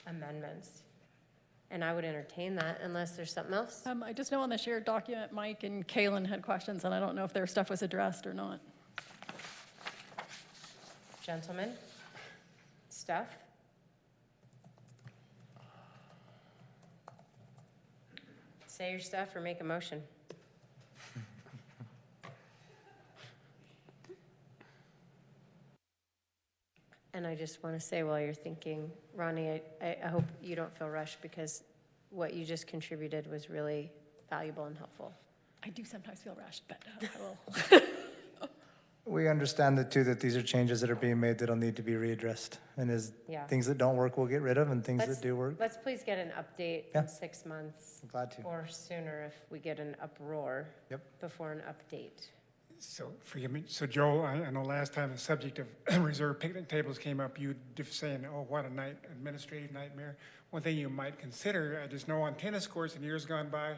amendments. And I would entertain that unless there's something else. I just know on the shared document, Mike and Kaylin had questions, and I don't know if their stuff was addressed or not. Gentlemen, stuff? Say your stuff or make a motion. And I just want to say while you're thinking, Ronnie, I hope you don't feel rushed because what you just contributed was really valuable and helpful. I do sometimes feel rushed, but I will. We understand that too, that these are changes that are being made that'll need to be readdressed. And Yeah. things that don't work, we'll get rid of, and things Let's- that do work, Let's please get an update Yeah. in 6 months I'm glad to. or sooner if we get an uproar Yep. before an update. So, forgive me, so Joel, I know last time the subject of reserve picnic tables came up, you saying, oh, what a administrative nightmare. One thing you might consider, I just know on tennis courts in years gone by,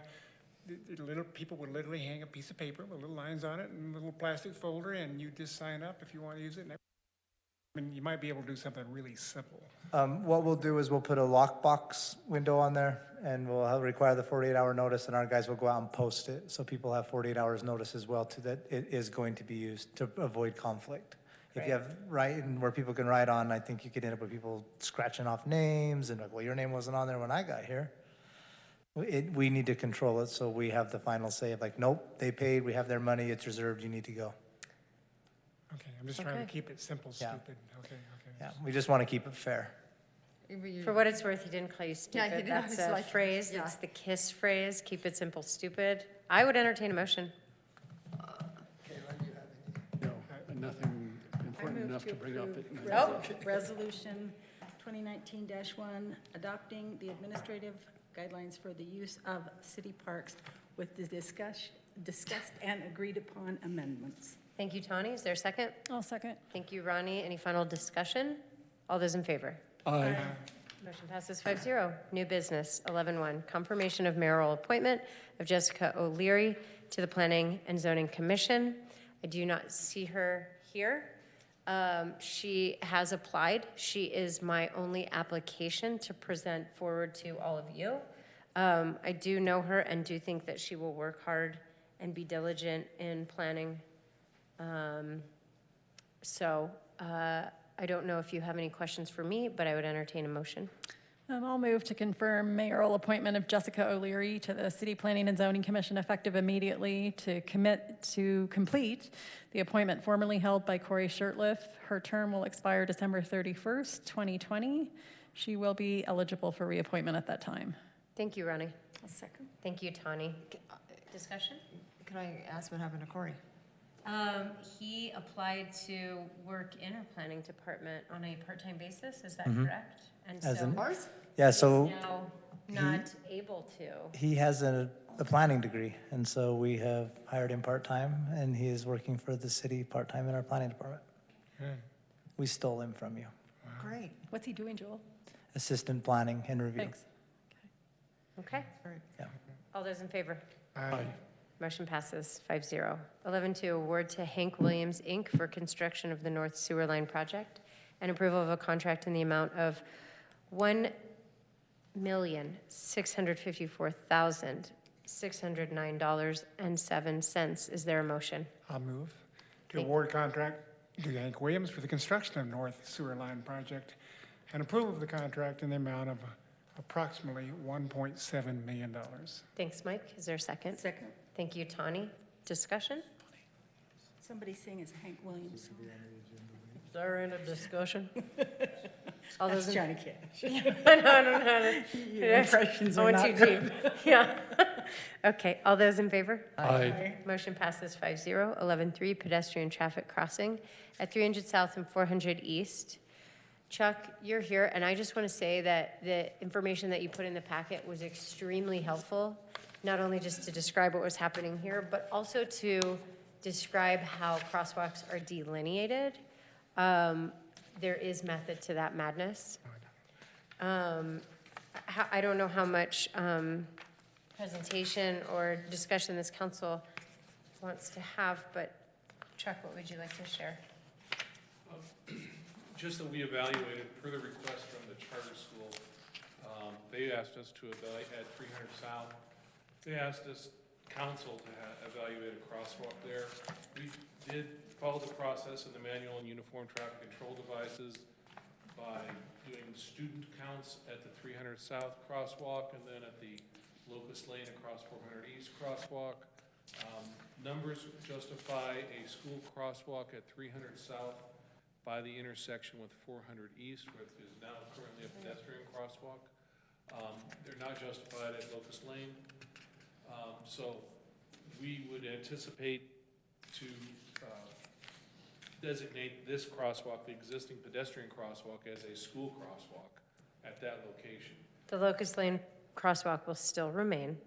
people would literally hang a piece of paper with little lines on it and a little plastic folder, and you just sign up if you want to use it. I mean, you might be able to do something really simple. What we'll do is we'll put a lockbox window on there, and we'll require the 48-hour notice, and our guys will go out and post it, so people have 48 hours notice as well to that it is going to be used to avoid conflict. If you have writing where people can write on, I think you could end up with people scratching off names and like, well, your name wasn't on there when I got here. We need to control it, so we have the final say of like, nope, they paid, we have their money, it's reserved, you need to go. Okay, I'm just trying to keep it simple, Yeah. stupid. Okay. Yeah, we just want to keep it fair. For what it's worth, he didn't call you Yeah, he stupid. didn't. That's It's a like- phrase, yeah. it's the KISS phrase, keep it simple, stupid. I would entertain a motion. No, nothing important enough to bring up. Resolution 2019-1, adopting the administrative guidelines for the use of city parks with the discussed and agreed upon amendments. Thank you, Tawny. Is there a second? I'll second. Thank you, Ronnie. Any final discussion? All those in favor? Aye. Motion passes 5-0. New business, 11-1, confirmation of mayoral appointment of Jessica O'Leary to the Planning and Zoning Commission. I do not see her here. She has applied. She is my only application to present forward to all of you. I do know her and do think that she will work hard and be diligent in planning. I don't know if you have any questions for me, but I would entertain a motion. I'll move to confirm mayoral appointment of Jessica O'Leary to the City Planning and Zoning Commission effective immediately to complete the appointment formerly held by Corey Shirtliff. Her term will expire December 31st, 2020. She will be eligible for reappointment at that time. Thank you, Ronnie. A second. Thank you, Tawny. Discussion? Could I ask what happened to Corey? He applied to work in our planning department on a part-time basis, is that correct? And As so an- Ours? Yeah, he's so now not able to. he has a planning degree, and so we have hired him part-time, and he is working for the city part-time in our planning department. We stole him from you. Great. What's he doing, Joel? Assistant planning and review. Thanks. Okay. Yeah. All those in favor? Aye. Motion passes 5-0. 11-2, award to Hank Williams, Inc. for construction of the North Sewer Line project and approval of a contract in the amount of $1,654,609.07. Is there a motion? I'll move to award contract to Hank Williams for the construction of North Sewer Line Project and approval of the contract in the amount of approximately $1.7 million. Thanks, Mike. Is there a second? Second. Thank you, Tawny. Discussion? Somebody's saying it's Hank Williams. Is there any discussion? All That's those in Johnny Cash. I don't know how to. Your impressions I are went not too good. deep. Yeah. Okay, all those in favor? Aye. Motion passes 5-0. 11-3, pedestrian traffic crossing at 300 South and 400 East. Chuck, you're here, and I just want to say that the information that you put in the packet was extremely helpful, not only just to describe what was happening here, but also to describe how crosswalks are delineated. There is method to that madness. I don't know how much presentation or discussion this council wants to have, but Chuck, what would you like to share? Just that we evaluated, per the request from the charter school, they asked us to evaluate at 300 South. They asked us, council, to evaluate a crosswalk there. We did follow the process in the manual and uniform traffic control devices by doing student counts at the 300 South crosswalk and then at the Locust Lane across 400 East crosswalk. Numbers justify a school crosswalk at 300 South by the intersection with 400 East, which is now currently a pedestrian crosswalk. They're not justified at Locust Lane. So we would anticipate to designate this crosswalk, the existing pedestrian crosswalk, as a school crosswalk at that location. The Locust Lane crosswalk will still remain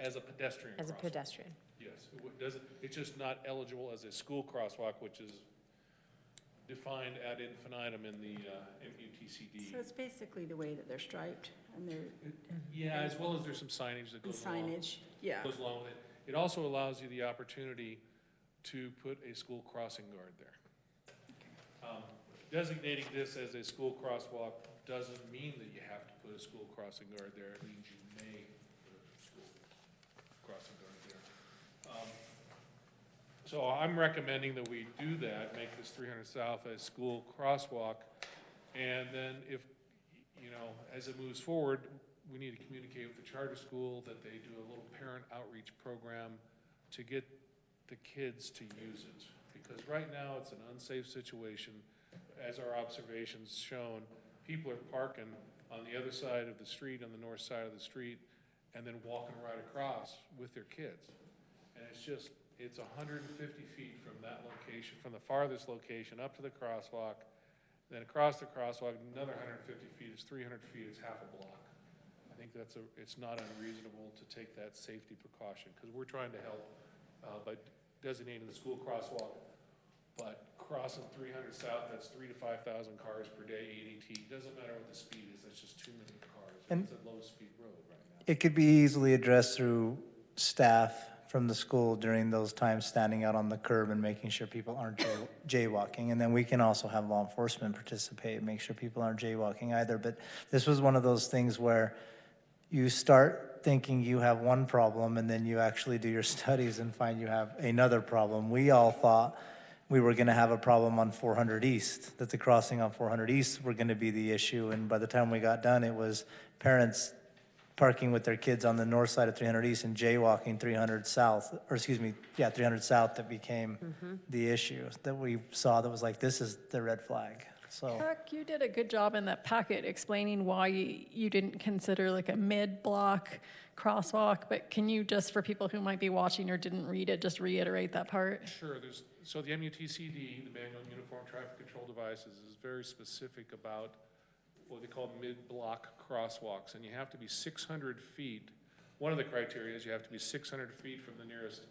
As a pedestrian as a crosswalk. pedestrian. Yes. It's just not eligible as a school crosswalk, which is defined ad infinitum in the MUTCD. So it's basically the way that they're striped and they're. Yeah, as well as there's some signage that And goes along. signage, yeah. Goes along with it. It also allows you the opportunity to put a school crossing guard there. Designating this as a school crosswalk doesn't mean that you have to put a school crossing guard there. It means you may put a school crossing guard there. So I'm recommending that we do that, make this 300 South a school crosswalk. And then if, you know, as it moves forward, we need to communicate with the charter school that they do a little parent outreach program to get the kids to use it. Because right now it's an unsafe situation. As our observations shown, people are parking on the other side of the street, on the north side of the street, and then walking right across with their kids. And it's 150 feet from that location, from the farthest location up to the crosswalk, then across the crosswalk, another 150 feet is 300 feet, it's half a block. I think it's not unreasonable to take that safety precaution, because we're trying to help by designating the school crosswalk. But crossing 300 South, that's 3,000 to 5,000 cars per day, ADT. Doesn't matter what the speed is, that's just too many cars. And it's a low-speed road right now. it could be easily addressed through staff from the school during those times, standing out on the curb and making sure people aren't jaywalking. And then we can also have law enforcement participate, make sure people aren't jaywalking either. But this was one of those things where you start thinking you have one problem, and then you actually do your studies and find you have another problem. We all thought we were gonna have a problem on 400 East, that the crossing on 400 East were gonna be the issue. And by the time we got done, it was parents parking with their kids on the north side of 300 East and jaywalking 300 South, or excuse me, 300 South that became the issue that we saw that was like, this is the red flag, so. Chuck, you did a good job in that packet explaining why you didn't consider like a mid-block crosswalk, but can you just, for people who might be watching or didn't read it, just reiterate that part? Sure, so the MUTCD, the Manual Uniform Traffic Control Devices, is very specific about what they call mid-block crosswalks, and you have to be 600 feet. One of the criteria is you have to be 600 feet from the nearest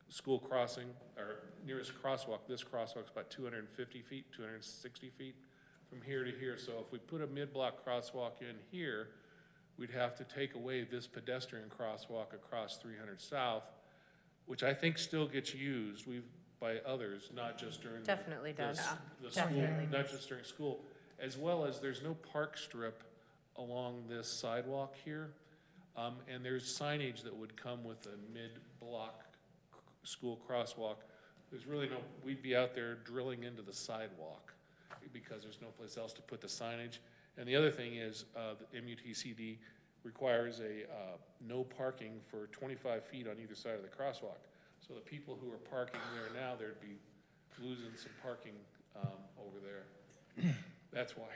school crossing, or nearest crosswalk. This crosswalk's about 250 feet, 260 feet from here to here. So if we put a mid-block crosswalk in here, we'd have to take away this pedestrian crosswalk across 300 South, which I think still gets used by others, not just during Definitely does. the school, Definitely not just during school, as well as there's no park strip along this sidewalk here. And there's signage that would come with a mid-block school crosswalk. There's really we'd be out there drilling into the sidewalk because there's no place else to put the signage. And the other thing is the MUTCD requires a no parking for 25 feet on either side of the crosswalk. So the people who are parking there now, they'd be losing some parking over there. That's why.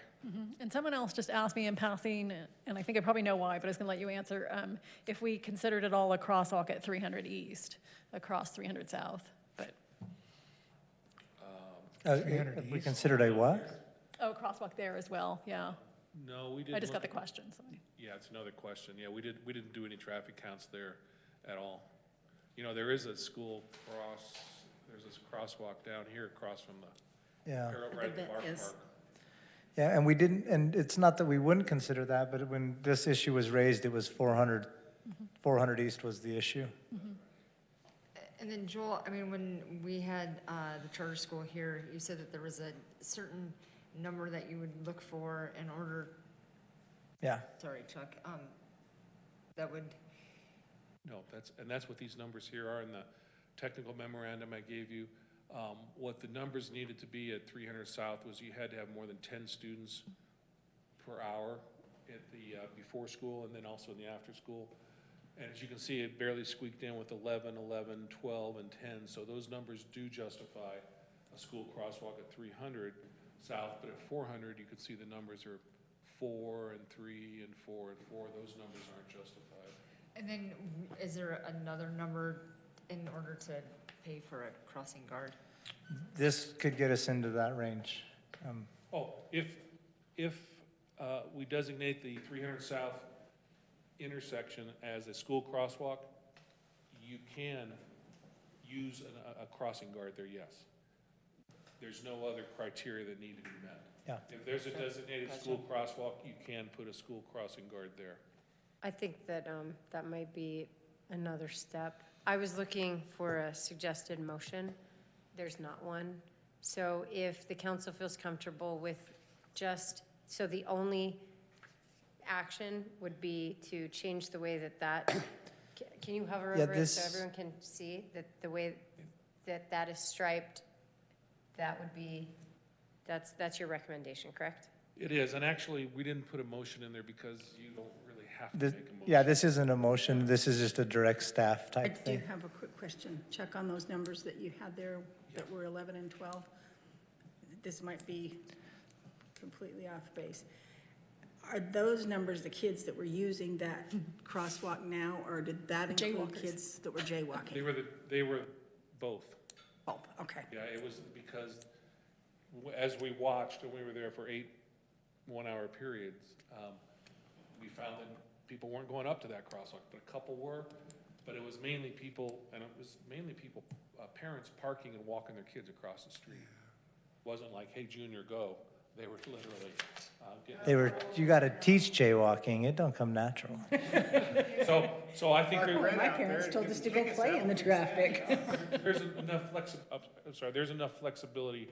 And someone else just asked me in passing, and I think I probably know why, but I was gonna let you answer, if we considered it all a crosswalk at 300 East, across 300 South, but, If we considered a what? oh, crosswalk there as well, yeah. No, we didn't. I just got the look question, so. Yeah, it's another question. Yeah, we didn't do any traffic counts there at all. You know, there is a school there's this crosswalk down here across from the, Yeah. right at the bar Yes. park. Yeah, and we didn't, and it's not that we wouldn't consider that, but when this issue was raised, it was 400 East was the issue. And then Joel, I mean, when we had the charter school here, you said that there was a certain number that you would look for in order, Yeah, sorry, Chuck, that would, No, that's what these numbers here are in the technical memorandum I gave you. What the numbers needed to be at 300 South was you had to have more than 10 students per hour at the before school and then also in the after school. And as you can see, it barely squeaked in with 11, 11, 12, and 10. So those numbers do justify a school crosswalk at 300 South, but at 400, you could see the numbers are 4 and 3 and 4 and 4. Those numbers aren't justified. and then is there another number in order to pay for a crossing guard? this could get us into that range. If we designate the 300 South intersection as a school crosswalk, you can use a crossing guard there, yes. There's no other criteria that need to be met. Yeah. If there's a designated school crosswalk, you can put a school crossing guard there. I think that that might be another step. I was looking for a suggested motion. There's not one. So if the council feels comfortable with so the only action would be to change the way that, can you hover Yeah, over it so this- everyone can see that the way that is striped, that would be, that's your recommendation, correct? It is, and actually, we didn't put a motion in there because you don't really have to This- make a motion. Yeah, this isn't a motion, this is just a direct staff I type do thing. have a quick question. Chuck, on those numbers that you had there that were 11 and 12, this might be completely off base. Are those numbers the kids that were using that crosswalk now, or did that include Jaywalkers. kids that were jaywalking? They were both. Both, okay. Yeah, it was because as we watched, and we were there for 8 one-hour periods, we found that people weren't going up to that crosswalk, but a couple were. But it was mainly people, parents parking and walking their kids across the street. Wasn't like, hey, Junior, go. They were literally getting. You gotta teach jaywalking, it don't come natural. So I think My parents told us to go play in the traffic. there's enough flexibility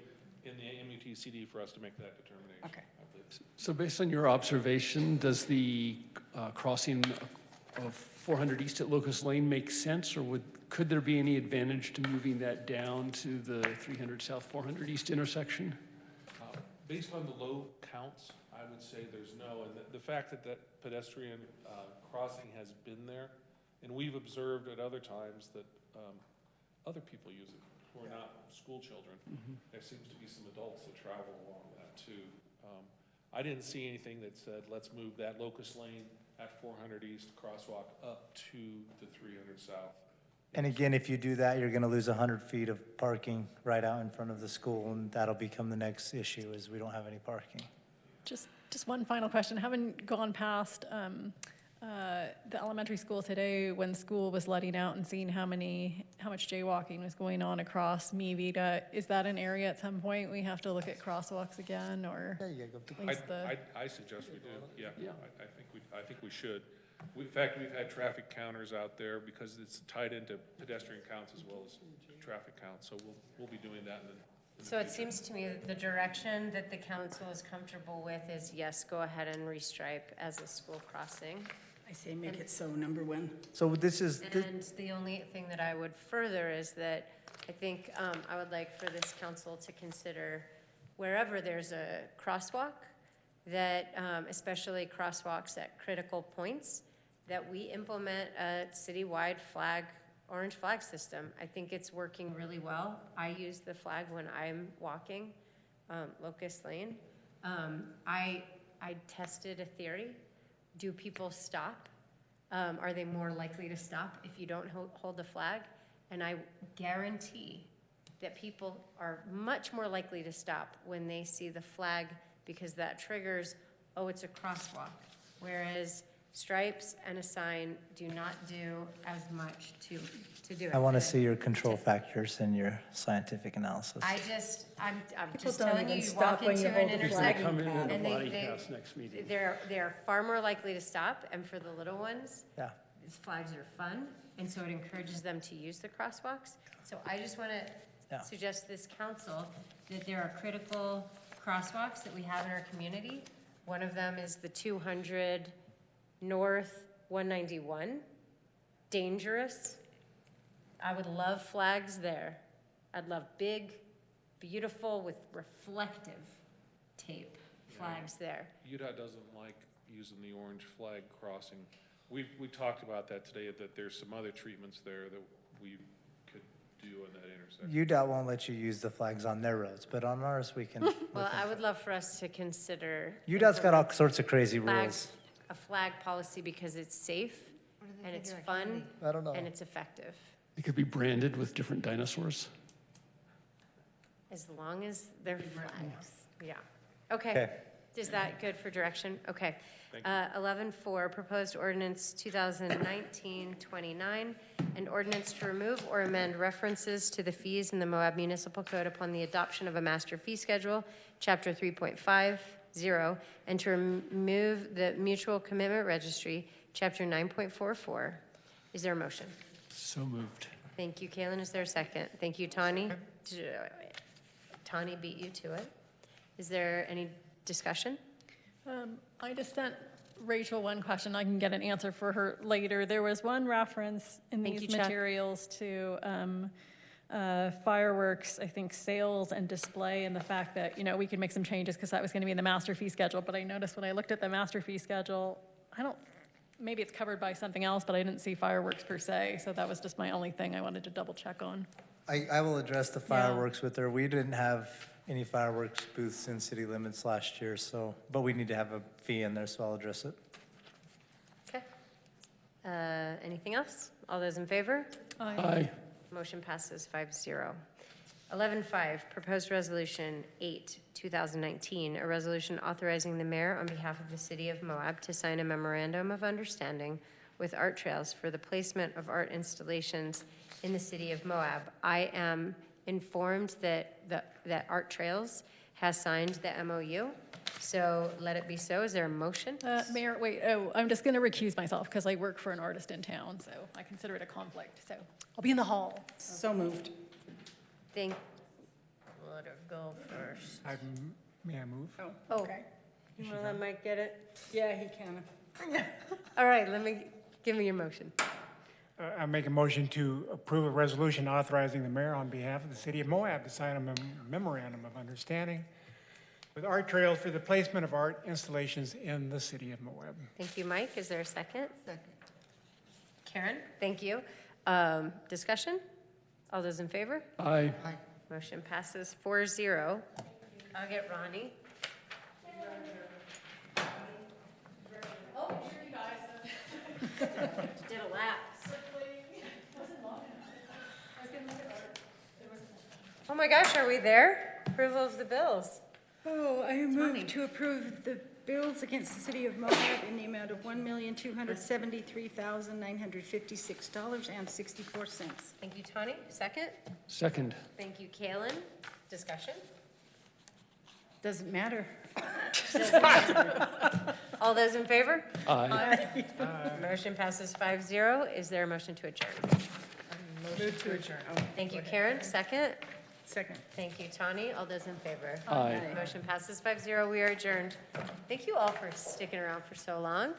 in the MUTCD for us to make that determination. Okay. I believe. So based on your observation, does the crossing of 400 East at Locust Lane make sense, or could there be any advantage to moving that down to the 300 South 400 East intersection? Based on the low counts, I would say there's no, and the fact that that pedestrian crossing has been there, and we've observed at other times that other people use it who are not school children. There seems to be some adults that travel along that too. I didn't see anything that said, let's move that Locust Lane at 400 East crosswalk up to the 300 South. And again, if you do that, you're gonna lose 100 feet of parking right out in front of the school, and that'll become the next issue, is we don't have any parking. Just one final question. Having gone past the elementary school today, when school was letting out and seeing how much jaywalking was going on across Mevita, is that an area at some point we have to look at crosswalks again, or? Yeah, you gotta go. at least the- I suggest we do, yeah. I think we should. In fact, we've had traffic counters out there because it's tied into pedestrian counts as well as traffic counts, so we'll be doing that in the So it seems to me that the direction that the council is comfortable with is, yes, go ahead and restripe as a school crossing. I say make it so, number one. So this is, And the only thing that I would further is that I think I would like for this council to consider wherever there's a crosswalk, that especially crosswalks at critical points, that we implement a citywide orange flag system. I think it's working really well. I use the flag when I'm walking Locust Lane. I tested a theory. Do people stop? Are they more likely to stop if you don't hold the flag? And I guarantee that people are much more likely to stop when they see the flag, because that triggers, oh, it's a crosswalk. Whereas stripes and a sign do not do as much to do it. I wanna see your control factors and your scientific analysis. I'm just don't telling even you, you stop walk when into you an hold the They're gonna intersection. come in a and body they- cast next meeting. They're far more likely to stop, and for the little ones, Yeah. these flags are fun, and so it encourages them to use the crosswalks. So I just want Yeah. to suggest to this council that there are critical crosswalks that we have in our community. One of them is the 200 North 191, dangerous. I would love flags there. I'd love big, beautiful with reflective tape flags there. UDOT doesn't like using the orange flag crossing. We talked about that today, that there's some other treatments there that we could do in that intersection. UDOT won't let you use the flags on their roads, but on ours, we can. Well, I would love for us to consider. UDOT's got all sorts of crazy flags- rules. A flag policy because it's safe and it's fun I don't know. and it's effective. It could be branded with different dinosaurs. As long as they're flags, yeah. Okay, Okay, Is that good for direction? Okay. Thank you. 11.4, proposed ordinance 2019-29, an ordinance to remove or amend references to the fees in the Moab Municipal Code upon the adoption of a master fee schedule, Chapter 3.50, and to remove the mutual commitment registry, Chapter 9.44. Is there a motion? So moved. Thank you, Kalen. Is there a second? Thank you, Tawny. Tawny beat you to it. Is there any discussion? I just sent Rachel one question. I can get an answer for her later. There was one reference in Thank these you, Chuck. materials to fireworks, I think, sales and display, and the fact that, you know, we could make some changes because that was going to be in the master fee schedule. But I noticed when I looked at the master fee schedule, maybe it's covered by something else, but I didn't see fireworks per se. So that was just my only thing I wanted to double check on. I will address the fireworks with her. We didn't have any fireworks booths in city limits last year, so, but we need to have a fee in there, so I'll address it. Okay. Anything else? All those in favor? Aye. Motion passes 5-0. 11.5, proposed resolution 8, 2019, a resolution authorizing the mayor on behalf of the city of Moab to sign a memorandum of understanding with Art Trails for the placement of art installations in the city of Moab. I am informed that that Art Trails has signed the MOU, so let it be so. Is there a motion? Mayor, wait, I'm just going to recuse myself because I work for an artist in town, so I consider it a conflict. So I'll be in the hall. So moved. Let her go first. May I move? Oh, Okay. you want to let Mike get it? Yeah, he can. All right, give me your motion. I make a motion to approve a resolution authorizing the mayor on behalf of the city of Moab to sign a memorandum of understanding with Art Trails for the placement of art installations in the city of Moab. Thank you, Mike. Is there a second? Second. Karen, thank you. Discussion? All those in favor? Aye. Motion passes 4-0. I'll get Ronnie. Oh, sure, you guys. Did a lap. Oh my gosh, are we there? Approval of the bills. Oh, I move to approve the bills against the city of Moab in the amount of $1,273,956.64. Thank you, Tony. Second? Second. Thank you, Kalen. Discussion? Doesn't matter. All those in favor? Aye. Motion passes 5-0. Is there a motion to adjourn? Move to adjourn. Thank you, Karen. Second? Second. Thank you, Tawny. All those in favor? Aye. Motion passes 5-0. We are adjourned. Thank you all for sticking around for so long.